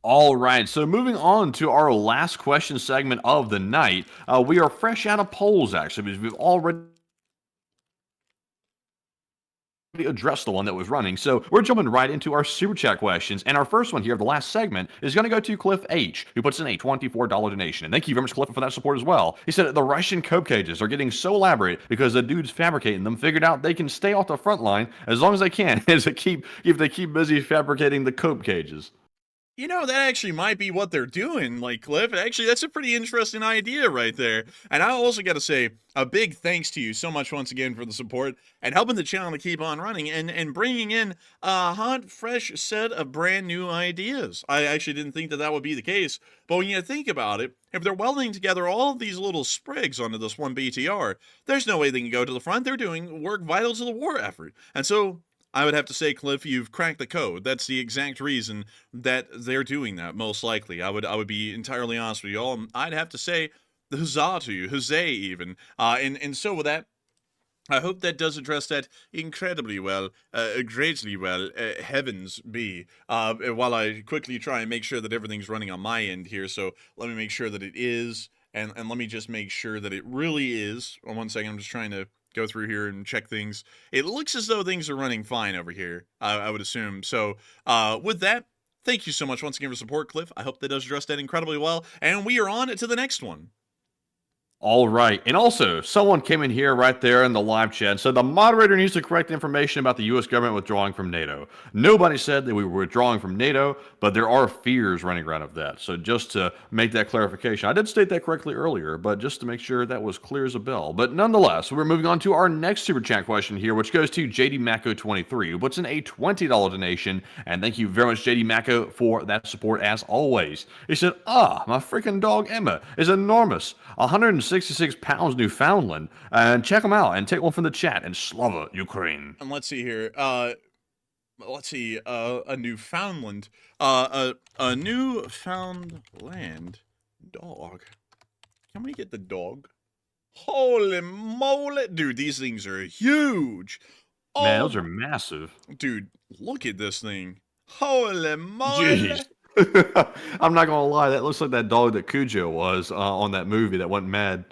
All right, so moving on to our last question segment of the night. We are fresh out of polls, actually, because we've already addressed the one that was running. So we're jumping right into our super chat questions. And our first one here of the last segment is going to go to Cliff H, who puts in a $24 donation. And thank you very much, Cliff, for that support as well. He said the Russian cope cages are getting so elaborate because the dudes fabricating them figured out they can stay off the front line as long as they can if they keep busy fabricating the cope cages. You know, that actually might be what they're doing, like, Cliff. Actually, that's a pretty interesting idea right there. And I also got to say, a big thanks to you so much once again for the support and helping the channel to keep on running and bringing in a hot, fresh set of brand new ideas. I actually didn't think that would be the case, but when you think about it, if they're welding together all of these little sprigs onto this one BTR, there's no way they can go to the front. They're doing work vital to the war effort. And so I would have to say, Cliff, you've cracked the code. That's the exact reason that they're doing that, most likely. I would be entirely honest with you all. I'd have to say, huzzah to you, huzzah even. And so with that, I hope that does address that incredibly well, greatly well, heavens be. While I quickly try and make sure that everything's running on my end here, so let me make sure that it is, and let me just make sure that it really is. One second, I'm just trying to go through here and check things. It looks as though things are running fine over here, I would assume. So, with that, thank you so much once again for support, Cliff. I hope that does address that incredibly well, and we are on to the next one. All right. And also, someone came in here right there in the live chat and said the moderator needs to correct information about the U.S. government withdrawing from NATO. Nobody said that we were withdrawing from NATO, but there are fears running around of that. So just to make that clarification, I did state that correctly earlier, but just to make sure that was clear as a bell. But nonetheless, we're moving on to our next super chat question here, which goes to JD Macco 23, who puts in a $20 donation. And thank you very much, JD Macco, for that support as always. He said, my freaking dog Emma is enormous. 166 pounds Newfoundland, and check them out and take one from the chat and Slava Ukraine. And let's see here. A Newfoundland, a Newfoundland dog. Can we get the dog? Holy moly, dude! These things are huge. Oh, man, those are massive. Dude, look at this thing. Holy moly. Jeez. I'm not gonna lie, that looks like that dog that Cujo was on that movie that went mad.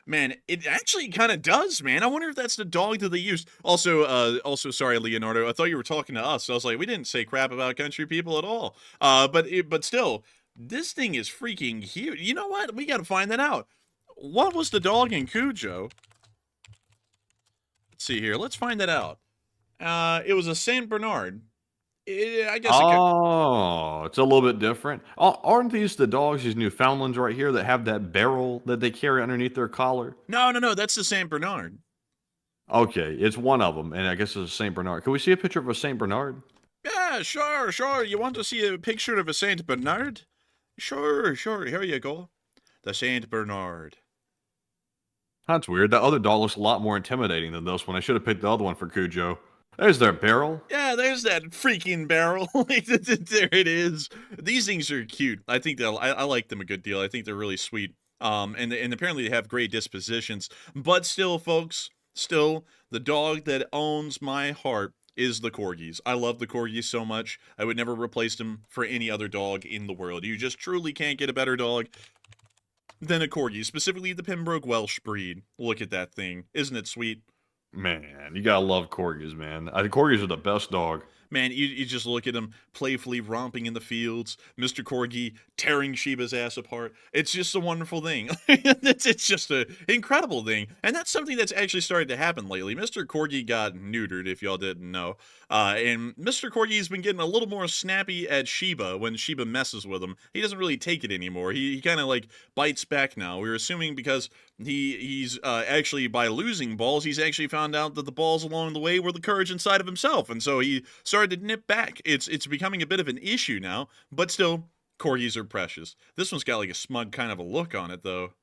Man, it actually kind of does, man. I wonder if that's the dog that they used. Also, sorry, Leonardo. I thought you were talking to us. I was like, we didn't say crap about country people at all. But still, this thing is freaking huge. You know what? We got to find that out. What was the dog in Cujo? Let's see here. Let's find that out. It was a Saint Bernard. I guess. It's a little bit different. Aren't these the dogs, these Newfoundlands right here, that have that barrel that they carry underneath their collar? No. That's the Saint Bernard. Okay, it's one of them, and I guess it's a Saint Bernard. Can we see a picture of a Saint Bernard? Yeah, sure. You want to see a picture of a Saint Bernard? Sure. Here you go. The Saint Bernard. That's weird. That other dog looks a lot more intimidating than this one. I should have picked the other one for Cujo. There's their barrel. Yeah, there's that freaking barrel. There it is. These things are cute. I think I like them a good deal. I think they're really sweet. And apparently they have great dispositions. But still, folks, the dog that owns my heart is the Corgis. I love the Corgis so much. I would never replace them for any other dog in the world. You just truly can't get a better dog than a Corgi, specifically the Pembroke Welsh breed. Look at that thing. Isn't it sweet? Man, you gotta love Corgis, man. I think Corgis are the best dog. Man, you just look at him playfully romping in the fields, Mr. Corgi tearing Sheba's ass apart. It's just a wonderful thing. It's just an incredible thing. And that's something that's actually started to happen lately. Mr. Corgi got neutered, if y'all didn't know. And Mr. Corgi's been getting a little more snappy at Sheba when Sheba messes with him. He doesn't really take it anymore. He kind of like bites back now. We were assuming because he's actually, by losing balls, he's actually found out that the balls along the way were the courage inside of himself, and so he started to nip back. It's becoming a bit of an issue now, but still, corgis are precious. This one's got like a smug kind of a look on it, though.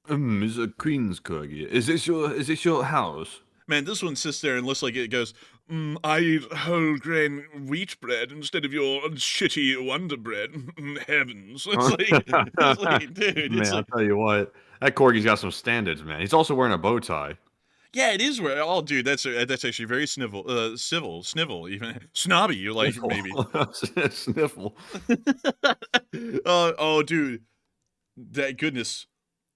It's a Queen's corgi. Is this your house? Man, this one sits there and looks like it goes, I eat whole grain wheat bread instead of your shitty Wonder Bread. Heavens. It's like, dude. Man, I'll tell you what. That corgi's got some standards, man. He's also wearing a bow tie. Yeah, it is where. Oh, dude, that's actually very snivel, even snobby. You like maybe sniffle. Oh, dude, that goodness,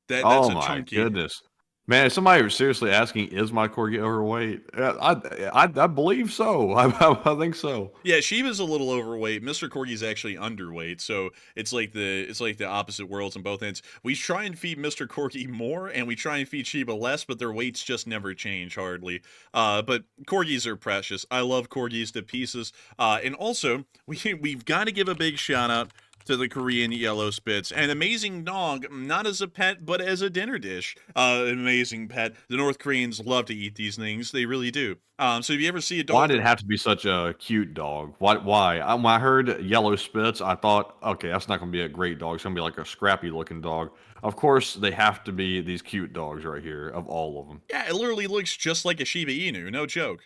that's oh a my chunky. goodness, man! If somebody was seriously asking, "Is my corgi overweight?" I believe so. I think so. Yeah, Shiba's a little overweight. Mr. Corgi's actually underweight, so it's like the opposite worlds on both ends. We try and feed Mr. Corgi more, and we try and feed Shiba less, but their weights just never change hardly. But corgis are precious. I love corgis to pieces. And also we've got to give a big shout out to the Korean yellow spits. An amazing dog, not as a pet, but as a dinner dish. An amazing pet. The North Koreans love to eat these things. They really do. So if you ever see a dog... Why did it have to be such a cute dog? Why? When I heard yellow spits, I thought, okay, that's not going to be a great dog. It's going to be like a scrappy-looking dog. Of course, they have to be these cute dogs right here, of all of them. Yeah, it literally looks just like a Shiba Inu. No joke.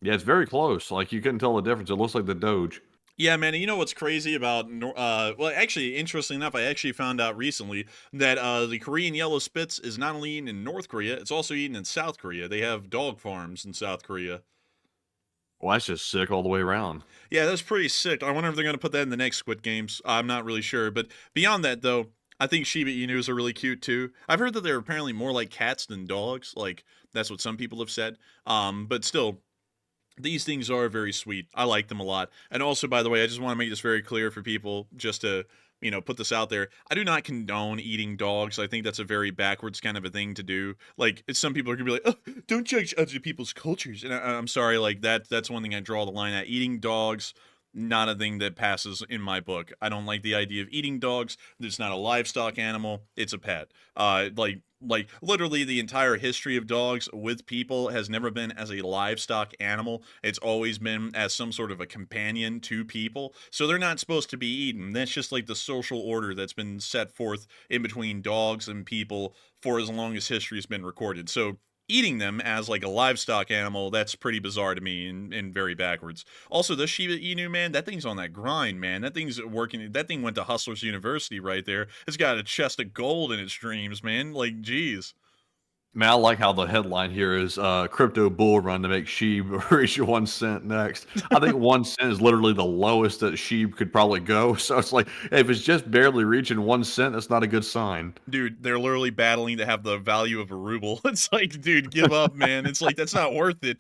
Yeah, it's very close. Like, you couldn't tell the difference. It looks like the Doge. Yeah, man, and you know what's crazy about, well, actually, interestingly enough, I actually found out recently that the Korean yellow spitz is not only eaten in North Korea, it's also eaten in South Korea. They have dog farms in South Korea. Well, that's just sick all the way around. Yeah, that's pretty sick. I wonder if they're going to put that in the next Squid Games. I'm not really sure. But beyond that, though, I think Shiba Inus are really cute, too. I've heard that they're apparently more like cats than dogs. Like, that's what some people have said. But still... these things are very sweet. I like them a lot. And also, by the way, I just want to make this very clear for people, just to, put this out there. I do not condone eating dogs. I think that's a very backwards kind of a thing to do. Like, some people are going to be like, oh, don't judge other people's cultures. And I'm sorry, like, that's one thing I draw the line at. Eating dogs, not a thing that passes in my book. I don't like the idea of eating dogs. It's not a livestock animal. It's a pet. Like literally the entire history of dogs with people has never been as a livestock animal. It's always been as some sort of a companion to people. So they're not supposed to be eaten. That's just like the social order that's been set forth in between dogs and people for as long as history has been recorded. So eating them as like a livestock animal, that's pretty bizarre to me and very backwards. Also, the Shiba Inu, man, that thing's on that grind, man. That thing's working. That thing went to Hustlers University right there. It's got a chest of gold in its dreams, man. Like, geez. Man, I like how the headline here is crypto bull run to make Sheeb reach 1 cent next. I think 1 cent is literally the lowest that Sheeb could probably go. So it's like, if it's just barely reaching 1 cent, that's not a good sign. Dude, they're literally battling to have the value of a ruble. It's like, dude, give up, man. It's like, that's not worth it.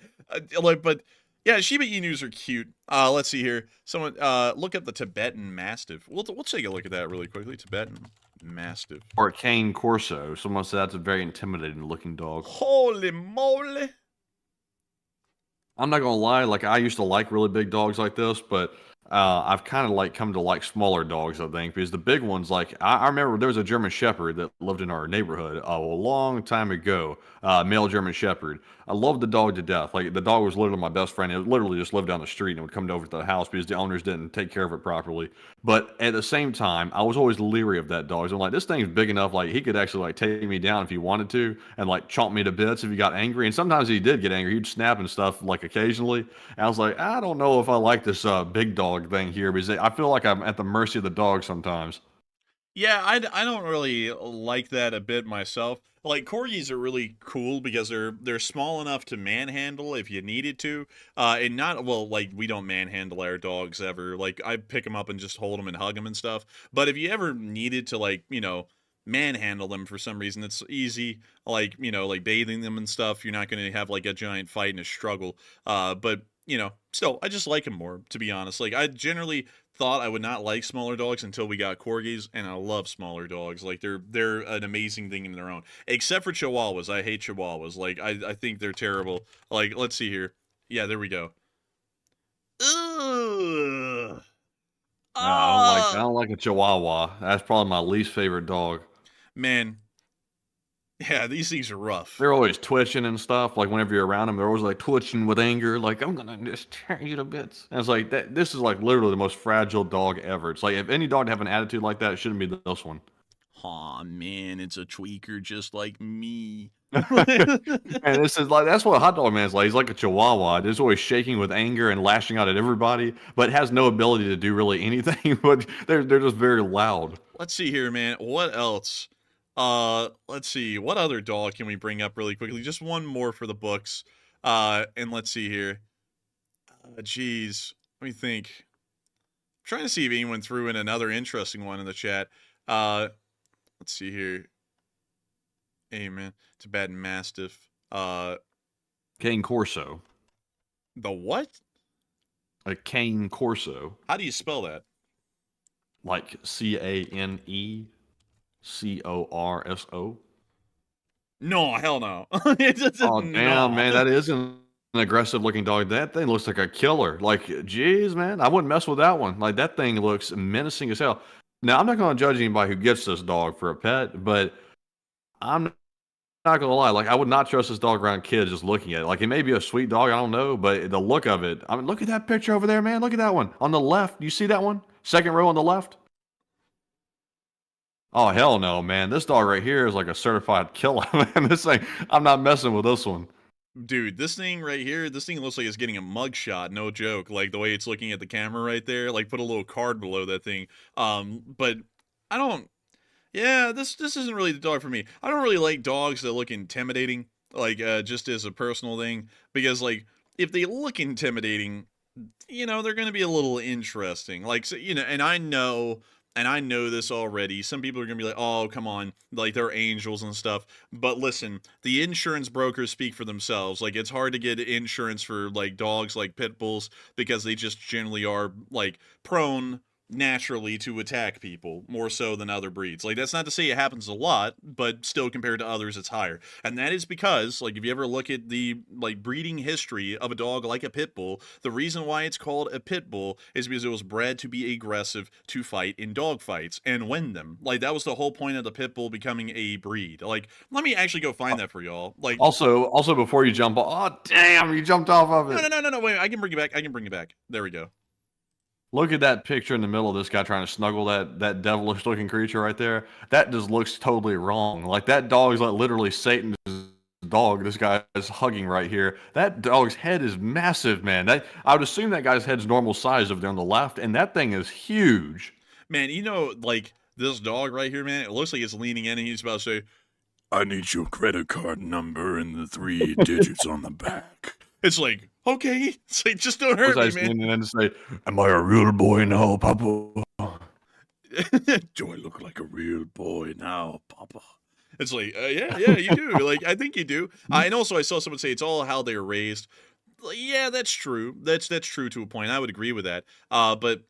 But yeah, Shiba Inus are cute. Let's see here. Someone look up the Tibetan Mastiff. We'll take a look at that really quickly. Tibetan Mastiff. Or Cane Corso. Someone said that's a very intimidating looking dog. Holy moly. I'm not gonna lie, like I used to like really big dogs like this, but I've kind of like come to like smaller dogs, I think, because the big ones, like I remember there was a German Shepherd that lived in our neighborhood a long time ago, male German Shepherd. I loved the dog to death. Like the dog was literally my best friend. It literally just lived down the street and would come over to the house because the owners didn't take care of it properly. But at the same time, I was always leery of that dog. So I'm like, this thing's big enough, like he could actually like take me down if he wanted to and like chomp me to bits if he got angry. And sometimes he did get angry. He'd snap and stuff like occasionally. And I was like, I don't know if I like this big dog thing here because I feel like I'm at the mercy of the dog sometimes. Yeah, I don't really like that a bit myself. Like, corgis are really cool because they're small enough to manhandle if you needed to. And not, well, like, we don't manhandle our dogs ever. Like, I pick them up and just hold them and hug them and stuff. But if you ever needed to, like, manhandle them for some reason, it's easy. Like, like bathing them and stuff. You're not going to have, like, a giant fight and a struggle. But, still, I just like them more, to be honest. Like, I generally thought I would not like smaller dogs until we got corgis, and I love smaller dogs. Like, they're an amazing thing in their own. Except for chihuahuas. I hate chihuahuas. Like, I think they're terrible. Like, let's see here. Yeah, there we go. Ugh. I don't like a chihuahua. That's probably my least favorite dog. Man, Yeah, these things are rough. They're always twitching and stuff. Like whenever you're around them, they're always like twitching with anger. Like I'm gonna just tear you to bits. And it's like that. This is like literally the most fragile dog ever. It's like if any dog to have an attitude like that, it shouldn't be this one. Aw, man, it's a tweaker just like me. And this is like that's what a hot dog man's like. He's like a chihuahua. He's always shaking with anger and lashing out at everybody, but has no ability to do really anything. But they're just very loud. Let's see here, man. What else? Let's see. What other dog can we bring up really quickly? Just one more for the books. And let's see here. Geez, let me think. I'm trying to see if anyone threw in another interesting one in the chat. Let's see here. Hey, man. It's a bad Mastiff. Cane Corso. The what? A Cane Corso. How do you spell that? Like CaneCorso. No, hell no. Oh, damn, man. That is an aggressive looking dog. That thing looks like a killer. Like, geez, man. I wouldn't mess with that one. Like, that thing looks menacing as hell. Now, I'm not going to judge anybody who gets this dog for a pet, but I'm not going to lie. Like, I would not trust this dog around kids just looking at it. Like, it may be a sweet dog. I don't know. But the look of it. I mean, look at that picture over there, man. Look at that one. On the left. You see that one? Second row on the left. Oh, hell no, man. This dog right here is like a certified killer, man. This thing, I'm not messing with this one. Dude, this thing right here, this thing looks like it's getting a mugshot, no joke. Like, the way it's looking at the camera right there, like, put a little card below that thing. But I don't, yeah, this isn't really the dog for me. I don't really like dogs that look intimidating, like, just as a personal thing, because, like, if they look intimidating, you know, they're going to be a little interesting. Like, so, you know, and I know this already. Some people are going to be like, oh, come on. Like, they're angels and stuff. But listen, the insurance brokers speak for themselves. Like, it's hard to get insurance for, like, dogs like pit bulls because they just generally are, like, prone naturally to attack people more so than other breeds. Like, that's not to say it happens a lot, but still compared to others it's higher. And that is because, like, if you ever look at the, like, breeding history of a dog like a pit bull, the reason why it's called a pit bull is because it was bred to be aggressive, to fight in dog fights and win them. Like, that was the whole point of the pit bull becoming a breed. Like, let me actually go find that for y'all. Like, also before you jump off, oh damn, you jumped off of it. No, wait, I can bring it back. There we go. Look at that picture in the middle of this guy trying to snuggle that devilish looking creature right there. That just looks totally wrong. Like, that dog is like literally Satan's dog. This guy is hugging right here. That dog's head is massive, man. I would assume that guy's head's normal size over there on the left, and that thing is huge. Man, you know, like, this dog right here, man, it looks like it's leaning in and he's about to say, I need your credit card number and the 3 digits on the back. It's like, okay. It's like, just don't hurt me, man. And then say, am I a real boy now, Papa? Do I look like a real boy now, Papa? It's like, yeah, you do. Like, I think you do. And also, I saw someone say it's all how they were raised. Like, yeah, that's true. That's true to a point. I would agree with that. But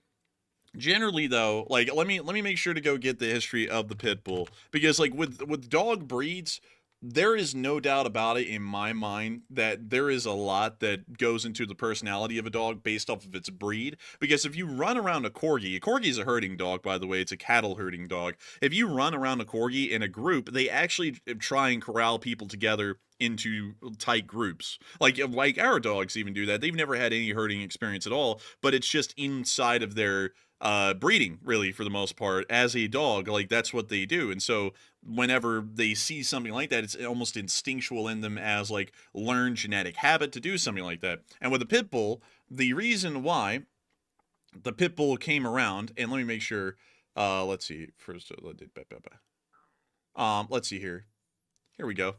generally, though, like, let me make sure to go get the history of the pit bull, because, like, with dog breeds, there is no doubt about it in my mind that there is a lot that goes into the personality of a dog based off of its breed. Because if you run around a corgi is a herding dog, by the way, it's a cattle herding dog. If you run around a corgi in a group, they actually try and corral people together into tight groups. Like our dogs even do that. They've never had any herding experience at all, but it's just inside of their breeding, really, for the most part, as a dog. Like, that's what they do. And so whenever they see something like that, it's almost instinctual in them as, like, learned genetic habit to do something like that. And with the pit bull, the reason why the pit bull came around, and let me make sure, let's see, first, let's see here. Here we go.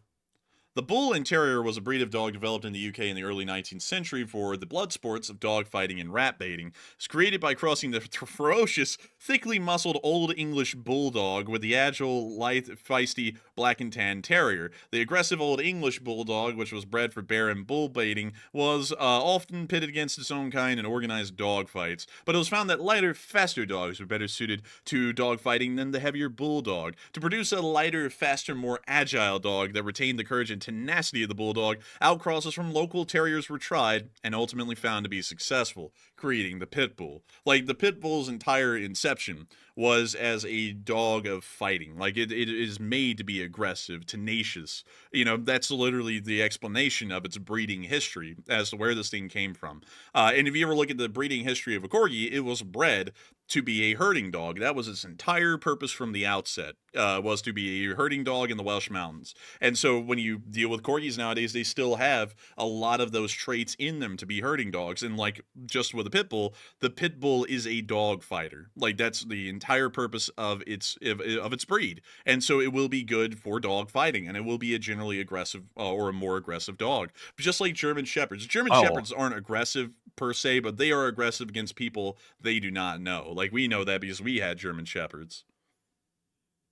The Bull and Terrier was a breed of dog developed in the UK in the early 19th century for the blood sports of dog fighting and rat baiting. It's created by crossing the ferocious, thickly muscled Old English Bulldog with the agile, lithe, feisty Black and Tan Terrier. The aggressive Old English Bulldog, which was bred for bear and bull baiting, was often pitted against its own kind in organized dog fights. But it was found that lighter, faster dogs were better suited to dog fighting than the heavier Bulldog. To produce a lighter, faster, more agile dog that retained the courage and tenacity of the bulldog, outcrosses from local terriers were tried and ultimately found to be successful, creating the pit bull. Like, the pit bull's entire inception was as a dog of fighting. Like, it is made to be aggressive, tenacious. You know, that's literally the explanation of its breeding history as to where this thing came from. And if you ever look at the breeding history of a corgi, it was bred to be a herding dog. That was its entire purpose from the outset, was to be a herding dog in the Welsh Mountains. And so when you deal with corgis nowadays, they still have a lot of those traits in them to be herding dogs. And like just with the pit bull is a dog fighter. Like, that's the entire purpose of its breed. And so it will be good for dog fighting, and it will be a generally aggressive or a more aggressive dog. But just like German Shepherds. German Shepherds aren't aggressive per se, but they are aggressive against people they do not know. Like, we know that because we had German Shepherds.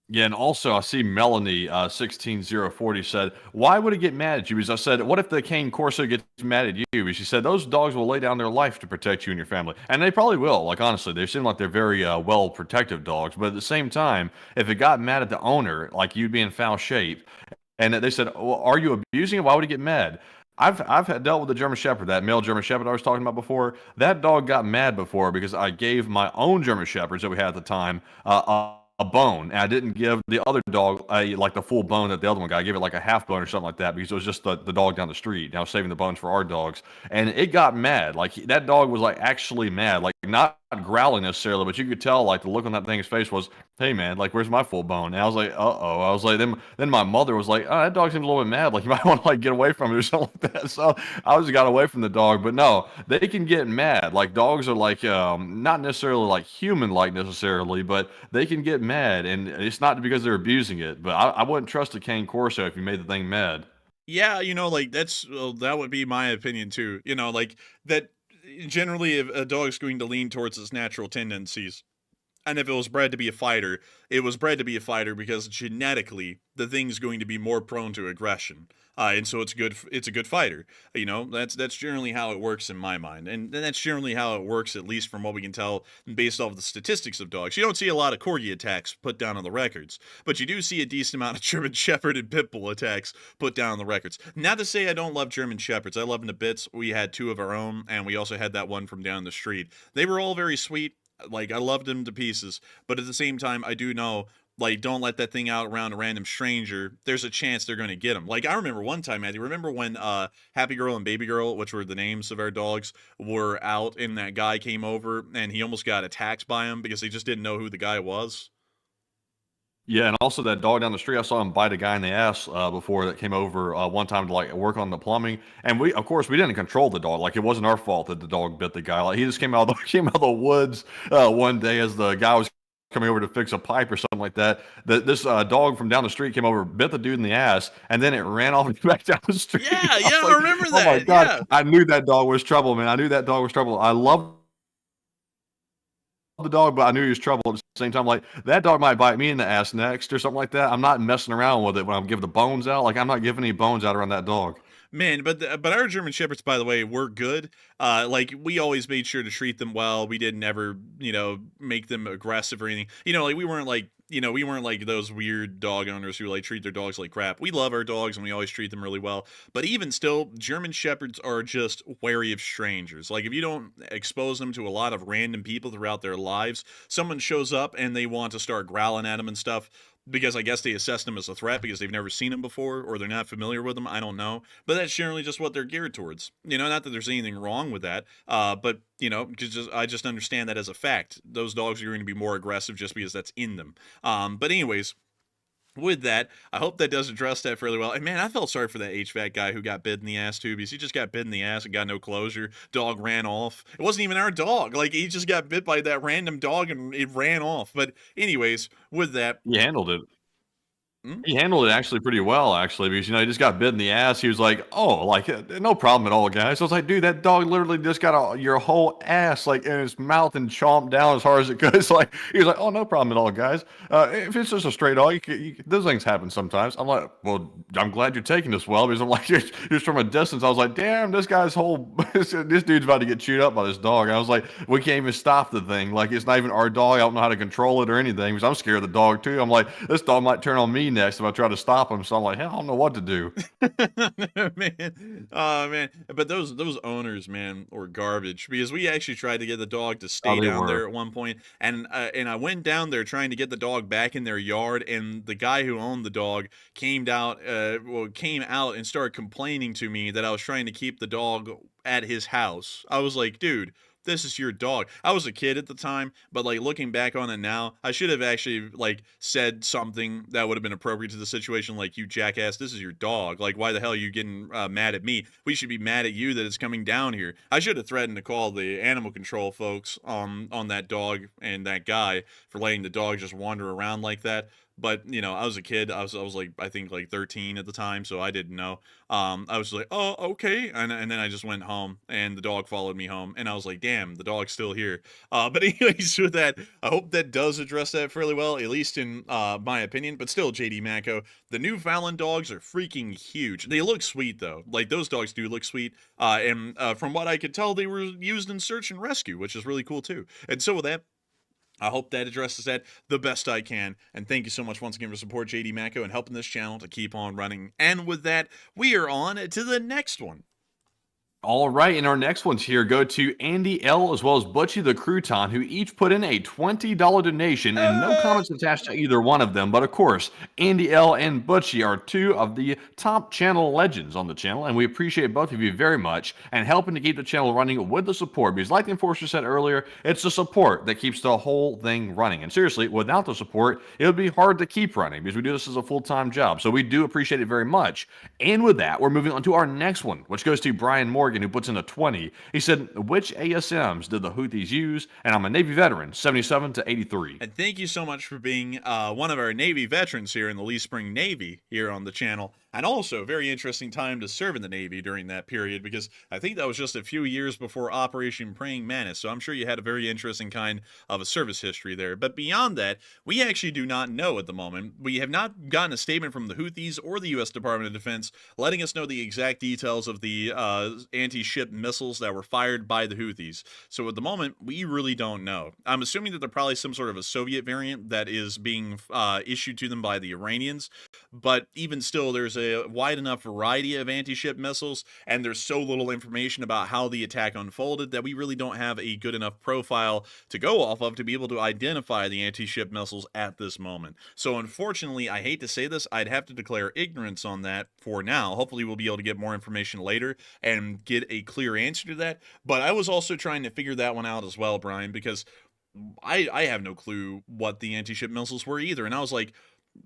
Yeah, and also I see Melanie 16040 said, "Why would it get mad at you?" Because I said, "What if the Cane Corso gets mad at you?" And she said, "Those dogs will lay down their life to protect you and your family," and they probably will. Like, honestly, they seem like they're very well protective dogs. But at the same time, if it got mad at the owner, like you'd be in foul shape, and they said, well, "Are you abusing it? Why would it get mad?" I've had dealt with the German Shepherd, that male German Shepherd I was talking about before. That dog got mad before because I gave my own German Shepherds that we had at the time a bone, and I didn't give the other dog like the full bone that the other one got. I gave it like a half bone or something like that because it was just the dog down the street. And I was saving the bones for our dogs, and it got mad. Like, that dog was like actually mad, like not growling necessarily, but you could tell like the look on that thing's face was, "Hey man, like, where's my full bone?" And I was like, "Uh-oh." I was like, then my mother was like, "Oh, that dog seems a little bit mad. Like, you might want to like get away from it or something like that." So I just got away from the dog. But no, they can get mad. Like, dogs are like not necessarily like human-like necessarily, but they can get mad, and it's not because they're abusing it. But I wouldn't trust a Cane Corso if you made the thing mad. Yeah, you know, like, that would be my opinion too. You know, like, that generally if a dog's going to lean towards its natural tendencies. And if it was bred to be a fighter, it was bred to be a fighter because genetically the thing's going to be more prone to aggression, and so it's good. It's a good fighter. You know, that's generally how it works in my mind, and that's generally how it works, at least from what we can tell based off the statistics of dogs. You don't see a lot of corgi attacks put down on the records, but you do see a decent amount of German Shepherd and Pit Bull attacks put down on the records. Not to say I don't love German Shepherds. I love them to bits. We had 2 of our own, and we also had that one from down the street. They were all very sweet. Like, I loved them to pieces, but at the same time, I do know, like, don't let that thing out around a random stranger. There's a chance they're going to get them. Like, I remember one time, Maddie, remember when Happy Girl and Baby Girl, which were the names of our dogs, were out, and that guy came over, and he almost got attacked by him because they just didn't know who the guy was? Yeah, and also that dog down the street, I saw him bite a guy in the ass before that came over one time to like work on the plumbing. And of course, we didn't control the dog. Like, it wasn't our fault that the dog bit the guy. Like, he just came out of the woods one day as the guy was coming over to fix a pipe or something like that. This dog from down the street came over, bit the dude in the ass, and then it ran off and back down the street. Yeah, I remember that. Oh my God, yeah. I knew that dog was trouble, man. I knew that dog was trouble. I love the dog, but I knew he was trouble at the same time. Like, that dog might bite me in the ass next or something like that. I'm not messing around with it when I'm giving the bones out. Like, I'm not giving any bones out around that dog. Man, but our German Shepherds, by the way, were good. Like, we always made sure to treat them well. We didn't ever, make them aggressive or anything. Like, we weren't like those weird dog owners who like treat their dogs like crap. We love our dogs and we always treat them really well. But even still, German Shepherds are just wary of strangers. Like, if you don't expose them to a lot of random people throughout their lives, someone shows up and they want to start growling at them and stuff, because I guess they assess them as a threat because they've never seen them before or they're not familiar with them. I don't know. But that's generally just what they're geared towards. Not that there's anything wrong with that, but, I just understand that as a fact. Those dogs are going to be more aggressive just because that's in them. But anyways, with that, I hope that does address that fairly well. And man, I felt sorry for that HVAC guy who got bit in the ass too, because he just got bit in the ass and got no closure. Dog ran off. It wasn't even our dog. Like, he just got bit by that random dog and it ran off. But anyways, with that, He handled it. He handled it actually pretty well, actually, because, he just got bit in the ass. He was like, "Oh, like, no problem at all, guys." So I was like, "Dude, that dog literally just got your whole ass, like, in his mouth and chomped down as hard as it could." It's like, he was like, "Oh, no problem at all, guys. If it's just a stray dog, those things happen sometimes." I'm like, "Well, I'm glad you're taking this well," because I'm like, just from a distance, I was like, "Damn, this guy's whole, this dude's about to get chewed up by this dog." I was like, "We can't even stop the thing. Like, it's not even our dog. I don't know how to control it or anything, because I'm scared of the dog, too." I'm like, "This dog might turn on me next if I try to stop him. So I'm like, hell, I don't know what to do. Man, oh man, but those owners, man, were garbage because we actually tried to get the dog to stay Oh, they down were. there at one point, and I went down there trying to get the dog back in their yard, and the guy who owned the dog came out and started complaining to me that I was trying to keep the dog at his house. I was like, dude, this is your dog. I was a kid at the time, but like looking back on it now, I should have actually like said something that would have been appropriate to the situation. Like, you jackass, this is your dog. Like, why the hell are you getting mad at me? We should be mad at you that it's coming down here. I should have threatened to call the animal control folks on that dog and that guy for letting the dog just wander around like that. But you know, I was a kid. I was like, I think like 13 at the time, so I didn't know. I was like, oh, okay, and then I just went home, and the dog followed me home, and I was like, damn, the dog's still here. But anyways, with that, I hope that does address that fairly well, at least in my opinion. But still, JD Mako, the Newfoundland dogs are freaking huge. They look sweet though. Like, those dogs do look sweet. And from what I could tell, they were used in search and rescue, which is really cool too. And so with that, I hope that addresses that the best I can. And thank you so much once again for support, JD Mako, and helping this channel to keep on running. And with that, we are on to the next one. All right, and our next ones here go to Andy L. as well as Butchie the Crouton, who each put in a $20 donation, and no comments attached to either one of them. But of course, Andy L. and Butchie are two of the top channel legends on the channel, and we appreciate both of you very much and helping to keep the channel running with the support. Because like the Enforcer said earlier, it's the support that keeps the whole thing running. And seriously, without the support, it would be hard to keep running because we do this as a full-time job. So we do appreciate it very much. And with that, we're moving on to our next one, which goes to Brian Morgan, who puts in a 20. He said, which ASMs did the Houthis use? And I'm a Navy veteran, 77 to 83. And thank you so much for being one of our Navy veterans here in the Lee Spring Navy here on the channel. And also, very interesting time to serve in the Navy during that period, because I think that was just a few years before Operation Praying Mantis. So I'm sure you had a very interesting kind of a service history there. But beyond that, we actually do not know at the moment. We have not gotten a statement from the Houthis or the U.S. Department of Defense letting us know the exact details of the anti-ship missiles that were fired by the Houthis. So at the moment, we really don't know. I'm assuming that they're probably some sort of a Soviet variant that is being issued to them by the Iranians. But even still, there's a wide enough variety of anti-ship missiles, and there's so little information about how the attack unfolded that we really don't have a good enough profile to go off of to be able to identify the anti-ship missiles at this moment. So unfortunately, I hate to say this, I'd have to declare ignorance on that for now. Hopefully we'll be able to get more information later and get a clear answer to that. But I was also trying to figure that one out as well, Brian, because I have no clue what the anti-ship missiles were either. And I was like,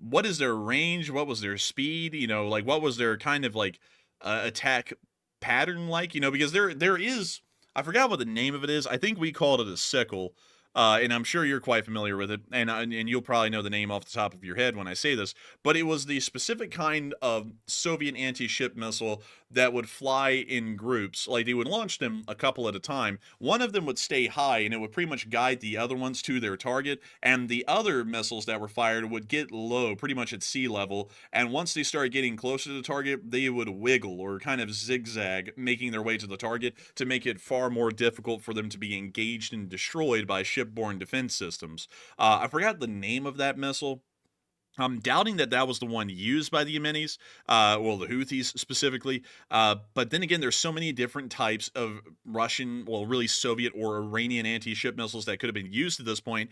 what is their range? What was their speed? You know, like, what was their kind of like attack pattern like? You know, because there is, I forgot what the name of it is. I think we called it a sickle. And I'm sure you're quite familiar with it, and you'll probably know the name off the top of your head when I say this, but it was the specific kind of Soviet anti-ship missile that would fly in groups. Like, they would launch them a couple at a time. One of them would stay high, and it would pretty much guide the other ones to their target, and the other missiles that were fired would get low, pretty much at sea level, and once they started getting closer to the target, they would wiggle or kind of zigzag, making their way to the target to make it far more difficult for them to be engaged and destroyed by shipborne defense systems. I forgot the name of that missile. I'm doubting that that was the one used by the Yemenis, well, the Houthis specifically. But then again, there's so many different types of Russian, well, really Soviet or Iranian anti-ship missiles that could have been used at this point.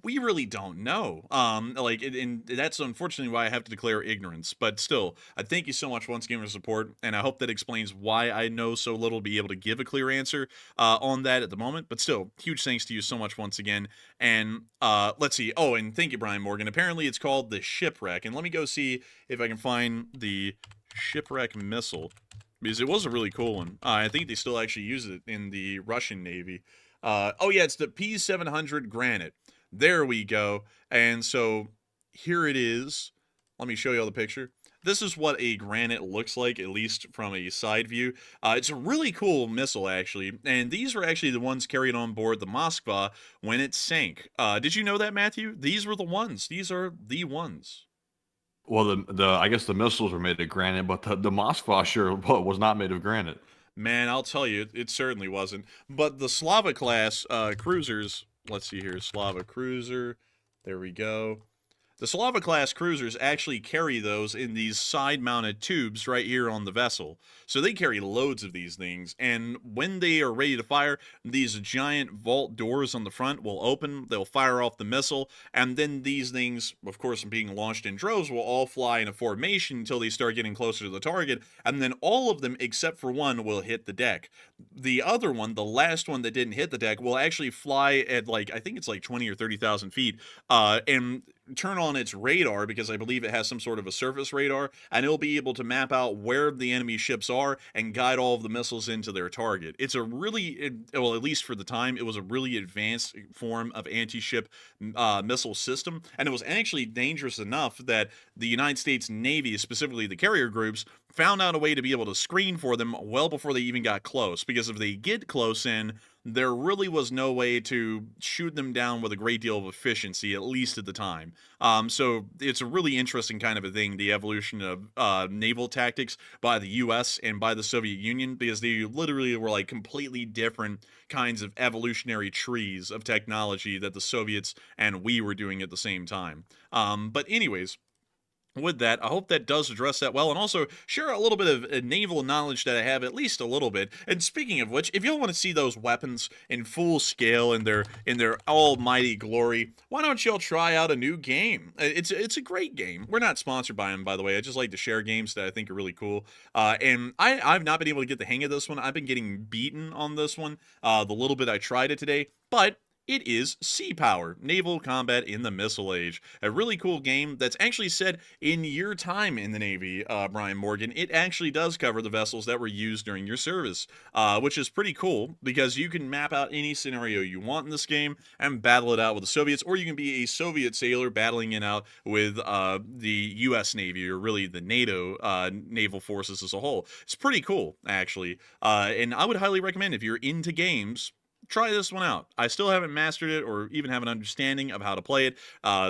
We really don't know. And that's unfortunately why I have to declare ignorance. But still, I thank you so much once again for support, and I hope that explains why I know so little to be able to give a clear answer on that at the moment. But still, huge thanks to you so much once again. And let's see. Oh, and thank you, Brian Morgan. Apparently, it's called the Shipwreck. And let me go see if I can find the Shipwreck missile, because it was a really cool one. I think they still actually use it in the Russian Navy. Oh yeah, it's the P-700 Granite. There we go. And so here it is. Let me show you all the picture. This is what a Granite looks like, at least from a side view. It's a really cool missile, actually. And these were actually the ones carried on board the Moskva when it sank. Did you know that, Matthew? These were the ones. These are the ones. Well, I guess the missiles were made of granite, but the Moskva sure was not made of granite. Man, I'll tell you, it certainly wasn't. But the Slava class cruisers, let's see here, Slava cruiser, there we go. The Slava-class cruisers actually carry those in these side-mounted tubes right here on the vessel. So they carry loads of these things, and when they are ready to fire, these giant vault doors on the front will open, they'll fire off the missile, and then these things, of course, being launched in droves, will all fly in a formation until they start getting closer to the target, and then all of them, except for one, will hit the deck. The other one, the last one that didn't hit the deck, will actually fly at, like, I think it's like 20 or 30,000 feet, and turn on its radar, because I believe it has some sort of a surface radar, and it'll be able to map out where the enemy ships are and guide all of the missiles into their target. It's a really, well, at least for the time, it was a really advanced form of anti-ship missile system, and it was actually dangerous enough that the United States Navy, specifically the carrier groups, found out a way to be able to screen for them well before they even got close, because if they get close in, there really was no way to shoot them down with a great deal of efficiency, at least at the time. So it's a really interesting kind of a thing, the evolution of naval tactics by the US and by the Soviet Union, because they literally were like completely different kinds of evolutionary trees of technology that the Soviets and we were doing at the same time. But anyways, with that, I hope that does address that well, and also share a little bit of naval knowledge that I have, at least a little bit. And speaking of which, if y'all want to see those weapons in full scale, in their almighty glory, why don't y'all try out a new game? It's a great game. We're not sponsored by them, by the way. I just like to share games that I think are really cool. And I've not been able to get the hang of this one. I've been getting beaten on this one, the little bit I tried it today, but it is Sea Power, Naval Combat in the Missile Age. A really cool game that's actually set in your time in the Navy, Brian Morgan. It actually does cover the vessels that were used during your service, which is pretty cool because you can map out any scenario you want in this game and battle it out with the Soviets, or you can be a Soviet sailor battling it out with the US Navy, or really the NATO naval forces as a whole. It's pretty cool, actually. And I would highly recommend, if you're into games, try this one out. I still haven't mastered it or even have an understanding of how to play it.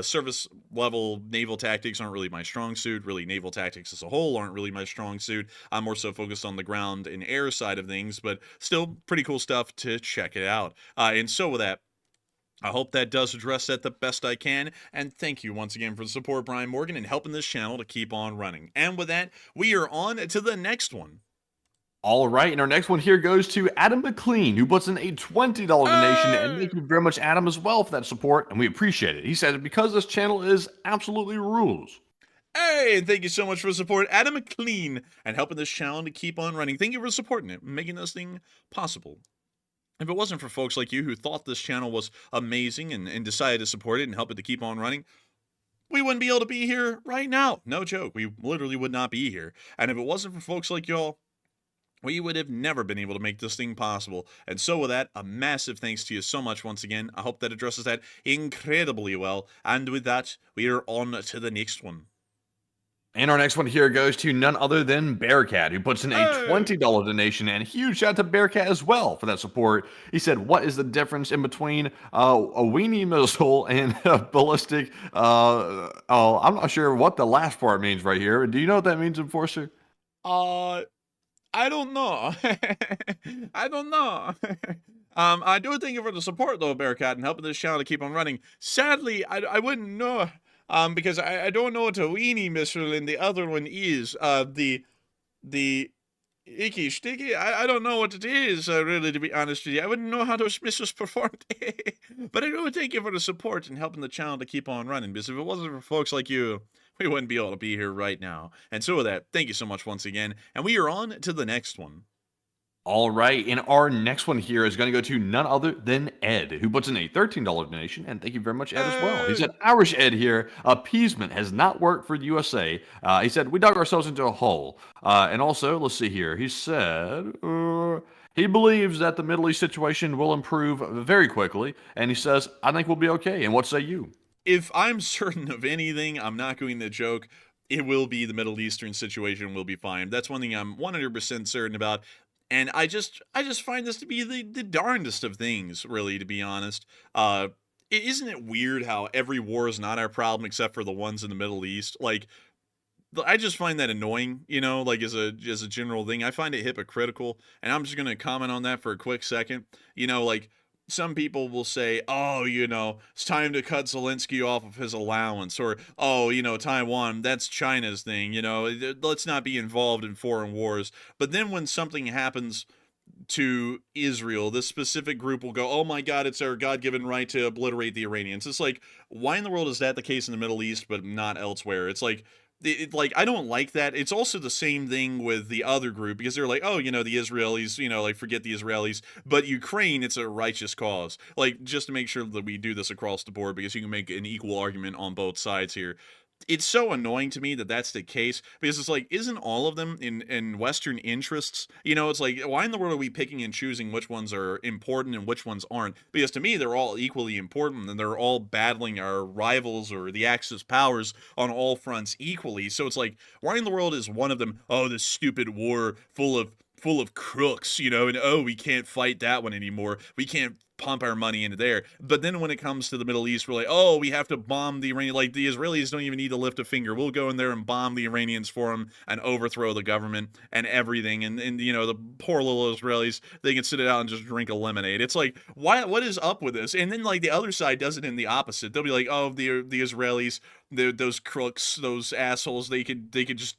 Surface level naval tactics aren't really my strong suit. Really, naval tactics as a whole aren't really my strong suit. I'm more so focused on the ground and air side of things, but still pretty cool stuff to check it out. And so with that, I hope that does address that the best I can, and thank you once again for the support, Brian Morgan, and helping this channel to keep on running. And with that, we are on to the next one. All right, and our next one here goes to Adam McLean, who puts in a $20 donation, and thank you very much, Adam, as well for that support, and we appreciate it. He says, because this channel is absolutely rules. Hey, thank you so much for the support, Adam McLean, and helping this channel to keep on running. Thank you for supporting it, making this thing possible. If it wasn't for folks like you who thought this channel was amazing and decided to support it and help it to keep on running, we wouldn't be able to be here right now. No joke, we literally would not be here. And if it wasn't for folks like y'all, we would have never been able to make this thing possible. And so with that, a massive thanks to you so much once again. I hope that addresses that incredibly well. And with that, we are on to the next one. And our next one here goes to none other than Bearcat, who puts in a $20 donation, and huge shout out to Bearcat as well for that support. He said, what is the difference in between a weenie missile and a ballistic? I'm not sure what the last part means right here. Do you know what that means, Enforcer? I don't know. I don't know. I do thank you for the support, though, Bearcat, and helping this channel to keep on running. Sadly, I wouldn't know, because I don't know what a weenie missile and the other one is. The icky sticky. I don't know what it is, really, to be honest with you. I wouldn't know how those missiles performed. But I do thank you for the support and helping the channel to keep on running, because if it wasn't for folks like you, we wouldn't be able to be here right now. And so with that, thank you so much once again, and we are on to the next one. All right, and our next one here is going to go to none other than Ed, who puts in a $13 donation, and thank you very much, Ed, as well. He said, Irish Ed here, appeasement has not worked for the USA. He said, we dug ourselves into a hole. And also, let's see here, he said, he believes that the Middle East situation will improve very quickly, and he says, I think we'll be okay, and what say you? If I'm certain of anything, I'm not going to joke, it will be the Middle Eastern situation will be fine. That's one thing I'm 100% certain about. And I just find this to be the darndest of things, really, to be honest. Isn't it weird how every war is not our problem except for the ones in the Middle East? Like, I just find that annoying, you know, like as a general thing. I find it hypocritical, and I'm just going to comment on that for a quick second. You know, like, some people will say, oh, it's time to cut Zelenskyy off of his allowance, or, oh, Taiwan, that's China's thing, let's not be involved in foreign wars. But then when something happens to Israel, this specific group will go, oh my God, it's our God-given right to obliterate the Iranians. It's like, why in the world is that the case in the Middle East, but not elsewhere? It's like, I don't like that. It's also the same thing with the other group, because they're like, oh, the Israelis, like, forget the Israelis. But Ukraine, it's a righteous cause. Like, just to make sure that we do this across the board, because you can make an equal argument on both sides here. It's so annoying to me that that's the case, because it's like, isn't all of them in Western interests? It's like, why in the world are we picking and choosing which ones are important and which ones aren't? Because to me, they're all equally important, and they're all battling our rivals or the Axis powers on all fronts equally. So it's like, why in the world is one of them, oh, this stupid war full of crooks, and oh, we can't fight that one anymore. We can't pump our money into there. But then when it comes to the Middle East, we're like, oh, we have to bomb the Iranian. Like, the Israelis don't even need to lift a finger. We'll go in there and bomb the Iranians for them and overthrow the government and everything. And the poor little Israelis, they can sit it out and just drink a lemonade. It's like, what is up with this? And then, like, the other side does it in the opposite. They'll be like, oh, the Israelis, those crooks, those assholes, they could just,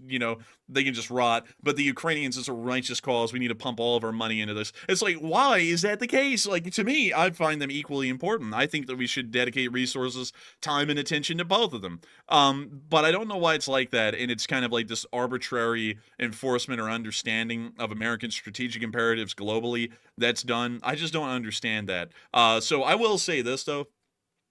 they can just rot. But the Ukrainians, it's a righteous cause. We need to pump all of our money into this. It's like, why is that the case? Like, to me, I find them equally important. I think that we should dedicate resources, time, and attention to both of them. But I don't know why it's like that, and it's kind of like this arbitrary enforcement or understanding of American strategic imperatives globally that's done. I just don't understand that. So I will say this, though.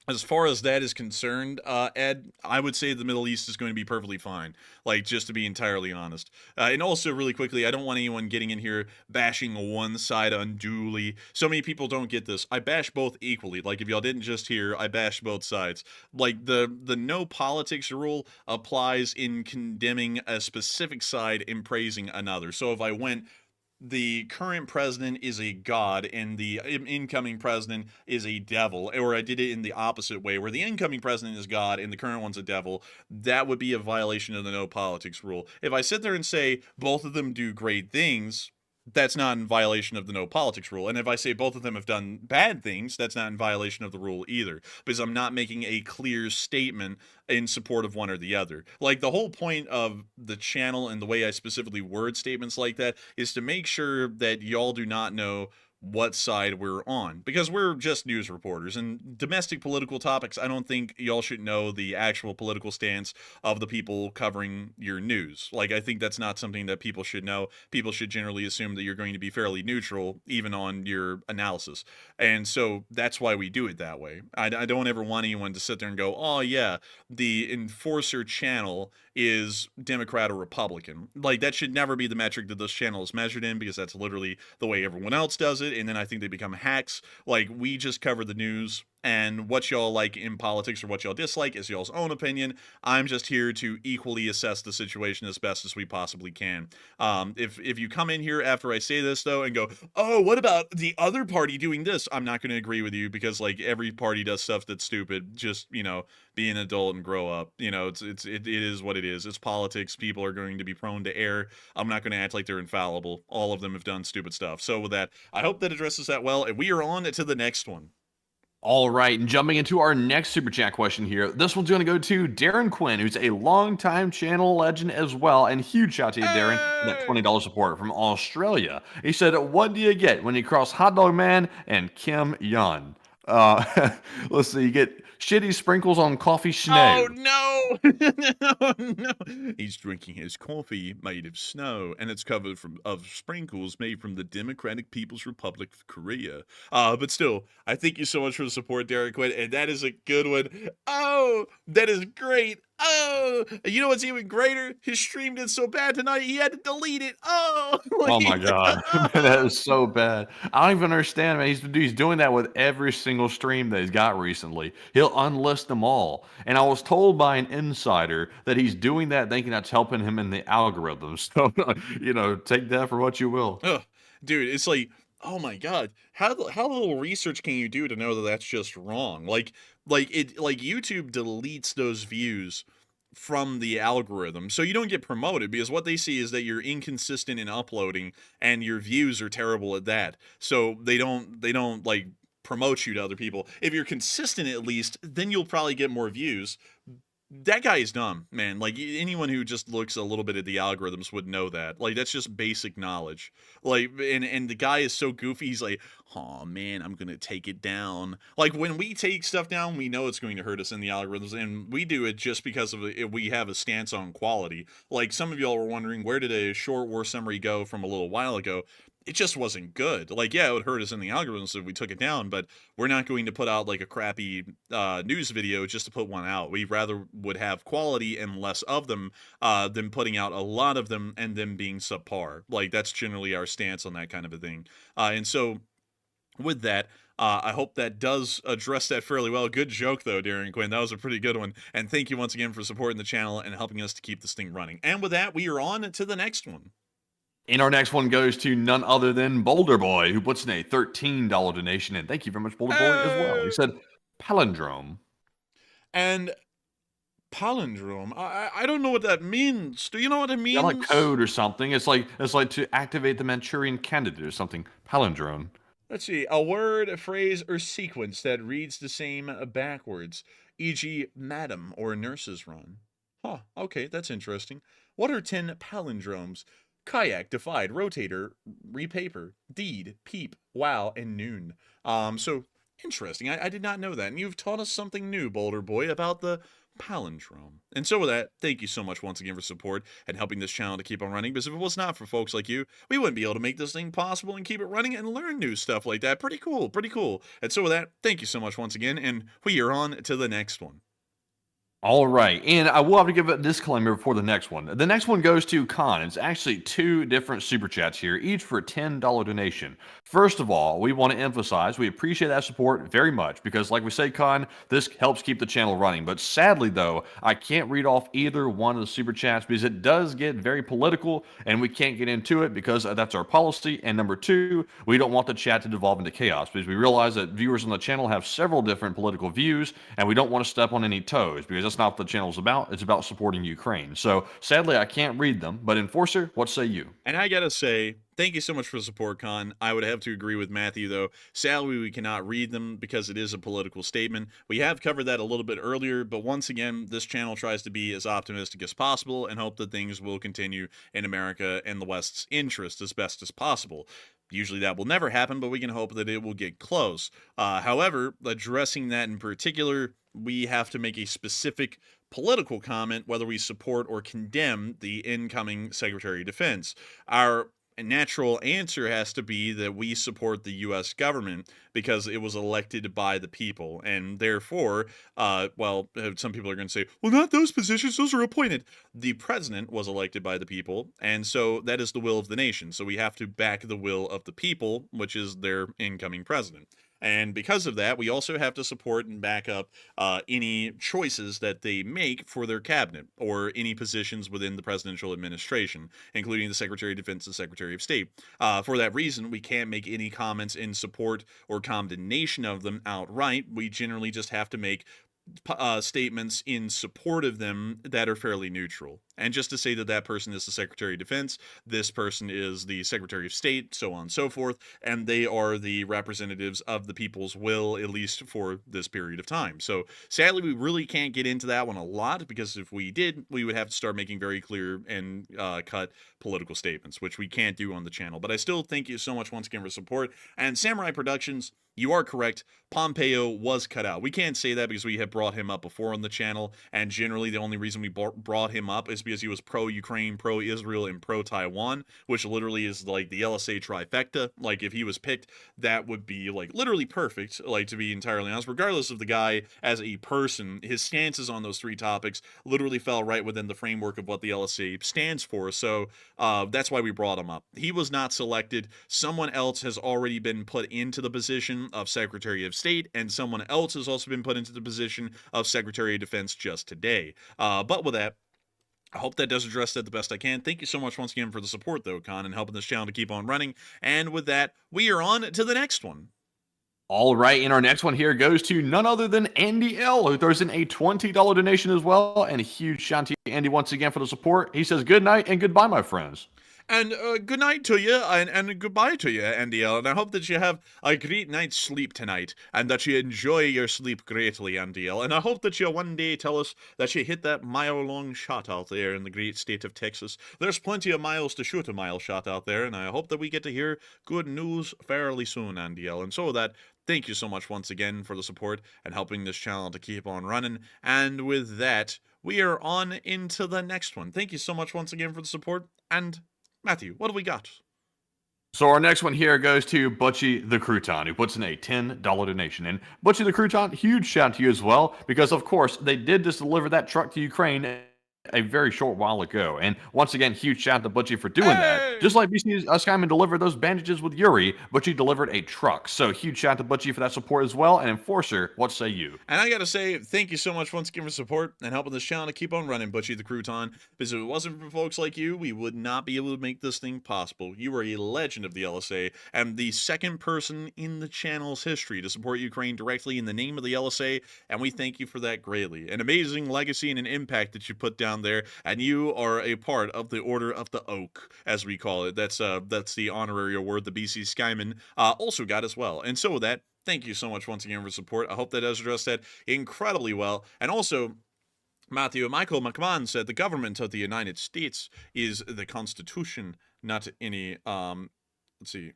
As far as that is concerned, Ed, I would say the Middle East is going to be perfectly fine, like, just to be entirely honest. And also, really quickly, I don't want anyone getting in here bashing one side unduly. So many people don't get this. I bash both equally. Like, if y'all didn't just hear, I bash both sides. Like, the no politics rule applies in condemning a specific side and praising another. So if I went, the current president is a god and the incoming president is a devil, or I did it in the opposite way where the incoming president is god and the current one's a devil, that would be a violation of the no politics rule. If I sit there and say both of them do great things, that's not in violation of the no politics rule. And if I say both of them have done bad things, that's not in violation of the rule either, because I'm not making a clear statement in support of one or the other. Like, the whole point of the channel and the way I specifically word statements like that is to make sure that y'all do not know what side we're on, because we're just news reporters, and domestic political topics, I don't think y'all should know the actual political stance of the people covering your news. Like, I think that's not something that people should know. People should generally assume that you're going to be fairly neutral even on your analysis, and so that's why we do it that way. I don't ever want anyone to sit there and go, oh yeah, the enforcer channel is Democrat or Republican. Like, that should never be the metric that this channel is measured in, because that's literally the way everyone else does it, and then I think they become hacks. Like, we just cover the news, and what y'all like in politics or what y'all dislike is y'all's own opinion. I'm just here to equally assess the situation as best as we possibly can. If you come in here after I say this, though, and go, oh, what about the other party doing this? I'm not going to agree with you, because, like, every party does stuff that's stupid. Just, be an adult and grow up. It is what it is. It's politics. People are going to be prone to error. I'm not going to act like they're infallible. All of them have done stupid stuff. So with that, I hope that addresses that well, and we are on to the next one. All right, and jumping into our next super chat question here. This one's going to go to Darren Quinn, who's a longtime channel legend as well, and huge shout out to you, Darren, for that $20 support from Australia. He said, what do you get when you cross Hot Dog Man and Kim Yon? Let's see, you get shitty sprinkles on coffee snow. Oh, no! No. He's drinking his coffee made of snow, and it's covered of sprinkles made from the Democratic People's Republic of Korea. But still, I thank you so much for the support, Derek Quinn, and that is a good one. Oh, that is great. Oh, you know what's even greater? His stream did so bad tonight, he had to delete it. Oh, oh my God. That is so bad. I don't even understand, man. He's doing that with every single stream that he's got recently. He'll unlist them all. And I was told by an insider that he's doing that thinking that's helping him in the algorithms. So, take that for what you will. Ugh, dude, it's like, oh my God, how little research can you do to know that that's just wrong? Like YouTube deletes those views from the algorithm, so you don't get promoted, because what they see is that you're inconsistent in uploading and your views are terrible at that. So they don't like promote you to other people. If you're consistent at least, then you'll probably get more views. That guy is dumb, man. Like, anyone who just looks a little bit at the algorithms would know that. Like, that's just basic knowledge. Like, and the guy is so goofy. He's like, oh man, I'm gonna take it down. Like, when we take stuff down, we know it's going to hurt us in the algorithms, and we do it just because of we have a stance on quality. Like, some of y'all were wondering, where did a short war summary go from a little while ago? It just wasn't good. Like, yeah, it would hurt us in the algorithms if we took it down, but we're not going to put out like a crappy news video just to put one out. We rather would have quality and less of them than putting out a lot of them and them being subpar. Like, that's generally our stance on that kind of a thing. And so with that, I hope that does address that fairly well. Good joke, though, Darren Quinn. That was a pretty good one. And thank you once again for supporting the channel and helping us to keep this thing running. And with that, we are on to the next one. And our next one goes to none other than Boulder Boy, who puts in a $13 donation. And thank you very much, Boulder Boy, as well. He said, palindrome. And palindrome, I don't know what that means. Do you know what it means? Yeah, like code or something. It's like to activate the Manchurian Candidate or something. Palindrome. Let's see. A word, a phrase, or sequence that reads the same backwards, e.g., madam or nurse's run. Huh, okay, that's interesting. What are 10 palindromes? Kayak, divide, rotator, repaper, deed, peep, wow, and noon. So interesting. I did not know that. And you've taught us something new, Boulder Boy, about the palindrome. And so with that, thank you so much once again for support and helping this channel to keep on running, because if it was not for folks like you, we wouldn't be able to make this thing possible and keep it running and learn new stuff like that. Pretty cool, pretty cool. And so with that, thank you so much once again, and we are on to the next one. All right, and I will have to give a disclaimer before the next one. The next one goes to Khan. It's actually 2 different super chats here, each for a $10 donation. First of all, we want to emphasize we appreciate that support very much because, like we say, Khan, this helps keep the channel running. But sadly, though, I can't read off either one of the super chats because it does get very political, and we can't get into it because that's our policy. And number 2, we don't want the chat to devolve into chaos because we realize that viewers on the channel have several different political views, and we don't want to step on any toes because that's not what the channel's about. It's about supporting Ukraine. So sadly, I can't read them, but Enforcer, what say you? And I gotta say, thank you so much for the support, Con. I would have to agree with Matthew, though. Sadly, we cannot read them because it is a political statement. We have covered that a little bit earlier, but once again, this channel tries to be as optimistic as possible and hope that things will continue in America and the West's interest as best as possible. Usually that will never happen, but we can hope that it will get close. However, addressing that in particular, we have to make a specific political comment whether we support or condemn the incoming Secretary of Defense. Our natural answer has to be that we support the U.S. government because it was elected by the people, and therefore, well, some people are going to say, well, not those positions, those are appointed. The president was elected by the people, and so that is the will of the nation. So we have to back the will of the people, which is their incoming president. And because of that, we also have to support and back up any choices that they make for their cabinet or any positions within the presidential administration, including the Secretary of Defense and Secretary of State. For that reason, we can't make any comments in support or condemnation of them outright. We generally just have to make statements in support of them that are fairly neutral. And just to say that that person is the Secretary of Defense, this person is the Secretary of State, so on and so forth, and they are the representatives of the people's will, at least for this period of time. So sadly, we really can't get into that one a lot, because if we did, we would have to start making very clear and cut political statements, which we can't do on the channel. But I still thank you so much once again for support. And Samurai Productions, you are correct. Pompeo was cut out. We can't say that because we have brought him up before on the channel, and generally the only reason we brought him up is because he was pro-Ukraine, pro-Israel, and pro-Taiwan, which literally is like the LSA trifecta. Like, if he was picked, that would be like literally perfect, like, to be entirely honest. Regardless of the guy as a person, his stances on those 3 topics literally fell right within the framework of what the LSA stands for. So that's why we brought him up. He was not selected. Someone else has already been put into the position of Secretary of State, and someone else has also been put into the position of Secretary of Defense just today. But with that, I hope that does address that the best I can. Thank you so much once again for the support, though, Con, and helping this channel to keep on running. And with that, we are on to the next one. All right, and our next one here goes to none other than Andy L, who throws in a $20 donation as well. And a huge shout out to Andy once again for the support. He says, good night and goodbye, my friends. And good night to you, and goodbye to you, NDL. And I hope that you have a great night's sleep tonight, and that you enjoy your sleep greatly, NDL. And I hope that you one day tell us that you hit that mile-long shot out there in the great state of Texas. There's plenty of miles to shoot a mile shot out there, and I hope that we get to hear good news fairly soon, NDL. And so that, thank you so much once again for the support and helping this channel to keep on running. And with that, we are on into the next one. Thank you so much once again for the support, and Matthew, what do we got? So our next one here goes to Butchie the Crouton, who puts in a $10 donation. And Butchie the Crouton, huge shout out to you as well, because of course they did just deliver that truck to Ukraine a very short while ago. And once again, huge shout out to Butchie for doing that. Just like BC Skyman delivered those bandages with Yuri, Butchie delivered a truck. So huge shout out to Butchie for that support as well. And Enforcer, what say you? And I gotta say, thank you so much once again for support and helping this channel to keep on running, Butchie the Crouton. Because if it wasn't for folks like you, we would not be able to make this thing possible. You are a legend of the LSA, and the second person in the channel's history to support Ukraine directly in the name of the LSA, and we thank you for that greatly. An amazing legacy and an impact that you put down there, and you are a part of the Order of the Oak, as we call it. That's the honorary award the BC Skyman also got as well. And so with that, thank you so much once again for support. I hope that does address that incredibly well. And also, Matthew, Michael McMahon said the government of the United States is the Constitution, not any, let's see.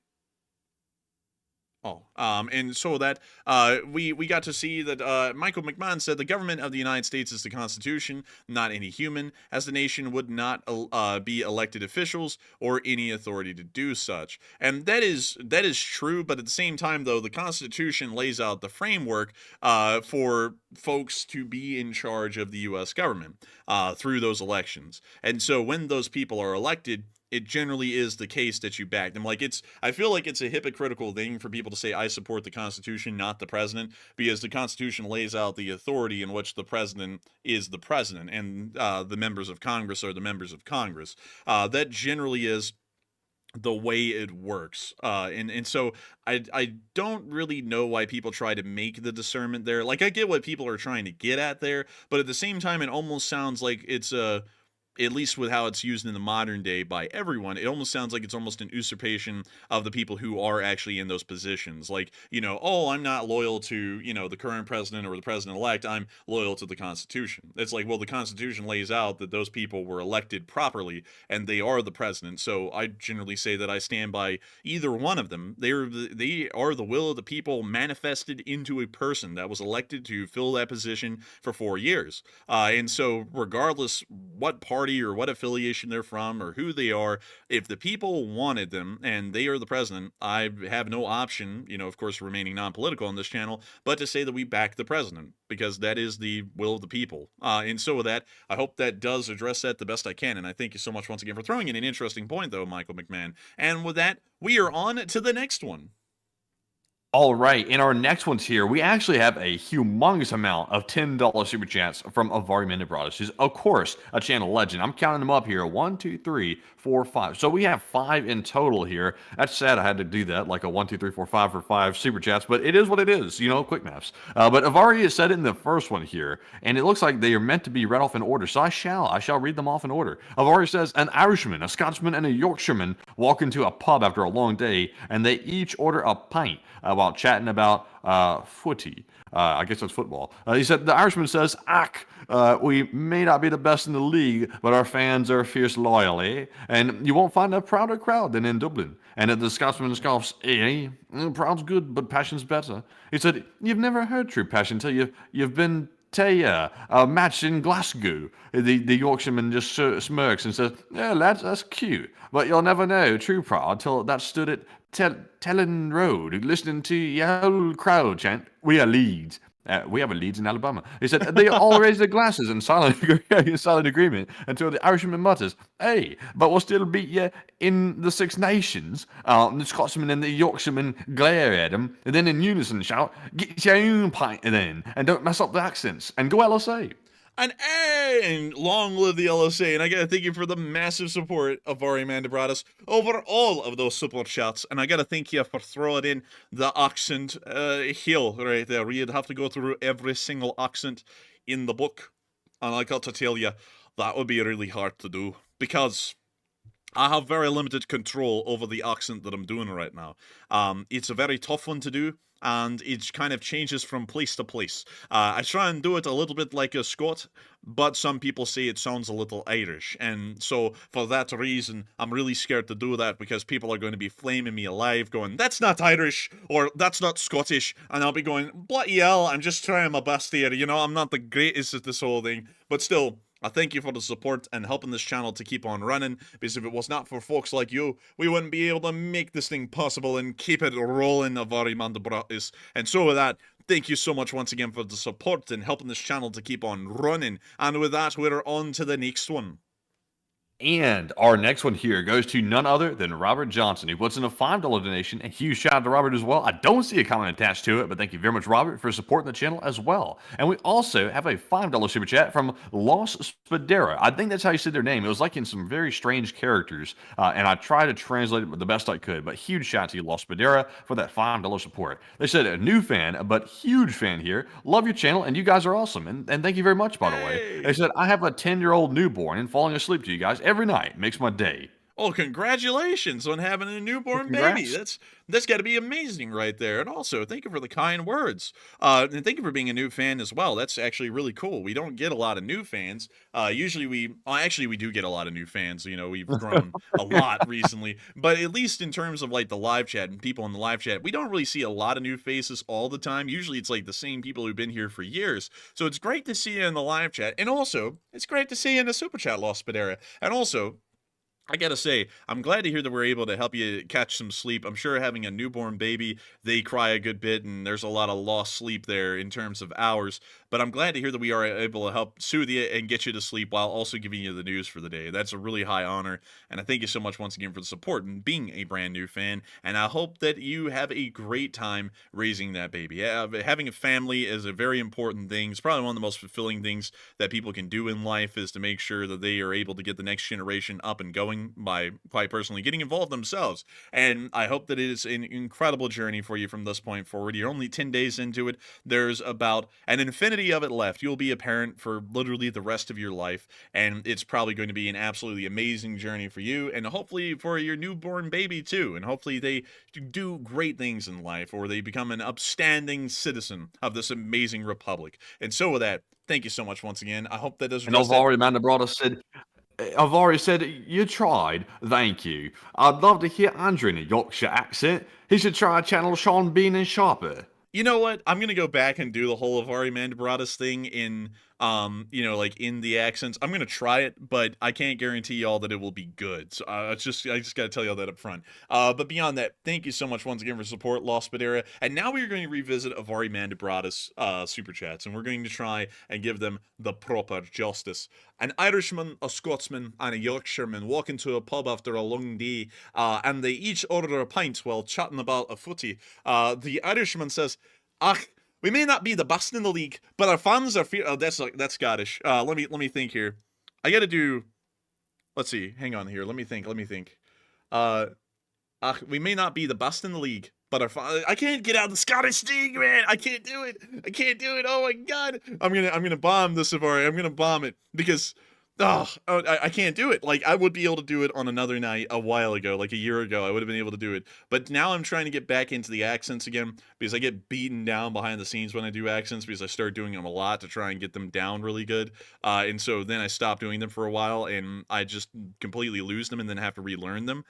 And so that we got to see that Michael McMahon said the government of the United States is the Constitution, not any human, as the nation would not be elected officials or any authority to do such. And that is true, but at the same time, though, the Constitution lays out the framework for folks to be in charge of the U.S. government through those elections. And so when those people are elected, it generally is the case that you back them. Like, I feel like it's a hypocritical thing for people to say, I support the Constitution, not the president, because the Constitution lays out the authority in which the president is the president, and the members of Congress are the members of Congress. That generally is the way it works. And so I don't really know why people try to make the discernment there. Like, I get what people are trying to get at there, but at the same time, it almost sounds like it's at least with how it's used in the modern day by everyone, it almost sounds like it's almost an usurpation of the people who are actually in those positions. Like, oh, I'm not loyal to, the current president or the president-elect, I'm loyal to the Constitution. It's like, well, the Constitution lays out that those people were elected properly, and they are the president. So I generally say that I stand by either one of them. They are the will of the people manifested into a person that was elected to fill that position for 4 years. And so regardless what party or what affiliation they're from or who they are, if the people wanted them and they are the president, I have no option, of course, remaining non-political on this channel, but to say that we back the president, because that is the will of the people. And so with that, I hope that does address that the best I can. And I thank you so much once again for throwing in an interesting point, though, Michael McMahon. And with that, we are on to the next one. All right, in our next ones here, we actually have a humongous amount of $10 super chats from Avari Mendebradas, who's, of course, a channel legend. I'm counting them up here. 1, 2, 3, 4, 5. So we have 5 in total here. That's sad I had to do that, like a 1, 2, 3, 4, 5 for 5 super chats, but it is what it is, quick maths. But Avari has said it in the first one here, and it looks like they are meant to be read off in order, so I shall read them off in order. Avari says, an Irishman, a Scotsman, and a Yorkshireman walk into a pub after a long day, and they each order a pint while chatting about footy. I guess that's football. He said, the Irishman says, we may not be the best in the league, but our fans are fierce loyal, eh? And you won't find a prouder crowd than in Dublin. And the Scotsman scoffs, proud's good, but passion's better. He said, you've never heard true passion till you've been to a match in Glasgow. The Yorkshireman just smirks and says, yeah, lads, that's cute, but you'll never know true pride till that stood at Tellin Road, listening to your whole crowd chant, we are Leeds. We have a Leeds in Alabama. He said, they all raise their glasses in silent agreement until the Irishman mutters, hey, but we'll still beat you in the Six Nations. The Scotsman and the Yorkshireman glare at him, and then in unison shout, get your own pint then, and don't mess up the accents, and go LSA. And long live the LSA, and I gotta thank you for the massive support of Avari Mendebradas over all of those super chats, and I gotta thank you for throwing in the accent hill right there. You'd have to go through every single accent in the book, and I got to tell you, that would be really hard to do, because I have very limited control over the accent that I'm doing right now. It's a very tough one to do, and it kind of changes from place to place. I try and do it a little bit like a Scot, but some people say it sounds a little Irish, and so for that reason, I'm really scared to do that because people are going to be flaming me alive, going, "That's not Irish," or "That's not Scottish," and I'll be going, "Bloody hell, I'm just trying my best here, you know, I'm not the greatest at this whole thing," but still, I thank you for the support and helping this channel to keep on running, because if it was not for folks like you, we wouldn't be able to make this thing possible and keep it rolling, Avari Mandabratis. And so with that, thank you so much once again for the support and helping this channel to keep on running. And with that, we're on to the next one. And our next one here goes to none other than Robert Johnson, who puts in a $5 donation. A huge shout out to Robert as well. I don't see a comment attached to it, but thank you very much, Robert, for supporting the channel as well. And we also have a $5 super chat from Los Spadera. I think that's how you said their name. It was like in some very strange characters, and I tried to translate it the best I could. But huge shout out to you, Los Spadera, for that $5 support. They said a new fan, but huge fan here. Love your channel, and you guys are awesome. And thank you very much, by the way. They said, I have a 10-year-old newborn and falling asleep to you guys every night makes my day. Oh, congratulations on having a newborn baby. That's got to be amazing right there. And also, thank you for the kind words. And thank you for being a new fan as well. That's actually really cool. We don't get a lot of new fans. Usually we do get a lot of new fans. You know, we've grown a lot recently. But at least in terms of like the live chat and people in the live chat, we don't really see a lot of new faces all the time. Usually it's like the same people who've been here for years. So it's great to see you in the live chat. And also, it's great to see you in the super chat, Los Spadera. And also, I gotta say, I'm glad to hear that we're able to help you catch some sleep. I'm sure having a newborn baby, they cry a good bit, and there's a lot of lost sleep there in terms of hours. But I'm glad to hear that we are able to help soothe you and get you to sleep while also giving you the news for the day. That's a really high honor, and I thank you so much once again for the support and being a brand new fan. And I hope that you have a great time raising that baby. Having a family is a very important thing. It's probably one of the most fulfilling things that people can do in life, is to make sure that they are able to get the next generation up and going by quite personally getting involved themselves. And I hope that it is an incredible journey for you from this point forward. You're only 10 days into it. There's about an infinity of it left. You'll be a parent for literally the rest of your life, and it's probably going to be an absolutely amazing journey for you, and hopefully for your newborn baby too. And hopefully they do great things in life, or they become an upstanding citizen of this amazing republic. And so with that, thank you so much once again. I hope that doesn't. And Alvari Mandabrata said, Alvari said, you tried, thank you. I'd love to hear Andrew in a Yorkshire accent. He should try a channel Sean Bean and Sharper. You know what? I'm gonna go back and do the whole Avari Mandabrata's thing in, you know, like in the accents. I'm gonna try it, but I can't guarantee y'all that it will be good. So I just gotta tell y'all that up front. But beyond that, thank you so much once again for support, Los Spadera. And now we're going to revisit Avari Mandabrata's super chats, and we're going to try and give them the proper justice. An Irishman, a Scotsman, and a Yorkshireman walk into a pub after a long day, and they each order a pint while chatting about a footy. The Irishman says, "Ach, we may not be the best in the league, but our fans are fear." Oh, that's Scottish. Let me think here. I gotta do. Let's see. Hang on here. Let me think. Ach, we may not be the best in the league, but I can't get out of the Scottish thing, man. I can't do it. Oh my god. I'm gonna bomb the Safari. I'm gonna bomb it because I can't do it. Like, I would be able to do it on another night a while ago, like a year ago. I would have been able to do it. But now I'm trying to get back into the accents again, because I get beaten down behind the scenes when I do accents, because I start doing them a lot to try and get them down really good. And so then I stop doing them for a while, and I just completely lose them and then have to relearn them.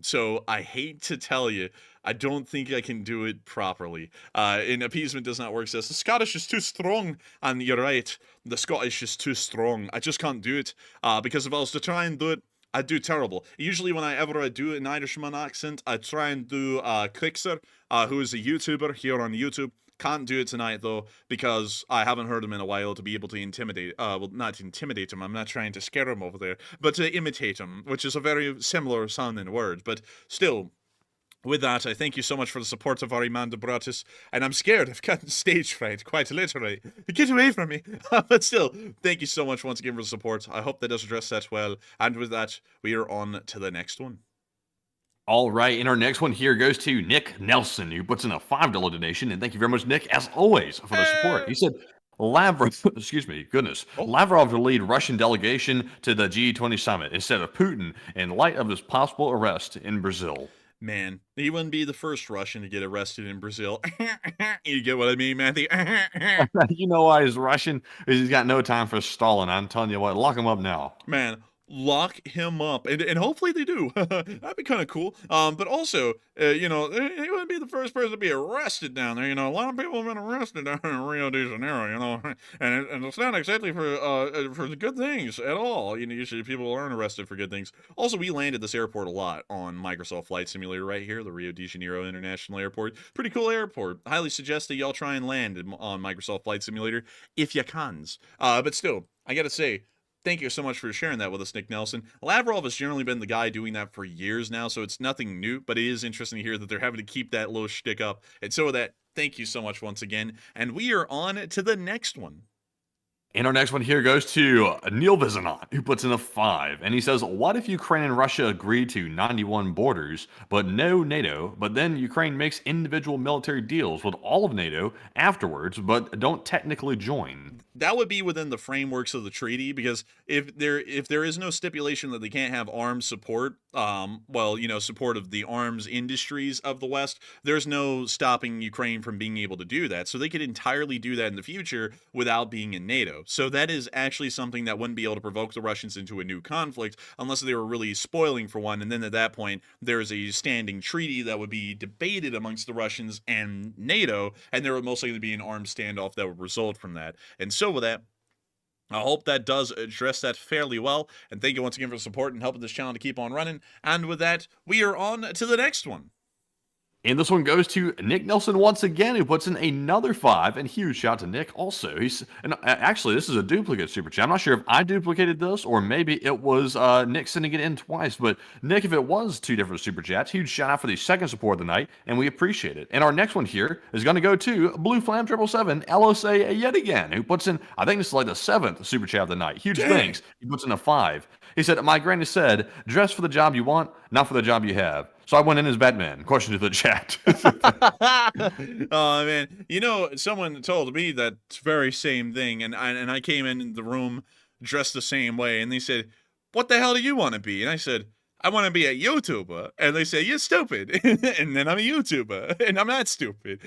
So I hate to tell you, I don't think I can do it properly. And appeasement does not work. Says the Scottish is too strong, and you're right. The Scottish is too strong. I just can't do it. Because if I was to try and do it, I'd do terrible. Usually when I do an Irishman accent, I try and do Krixer, who is a YouTuber here on YouTube. Can't do it tonight though, because I haven't heard him in a while to be able to intimidate, well, not intimidate him, I'm not trying to scare him over there, but to imitate him, which is a very similar sounding word, but still. With that, I thank you so much for the support of Avari Mandabratis, and I'm scared. I've gotten stage fright, quite literally. Get away from me. But still, thank you so much once again for the support. I hope that does address that well. And with that, we are on to the next one. All right, and our next one here goes to Nick Nelson, who puts in a $5 donation, and thank you very much, Nick, as always, for the support. He said, Lavrov, excuse me, goodness, Lavrov to lead Russian delegation to the G20 summit instead of Putin in light of his possible arrest in Brazil. Man, he wouldn't be the first Russian to get arrested in Brazil. You get what I mean, Matthew? You know why he's Russian? Because he's got no time for Stalin. I'm telling you what, lock him up now. Man, lock him up, and hopefully they do. That'd be kind of cool. But also, you know, he wouldn't be the first person to be arrested down there. You know, a lot of people have been arrested down in Rio de Janeiro. You know, and it's not exactly for the good things at all. You know, usually people aren't arrested for good things. Also, we landed this airport a lot on Microsoft Flight Simulator right here, the Rio de Janeiro International Airport. Pretty cool airport. Highly suggest that y'all try and land on Microsoft Flight Simulator if you cans. But still, I gotta say, thank you so much for sharing that with us, Nick Nelson. Lavrov has generally been the guy doing that for years now, so it's nothing new, but it is interesting to hear that they're having to keep that little shtick up. And so with that, thank you so much once again. And we are on to the next one. And our next one here goes to Neil Vizanot, who puts in a 5. And he says, what if Ukraine and Russia agree to 91 borders, but no NATO, but then Ukraine makes individual military deals with all of NATO afterwards, but don't technically join? That would be within the frameworks of the treaty, because if there is no stipulation that they can't have arms support, well, you know, support of the arms industries of the West, there's no stopping Ukraine from being able to do that. So they could entirely do that in the future without being in NATO. So that is actually something that wouldn't be able to provoke the Russians into a new conflict unless they were really spoiling for one. And then at that point, there's a standing treaty that would be debated amongst the Russians and NATO, and there would most likely be an armed standoff that would result from that. And so with that, I hope that does address that fairly well. And thank you once again for the support and helping this channel to keep on running. And with that, we are on to the next one. And this one goes to Nick Nelson once again, who puts in another 5, and huge shout to Nick also. Actually, this is a duplicate super chat. I'm not sure if I duplicated this or maybe it was Nick sending it in twice. But Nick, if it was 2 different super chats, huge shout out for the second support of the night, and we appreciate it. And our next one here is going to go to Blue Flam 777 LSA yet again, who puts in, I think this is like the 7th super chat of the night. Huge thanks. He puts in a 5. He said, my granny said, dress for the job you want, not for the job you have. So I went in as Batman. Question to the chat. Oh, man. You know, someone told me that very same thing, and I came in the room dressed the same way, and they said, what the hell do you want to be? And I said, I want to be a YouTuber. And they say, you're stupid. And then I'm a YouTuber. And I'm not stupid.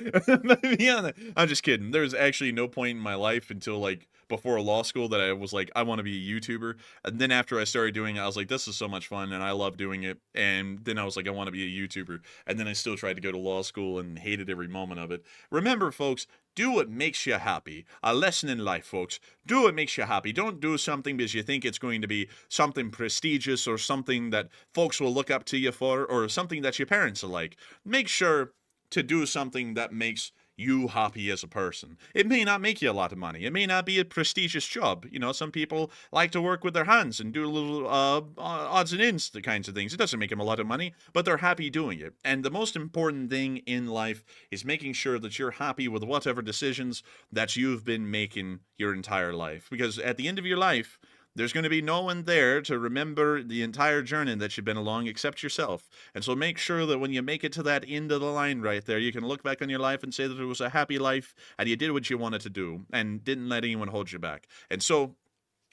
I'm just kidding. There's actually no point in my life until, like, before law school that I was like, I want to be a YouTuber. And then after I started doing it, I was like, this is so much fun and I love doing it. And then I was like, I want to be a YouTuber. And then I still tried to go to law school and hated every moment of it. Remember, folks, do what makes you happy. A lesson in life, folks. Do what makes you happy. Don't do something because you think it's going to be something prestigious or something that folks will look up to you for, or something that your parents are like. Make sure to do something that makes you happy as a person. It may not make you a lot of money. It may not be a prestigious job. You know, some people like to work with their hands and do a little odds and ends, the kinds of things. It doesn't make them a lot of money, but they're happy doing it. And the most important thing in life is making sure that you're happy with whatever decisions that you've been making your entire life. Because at the end of your life, there's going to be no one there to remember the entire journey that you've been along except yourself. And so make sure that when you make it to that end of the line right there, you can look back on your life and say that it was a happy life and you did what you wanted to do and didn't let anyone hold you back. And so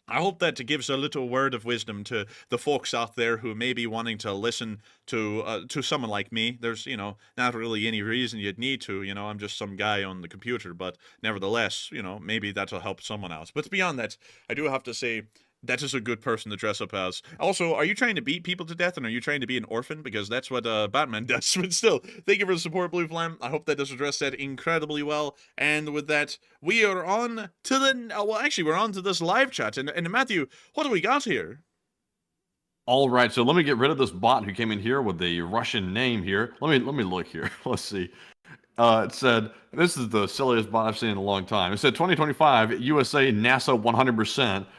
I hope that gives a little word of wisdom to the folks out there who may be wanting to listen to someone like me. There's, you know, not really any reason you'd need to. You know, I'm just some guy on the computer, but nevertheless, you know, maybe that'll help someone else. But beyond that, I do have to say, that is a good person to dress up as. Also, are you trying to beat people to death, and are you trying to be an orphan? Because that's what Batman does. But still, thank you for the support, Blue Flam. I hope that does address that incredibly well. And with that, we are on to the... well, actually, we're on to this live chat. And Matthew, what do we got here? All right, so let me get rid of this bot who came in here with the Russian name here. Let me look here. Let's see. It said, this is the silliest bot I've seen in a long time. It said 2025, USA, NASA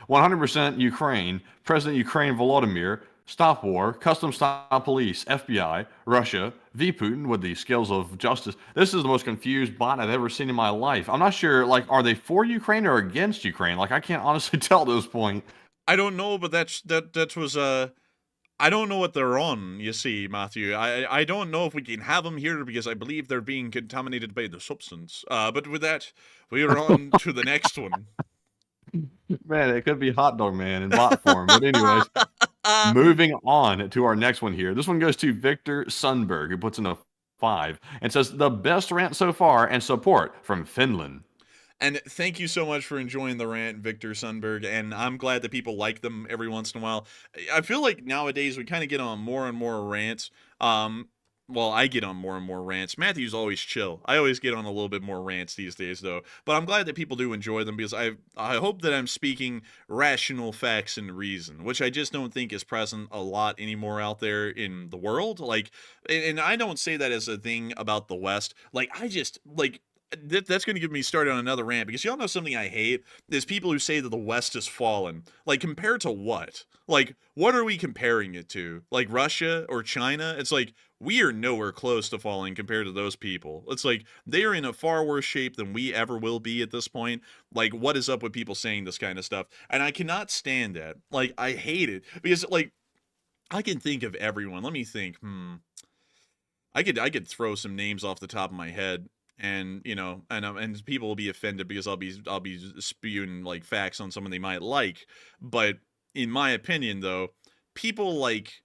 100% Ukraine, President Ukraine Volodymyr, stop war, custom stop police, FBI, Russia, V Putin with the scales of justice. This is the most confused bot I've ever seen in my life. I'm not sure, like, are they for Ukraine or against Ukraine? Like, I can't honestly tell at this point. I don't know, but that was I don't know what they're on, you see, Matthew. I don't know if we can have them here because I believe they're being contaminated by the substance. But with that, we are on to the next one. Man, it could be Hot Dog Man in bot form. But anyways, moving on to our next one here. This one goes to Victor Sundberg, who puts in a 5 and says, the best rant so far and support from Finland. And thank you so much for enjoying the rant, Victor Sundberg, and I'm glad that people like them every once in a while. I feel like nowadays we kind of get on more and more rants. Well, I get on more and more rants. Matthew's always chill. I always get on a little bit more rants these days, though. But I'm glad that people do enjoy them because I hope that I'm speaking rational facts and reason, which I just don't think is present a lot anymore out there in the world. Like, and I don't say that as a thing about the West. Like, I just, like, that's going to get me started on another rant because y'all know something I hate is people who say that the West has fallen. Like, compared to what? Like, what are we comparing it to? Like Russia or China? It's like, we are nowhere close to falling compared to those people. It's like, they are in a far worse shape than we ever will be at this point. Like, what is up with people saying this kind of stuff? And I cannot stand that. Like, I hate it because, like, I can think of everyone. Let me think. I could throw some names off the top of my head. And you know, and people will be offended because I'll be spewing like facts on someone they might like. But in my opinion, though, people like,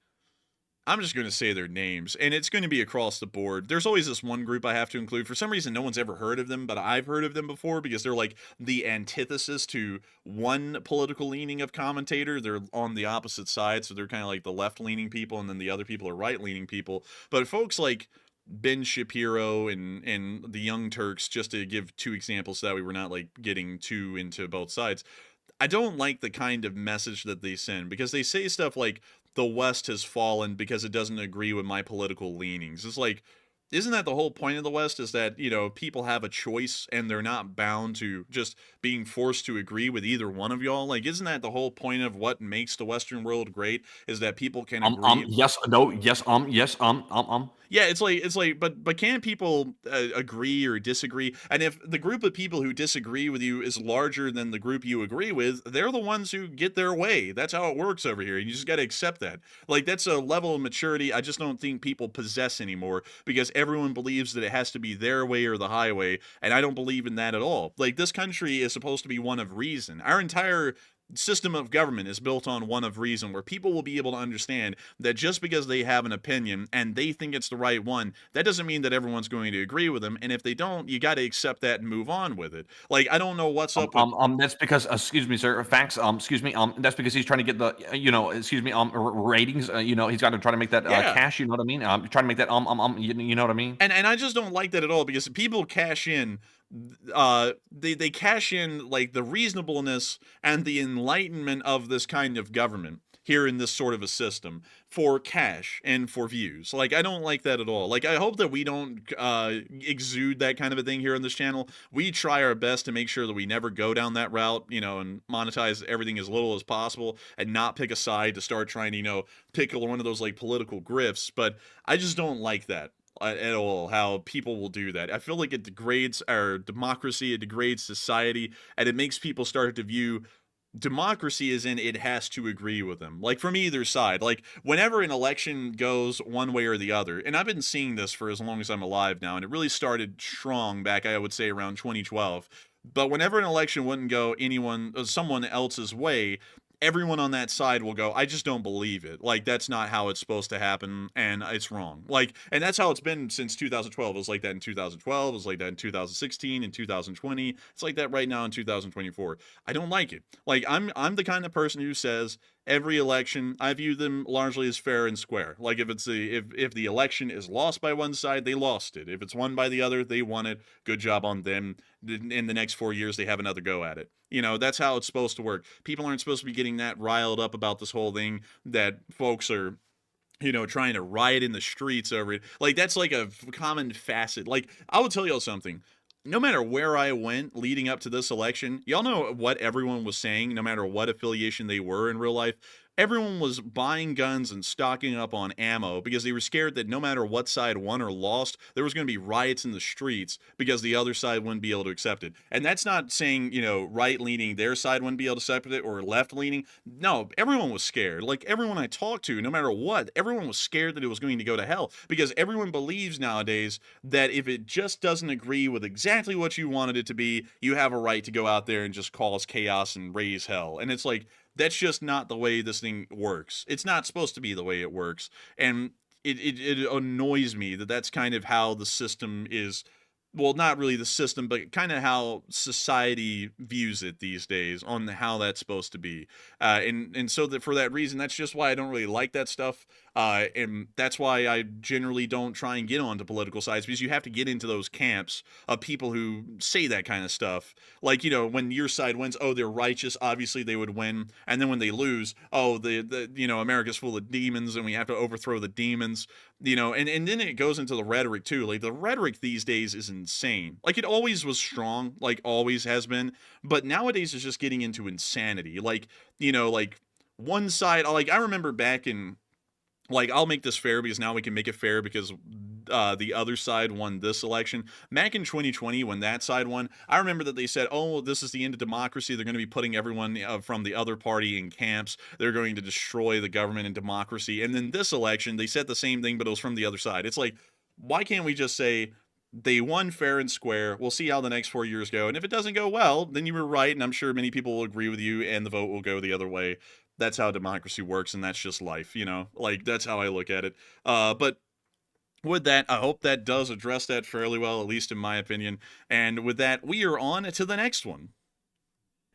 I'm just going to say their names, and it's going to be across the board. There's always this one group I have to include. For some reason, no one's ever heard of them, but I've heard of them before because they're like the antithesis to one political leaning of commentator. They're on the opposite side, so they're kind of like the left-leaning people, and then the other people are right-leaning people. But folks like Ben Shapiro and the Young Turks, just to give two examples so that we were not like getting too into both sides. I don't like the kind of message that they send because they say stuff like the West has fallen because it doesn't agree with my political leanings. It's like, isn't that the whole point of the West, is that, you know, people have a choice and they're not bound to just being forced to agree with either one of y'all? Like, isn't that the whole point of what makes the Western world great, is that people can agree? Yes, no, yes, yes, Yeah, it's like, but can people agree or disagree? And if the group of people who disagree with you is larger than the group you agree with, they're the ones who get their way. That's how it works over here. You just got to accept that. Like, that's a level of maturity I just don't think people possess anymore because everyone believes that it has to be their way or the highway, and I don't believe in that at all. Like, this country is supposed to be one of reason. Our entire system of government is built on one of reason, where people will be able to understand that just because they have an opinion and they think it's the right one, that doesn't mean that everyone's going to agree with them. And if they don't, you got to accept that and move on with it. Like, I don't know what's up with that's because excuse me, sir, facts, excuse me, that's because he's trying to get the, you know, excuse me, ratings, you know, he's got to try to make that cash, you know what I mean? Trying to make that you know what I mean? And I just don't like that at all, because people cash in, they cash in like the reasonableness and the enlightenment of this kind of government here in this sort of a system for cash and for views. Like, I don't like that at all. Like, I hope that we don't exude that kind of a thing here on this channel. We try our best to make sure that we never go down that route, you know, and monetize everything as little as possible and not pick a side to start trying to, you know, pick one of those like political grifts. But I just don't like that at all, how people will do that. I feel like it degrades our democracy, it degrades society, and it makes people start to view democracy as in it has to agree with them, like from either side. Like, whenever an election goes one way or the other, and I've been seeing this for as long as I'm alive now, and it really started strong back, I would say, around 2012. But whenever an election wouldn't go someone else's way, everyone on that side will go, I just don't believe it. Like, that's not how it's supposed to happen, and it's wrong. Like, and that's how it's been since 2012. It was like that in 2012. It was like that in 2016, in 2020. It's like that right now in 2024. I don't like it. Like, I'm the kind of person who says every election, I view them largely as fair and square. Like, if it's if the election is lost by one side, they lost it. If it's won by the other, they won it. Good job on them. In the next 4 years, they have another go at it. You know, that's how it's supposed to work. People aren't supposed to be getting that riled up about this whole thing that folks are, you know, trying to riot in the streets over it. Like, that's like a common facet. Like, I will tell y'all something. No matter where I went leading up to this election, y'all know what everyone was saying, no matter what affiliation they were in real life. everyone was buying guns and stocking up on ammo because they were scared that no matter what side won or lost, there was going to be riots in the streets because the other side wouldn't be able to accept it. And that's not saying, right-leaning, their side wouldn't be able to accept it, or left-leaning. No, everyone was scared. Like, everyone I talked to, no matter what, everyone was scared that it was going to go to hell because everyone believes nowadays that if it just doesn't agree with exactly what you wanted it to be, you have a right to go out there and just cause chaos and raise hell. And it's like, that's just not the way this thing works. It's not supposed to be the way it works. And it annoys me that that's kind of how the system is. Well, not really the system, but kind of how society views it these days on how that's supposed to be. And so that for that reason, that's just why I don't really like that stuff. And that's why I generally don't try and get onto political sides, because you have to get into those camps of people who say that kind of stuff. Like, when your side wins, oh, they're righteous, obviously they would win. And then when they lose, oh, America's full of demons and we have to overthrow the demons. And then it goes into the rhetoric too. Like, the rhetoric these days is insane. Like, it always was strong, like always has been, but nowadays it's just getting into insanity. Like, like one side, like I remember back in, like, I'll make this fair because now we can make it fair because the other side won this election. Back in 2020, when that side won, I remember that they said, oh, this is the end of democracy. They're going to be putting everyone from the other party in camps. They're going to destroy the government and democracy. And then this election, they said the same thing, but it was from the other side. It's like, why can't we just say, they won fair and square. We'll see how the next 4 years go. And if it doesn't go well, then you were right. And I'm sure many people will agree with you and the vote will go the other way. That's how democracy works. And that's just life, like that's how I look at it. But with that, I hope that does address that fairly well, at least in my opinion. And with that, we are on to the next one.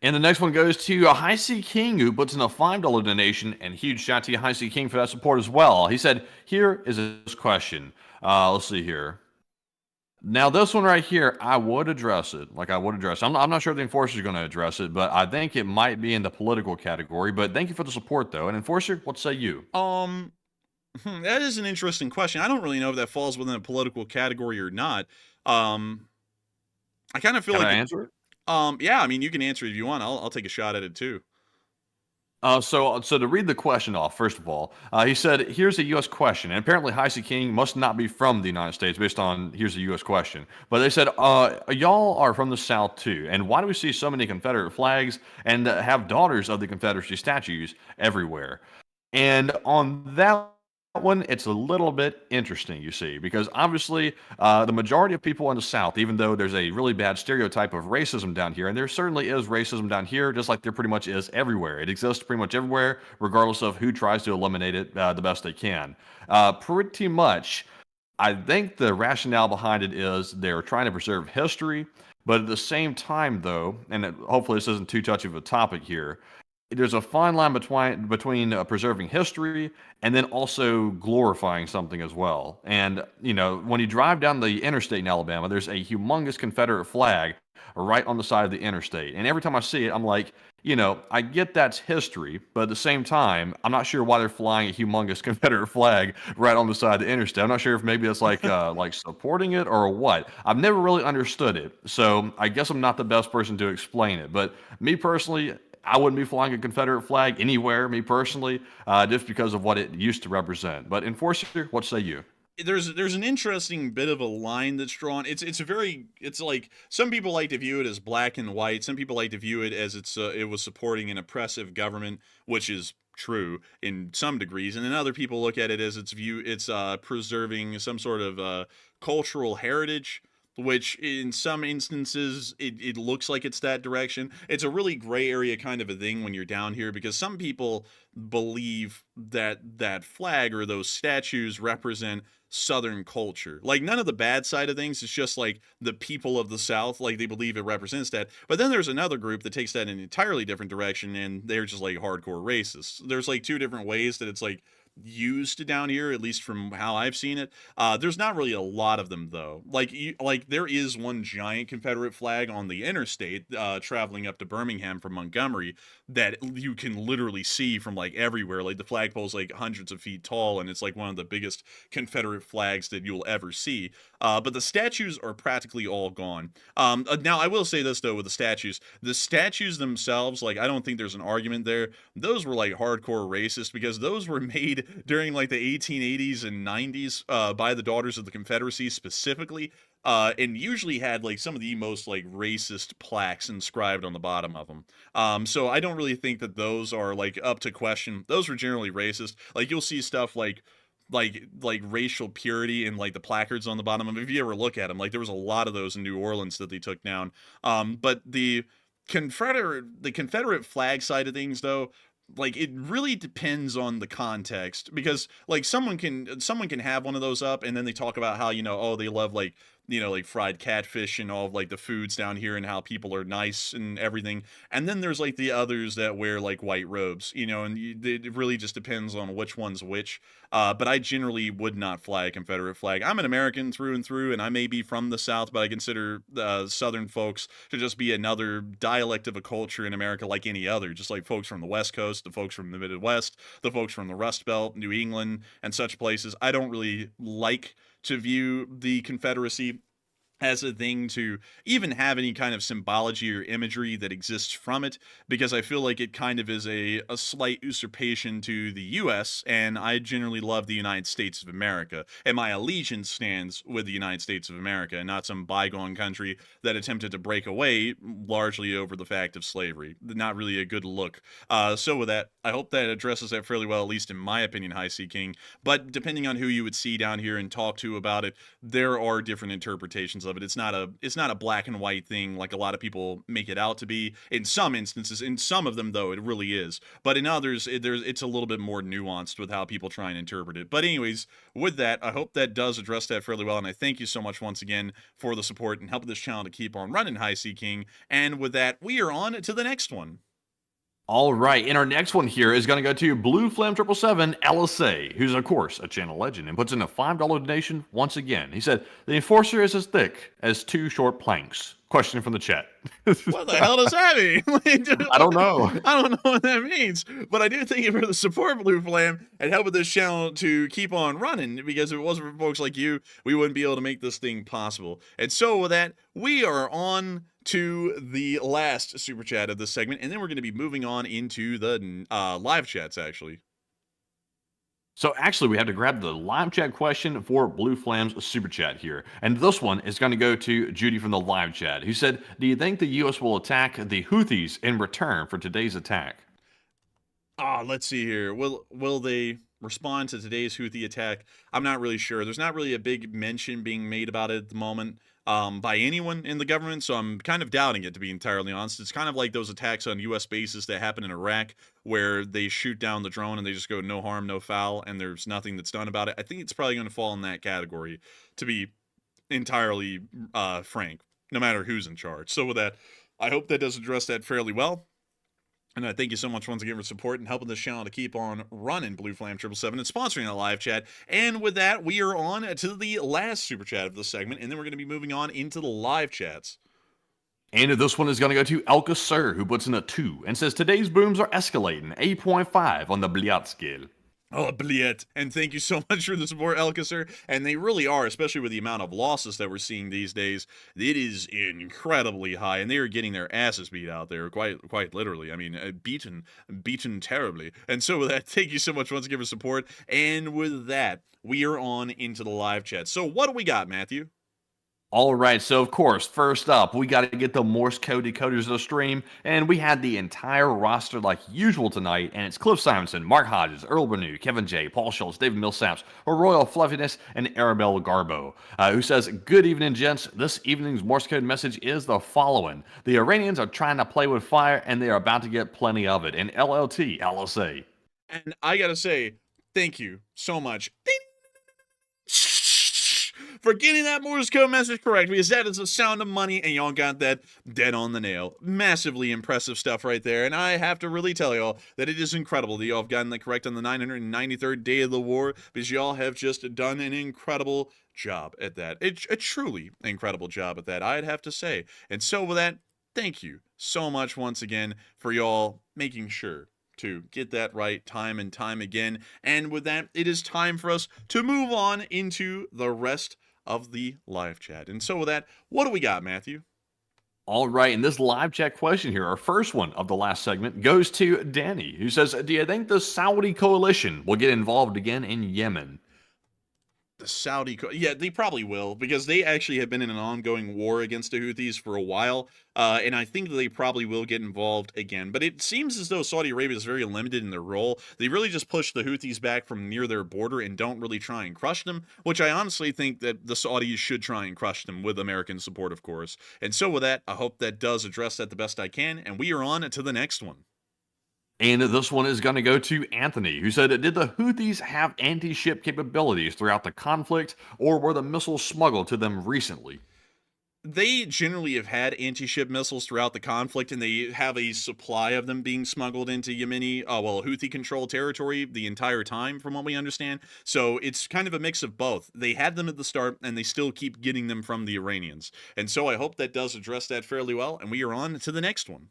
And the next one goes to Houthi King, who puts in a $5 donation, and huge shout to Houthi King for that support as well. He said, here is his question. Let's see here. Now, this one right here, I would address it. I'm not sure if the Enforcer is going to address it, but I think it might be in the political category. But thank you for the support, though. And Enforcer, what say you? That is an interesting question. I don't really know if that falls within a political category or not. I kind of feel Can like... I answer it? Yeah, I mean, you can answer it if you want. I'll take a shot at it, too. So to read the question off, first of all, he said, here's a U.S. question. And apparently Houthi King must not be from the United States based on here's a U.S. question. But they said, y'all are from the South too. And why do we see so many Confederate flags and have daughters of the Confederacy statues everywhere? And on that one, it's a little bit interesting, you see, because obviously the majority of people in the South, even though there's a really bad stereotype of racism down here, and there certainly is racism down here, just like there pretty much is everywhere. It exists pretty much everywhere, regardless of who tries to eliminate it the best they can. Pretty much, I think the rationale behind it is they're trying to preserve history, but at the same time, though, and hopefully this isn't too touchy of a topic here, there's a fine line between preserving history and then also glorifying something as well. And, when you drive down the interstate in Alabama, there's a humongous Confederate flag right on the side of the interstate. And every time I see it, I'm like, I get that's history, but at the same time, I'm not sure why they're flying a humongous Confederate flag right on the side of the interstate. I'm not sure if maybe that's like supporting it or what. I've never really understood it. So I guess I'm not the best person to explain it. But me personally, I wouldn't be flying a Confederate flag anywhere, me personally, just because of what it used to represent. But Enforcer, what say you? There's an interesting bit of a line that's drawn. It's like some people like to view it as black and white. Some people like to view it as it was supporting an oppressive government, which is true in some degrees, and then other people look at it as it's preserving some sort of cultural heritage, which in some instances it looks like it's that direction. It's a really gray area kind of a thing when you're down here, because some people believe that that flag or those statues represent Southern culture. Like, none of the bad side of things. It's just like the people of the South, like they believe it represents that. But then there's another group that takes that in an entirely different direction, and they're just like hardcore racists. There's like two different ways that it's like used down here, at least from how I've seen it. There's not really a lot of them, though. Like there is one giant Confederate flag on the interstate traveling up to Birmingham from Montgomery that you can literally see from like everywhere. Like, the flagpole's like hundreds of feet tall, and it's like one of the biggest Confederate flags that you'll ever see. But the statues are practically all gone. Now, I will say this, though, with the statues themselves, like, I don't think there's an argument there. Those were, like, hardcore racist because those were made during, like, the 1880s and 90s by the Daughters of the Confederacy specifically. And usually had like some of the most like racist plaques inscribed on the bottom of them. So I don't really think that those are like up to question. Those were generally racist. Like you'll see stuff like racial purity and like the placards on the bottom of them. If you ever look at them, like there was a lot of those in New Orleans that they took down. But the Confederate flag side of things, though, like it really depends on the context because like someone can have one of those up and then they talk about how oh they love like like fried catfish and all of like the foods down here and how people are nice and everything, and then there's like the others that wear like white robes, and it really just depends on which one's which. But I generally would not fly a Confederate flag. I'm an American through and through, and I may be from the South, but I consider Southern folks to just be another dialect of a culture in America like any other, just like folks from the West Coast, the folks from the Midwest, the folks from the Rust Belt, New England, and such places. I don't really like to view the Confederacy as a thing to even have any kind of symbology or imagery that exists from it, because I feel like it kind of is a slight usurpation to the U.S., and I generally love the United States of America, and my allegiance stands with the United States of America, and not some bygone country that attempted to break away largely over the fact of slavery. Not really a good look. So with that, I hope that addresses that fairly well, at least in my opinion, High Sea King, but depending on who you would see down here and talk to about it, there are different interpretations of it. It's not a black and white thing like a lot of people make it out to be. In some instances, in some of them though, it really is. But in others, it's a little bit more nuanced with how people try and interpret it. But anyways, with that, I hope that does address that fairly well, and I thank you so much once again for the support and helping this channel to keep on running, High Sea King. And with that, we are on to the next one. All right, and our next one here is going to go to Blue Flame 777 LSA, who's of course a channel legend, and puts in a $5 donation once again. He said, "The Enforcer is as thick as two short planks." Question from the chat. What the hell does that mean? I don't know. I don't know what that means, but I do thank you for the support, Blue Flame, and helping this channel to keep on running, because if it wasn't for folks like you, we wouldn't be able to make this thing possible. And so with that, we are on to the last super chat of this segment, and then we're going to be moving on into the live chats, actually. So actually, we have to grab the live chat question for Blue Flame's super chat here. And this one is going to go to Judy from the live chat, who said, "Do you think the U.S. will attack the Houthis in return for today's attack?" Let's see here. Will they respond to today's Houthi attack? I'm not really sure. There's not really a big mention being made about it at the moment by anyone in the government, so I'm kind of doubting it, to be entirely honest. It's kind of like those attacks on U.S. bases that happen in Iraq, where they shoot down the drone and they just go no harm, no foul, and there's nothing that's done about it. I think it's probably going to fall in that category, to be entirely frank, no matter who's in charge. So with that, I hope that does address that fairly well. And I thank you so much once again for support and helping this channel to keep on running, Blue Flame 777, and sponsoring a live chat. And with that, we are on to the last super chat of this segment, and then we're going to be moving on into the live chats. And this one is going to go to Elka Sir, who puts in a 2 and says, "Today's booms are escalating, 8.5 on the Bliat scale." Oh, Bliet. And thank you so much for the support, Alcacer. And they really are, especially with the amount of losses that we're seeing these days. It is incredibly high, and they are getting their asses beat out there, quite literally. I mean, beaten terribly. And so with that, thank you so much once again for support. And with that, we are on into the live chat. So what do we got, Matthew? All right, so of course, first up, we got to get the Morse code decoders of the stream, and we had the entire roster like usual tonight, and it's Cliff Simonson, Mark Hodges, Earl Bernew, Kevin J, Paul Schultz, David Millsaps, Royal Fluffiness, and Arabelle Garbo, who says, "Good evening, gents. This evening's Morse code message is the following. The Iranians are trying to play with fire, and they are about to get plenty of it. In LLT, LSA." And I gotta say, thank you so much for getting that Morse code message correct, because that is the sound of money, and y'all got that dead on the nail. Massively impressive stuff right there, and I have to really tell y'all that it is incredible that y'all have gotten that correct on the 993rd day of the war, because y'all have just done an incredible job at that. A truly incredible job at that, I'd have to say. And so with that, thank you so much once again for y'all making sure to get that right time and time again. And with that, it is time for us to move on into the rest of the live chat. And so with that, what do we got, Matthew? All right, and this live chat question here, our first one of the last segment, goes to Danny, who says, do you think the Saudi coalition will get involved again in Yemen? The Saudi, yeah, they probably will, because they actually have been in an ongoing war against the Houthis for a while, and I think they probably will get involved again. But it seems as though Saudi Arabia is very limited in their role. They really just push the Houthis back from near their border and don't really try and crush them, which I honestly think that the Saudis should try and crush them with American support, of course. And so with that, I hope that does address that the best I can, and we are on to the next one. And this one is going to go to Anthony, who said, did the Houthis have anti-ship capabilities throughout the conflict, or were the missiles smuggled to them recently? They generally have had anti-ship missiles throughout the conflict, and they have a supply of them being smuggled into Yemeni, Houthi-controlled territory the entire time, from what we understand. So it's kind of a mix of both. They had them at the start, and they still keep getting them from the Iranians. And so I hope that does address that fairly well, and we are on to the next one.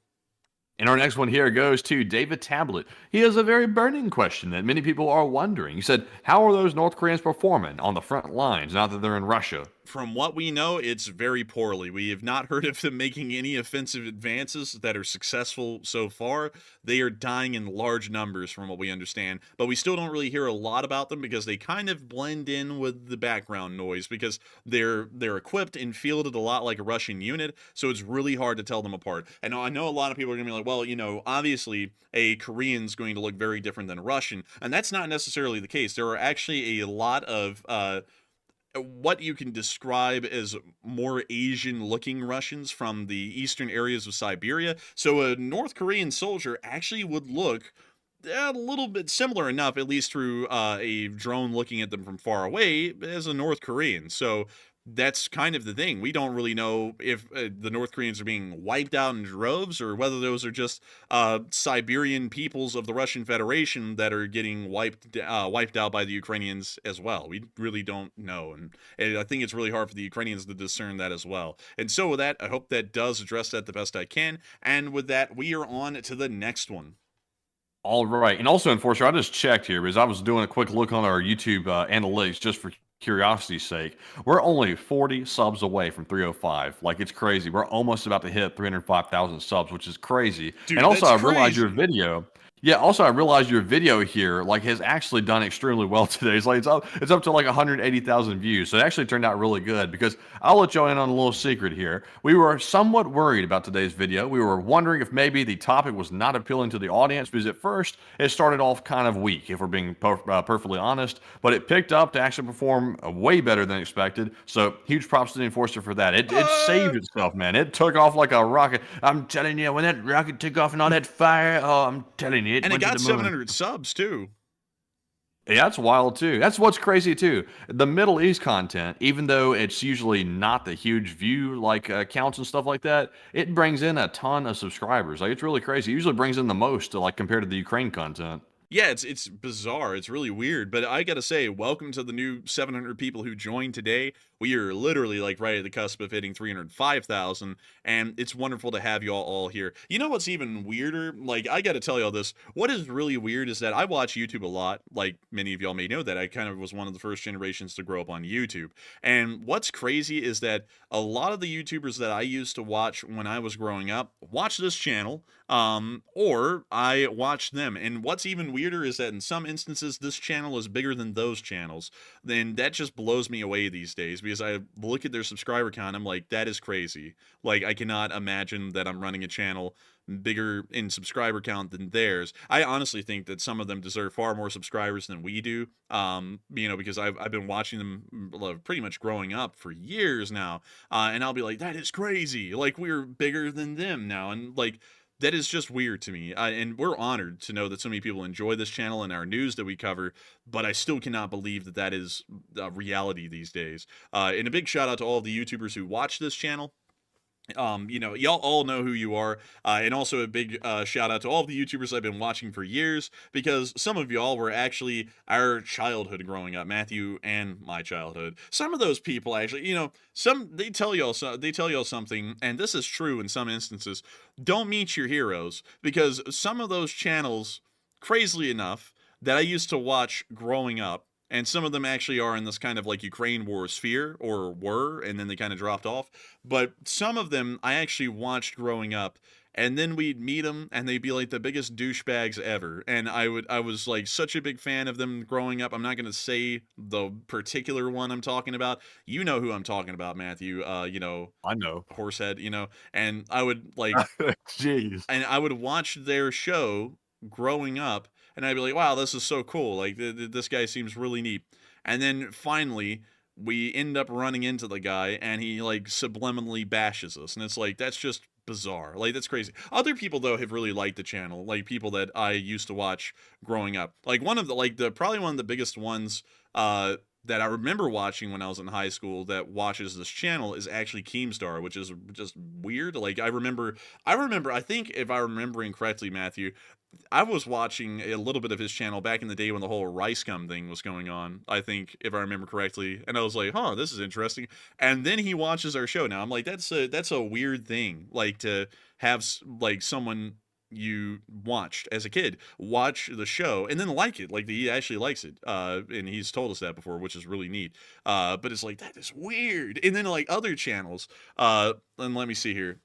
And our next one here goes to David Tablet. He has a very burning question that many people are wondering. He said, how are those North Koreans performing on the front lines now that they're in Russia? From what we know, it's very poorly. We have not heard of them making any offensive advances that are successful so far. They are dying in large numbers from what we understand, but we still don't really hear a lot about them because they kind of blend in with the background noise because they're equipped and fielded a lot like a Russian unit, so it's really hard to tell them apart. And I know a lot of people are going to be like, well, you know, obviously a Korean's going to look very different than a Russian, and that's not necessarily the case. There are actually a lot of what you can describe as more Asian-looking Russians from the eastern areas of Siberia. So a North Korean soldier actually would look a little bit similar enough, at least through a drone looking at them from far away, as a North Korean. So that's kind of the thing. We don't really know if the North Koreans are being wiped out in droves or whether those are just Siberian peoples of the Russian Federation that are getting wiped out by the Ukrainians as well. We really don't know, and I think it's really hard for the Ukrainians to discern that as well. And so with that, I hope that does address that the best I can. And with that, we are on to the next one. All right. And also, Enforcer, I just checked here because I was doing a quick look on our YouTube analytics just for curiosity's sake. We're only 40 subs away from 305. Like, it's crazy. We're almost about to hit 305,000 subs, which is crazy. Dude, and also, I that's realized crazy. your video. Yeah, also I realized your video here has actually done extremely well today. It's up to 180,000 views. So it actually turned out really good because I'll let y'all in on a little secret here. We were somewhat worried about today's video. We were wondering if maybe the topic was not appealing to the audience because at first it started off kind of weak, if we're being perfectly honest, but it picked up to actually perform way better than expected. So huge props to the Enforcer for that. It saved itself, man. It took off like a rocket. I'm telling you, when that rocket took off and all that fire, oh, I'm telling you. And it got 700 subs too. Yeah, that's wild too. That's what's crazy too. The Middle East content, even though it's usually not the huge view counts and stuff like that, it brings in a ton of subscribers. It's really crazy. It usually brings in the most compared to the Ukraine content. Yeah, it's bizarre. It's really weird. But I gotta say, welcome to the new 700 people who joined today. We are literally right at the cusp of hitting 305,000, and it's wonderful to have y'all all here. You know what's even weirder? I gotta tell y'all this. What is really weird is that I watch YouTube a lot. Like many of y'all may know that I kind of was one of the first generations to grow up on YouTube. And what's crazy is that a lot of the YouTubers that I used to watch when I was growing up watch this channel, or I watch them. And what's even weirder is that in some instances, this channel is bigger than those channels. Then that just blows me away these days because I look at their subscriber count. I'm like, that is crazy. I cannot imagine that I'm running a channel bigger in subscriber count than theirs. I honestly think that some of them deserve far more subscribers than we do. Because I've been watching them pretty much growing up for years now. And I'll be like, that is crazy. We're bigger than them now. And that is just weird to me, and we're honored to know that so many people enjoy this channel and our news that we cover, but I still cannot believe that that is reality these days. And a big shout out to all of the YouTubers who watch this channel. Y'all all know who you are, and also a big shout out to all of the YouTubers I've been watching for years, because some of y'all were actually our childhood growing up, Matthew and my childhood. Some of those people actually, they tell y'all something, and this is true in some instances. Don't meet your heroes, because some of those channels, crazily enough, that I used to watch growing up, And some of them actually are in this kind of like Ukraine war sphere, or were, and then they kind of dropped off. But some of them I actually watched growing up, and then we'd meet them, and they'd be like the biggest douchebags ever. And I was like such a big fan of them growing up. I'm not gonna say the particular one I'm talking about. You know who I'm talking about, Matthew. You know, I know. Horsehead. You know, and I would like, jeez, and I would watch their show growing up, and I'd be like, wow, this is so cool. Like, this guy seems really neat. And then finally, we end up running into the guy, and he like subliminally bashes us, and it's like, that's just bizarre. Like, that's crazy. Other people though have really liked the channel, like people that I used to watch growing up. Like one of the probably one of the biggest ones that I remember watching when I was in high school that watches this channel is actually Keemstar, which is just weird. Like I remember, I think if I'm remembering correctly, Matthew, I was watching a little bit of his channel back in the day when the whole rice gum thing was going on, I think, if I remember correctly. And I was like, huh, this is interesting. And then he watches our show. Now I'm like, that's a weird thing, like to have like someone you watched as a kid watch the show and then like it, like he actually likes it, and he's told us that before, which is really neat. But it's like, that is weird. And then like other channels, and let me see here,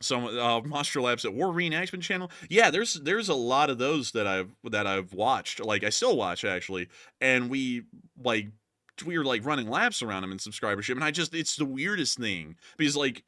some Monster Labs at War Reenactment channel. Yeah, there's a lot of those that I've watched, like I still watch actually, and we were like running laps around them in subscribership, and it's the weirdest thing, because like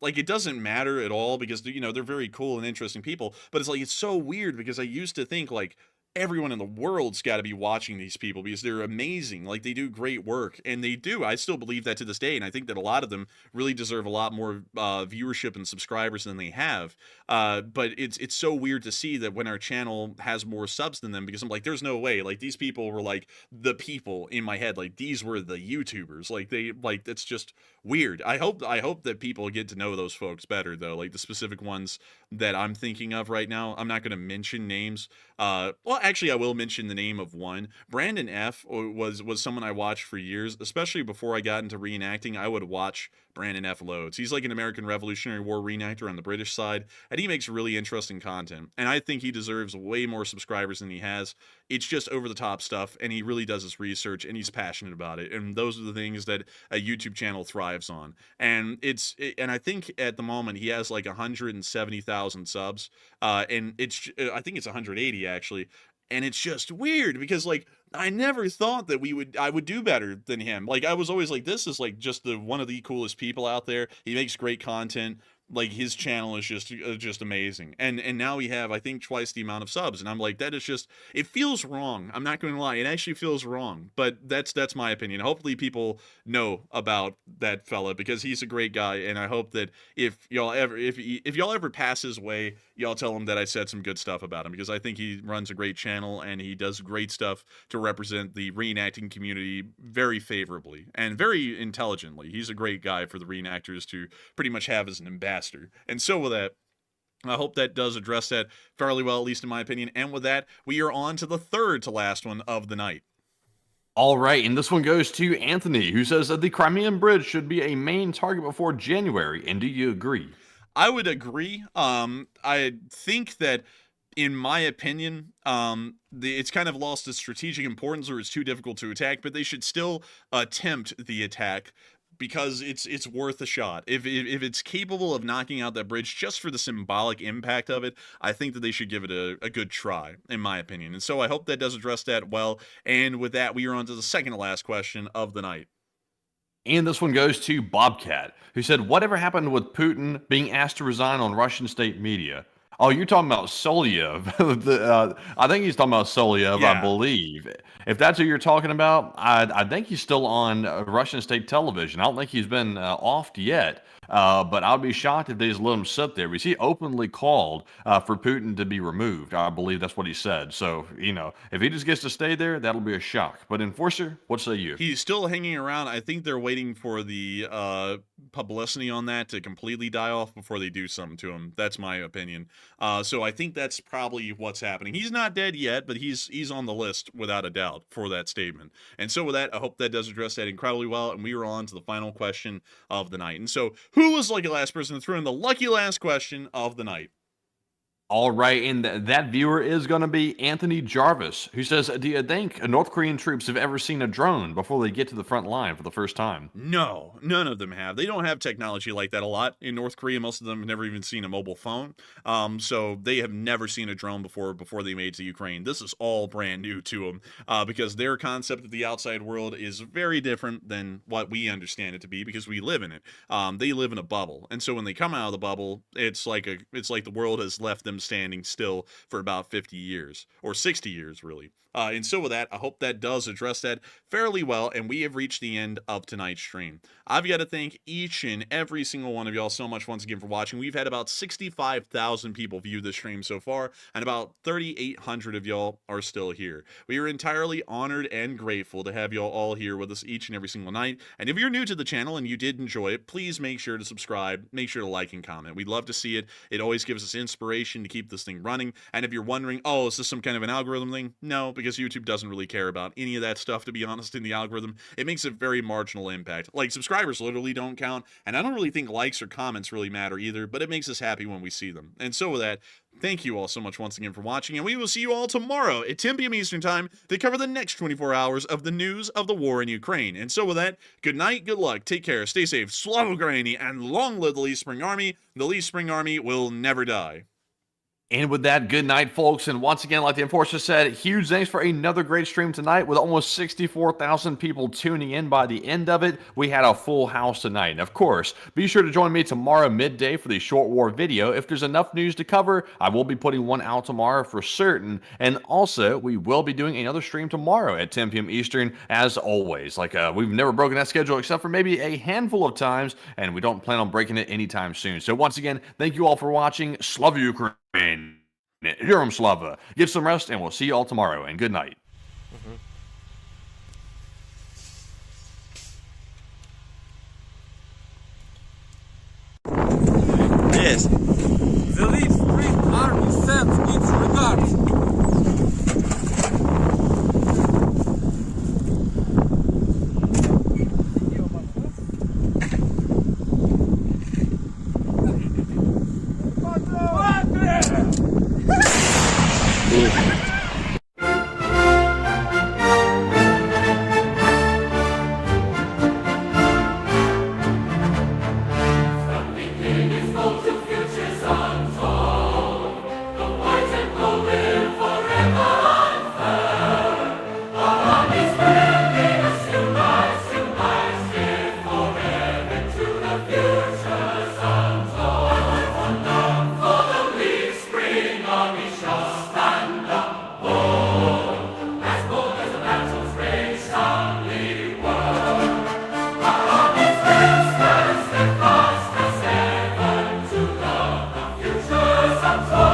it doesn't matter at all, because you know they're very cool and interesting people, but it's like, it's so weird because I used to think like everyone in the world's got to be watching these people because they're amazing, like they do great work, and they do. I still believe that to this day, and I think that a lot of them really deserve a lot more viewership and subscribers than they have, but it's so weird to see that when our channel has more subs than them, because I'm like, there's no way, like these people were like the people in my head, like these were the YouTubers, like they, like that's just weird. I hope that people get to know those folks better though, like the specific ones that I'm thinking of right now. I'm not going to mention names. Well, actually I will mention the name of one. Brandon F was someone I watched for years, especially before I got into reenacting. I would watch Brandon F loads. He's like an American Revolutionary War reenactor on the British side, and he makes really interesting content, and I think he deserves way more subscribers than he has. It's just over the top stuff, and he really does his research, and he's passionate about it, and those are the things that a YouTube channel thrives on. And and I think at the moment he has like 170,000 subs, and I think it's 180 actually. And it's just weird because like I never thought that I would do better than him. Like I was always like, this is like just one of the coolest people out there. He makes great content. Like his channel is just amazing. And now we have, I think, twice the amount of subs, and I'm like, that is just, it feels wrong. I'm not going to lie, it actually feels wrong, but that's my opinion. Hopefully people know about that fella, because he's a great guy, and I hope that if y'all ever pass his way, y'all tell him that I said some good stuff about him, because I think he runs a great channel and he does great stuff to represent the reenacting community very favorably and very intelligently. He's a great guy for the reenactors to pretty much have as an ambassador. And so with that, I hope that does address that fairly well, at least in my opinion. And with that, we are on to the third to last one of the night. All right, and this one goes to Anthony, who says that the Crimean Bridge should be a main target before January. And do you agree? I would agree. I think that, in my opinion, it's kind of lost its strategic importance, or it's too difficult to attack, but they should still attempt the attack, because it's worth a shot. If it's capable of knocking out that bridge just for the symbolic impact of it, I think that they should give it a good try, in my opinion. And so I hope that does address that well. And with that, we are on to the second to last question of the night. And this one goes to Bobcat, who said, whatever happened with Putin being asked to resign on Russian state media? Oh, you're talking about Solyev. I think he's talking about Solyev, yeah. I believe. If that's who you're talking about, I think he's still on Russian state television. I don't think he's been offed yet. But I'd be shocked if they just let him sit there, because he openly called for Putin to be removed. I believe that's what he said. So, you know, if he just gets to stay there, that'll be a shock. But Enforcer, what say you? He's still hanging around. I think they're waiting for the publicity on that to completely die off before they do something to him. That's my opinion. So I think that's probably what's happening. He's not dead yet, but he's on the list without a doubt for that statement. And so with that, I hope that does address that incredibly well. And we are on to the final question of the night. And so, who was the lucky last person to throw in the lucky last question of the night? All right, and that viewer is going to be Anthony Jarvis, who says, do you think North Korean troops have ever seen a drone before they get to the front line for the first time? No, none of them have. They don't have technology like that a lot in North Korea. Most of them have never even seen a mobile phone. So they have never seen a drone before they made it to Ukraine. This is all brand new to them because their concept of the outside world is very different than what we understand it to be because we live in it. They live in a bubble. And so when they come out of the bubble, it's like the world has left them standing still for about 50 years or 60 years, really. And so with that, I hope that does address that fairly well, and we have reached the end of tonight's stream. I've got to thank each and every single one of y'all so much once again for watching. We've had about 65,000 people view this stream so far, and about 3,800 of y'all are still here. We are entirely honored and grateful to have y'all all here with us each and every single night. And if you're new to the channel and you did enjoy it, please make sure to subscribe, make sure to like and comment. We'd love to see it. It always gives us inspiration to keep this thing running. And if you're wondering, oh, is this some kind of an algorithm thing? No, because YouTube doesn't really care about any of that stuff, to be honest, in the algorithm. It makes a very marginal impact. Like, subscribers literally don't count, and I don't really think likes or comments really matter either, but it makes us happy when we see them. And so with that, thank you all so much once again for watching, and we will see you all tomorrow at 10 p.m. Eastern Time to cover the next 24 hours of the news of the war in Ukraine. And so with that, good night, good luck, take care, stay safe, Slava Ukraini, and long live the Lee Spring Army. The Lee Spring Army will never die. And with that, good night, folks. And once again, like the Enforcer said, huge thanks for another great stream tonight with almost 64,000 people tuning in by the end of it. We had a full house tonight. And of course, be sure to join me tomorrow midday for the short war video. If there's enough news to cover, I will be putting one out tomorrow for certain. And also, we will be doing another stream tomorrow at 10 p.m. Eastern, as always. We've never broken that schedule except for maybe a handful of times, and we don't plan on breaking it anytime soon. So once again, thank you all for watching. Slava Ukraine. Heroem Slava. Get some rest, and we'll see you all tomorrow. And good night. Yes. The Lee Spring Army sends its regards. Some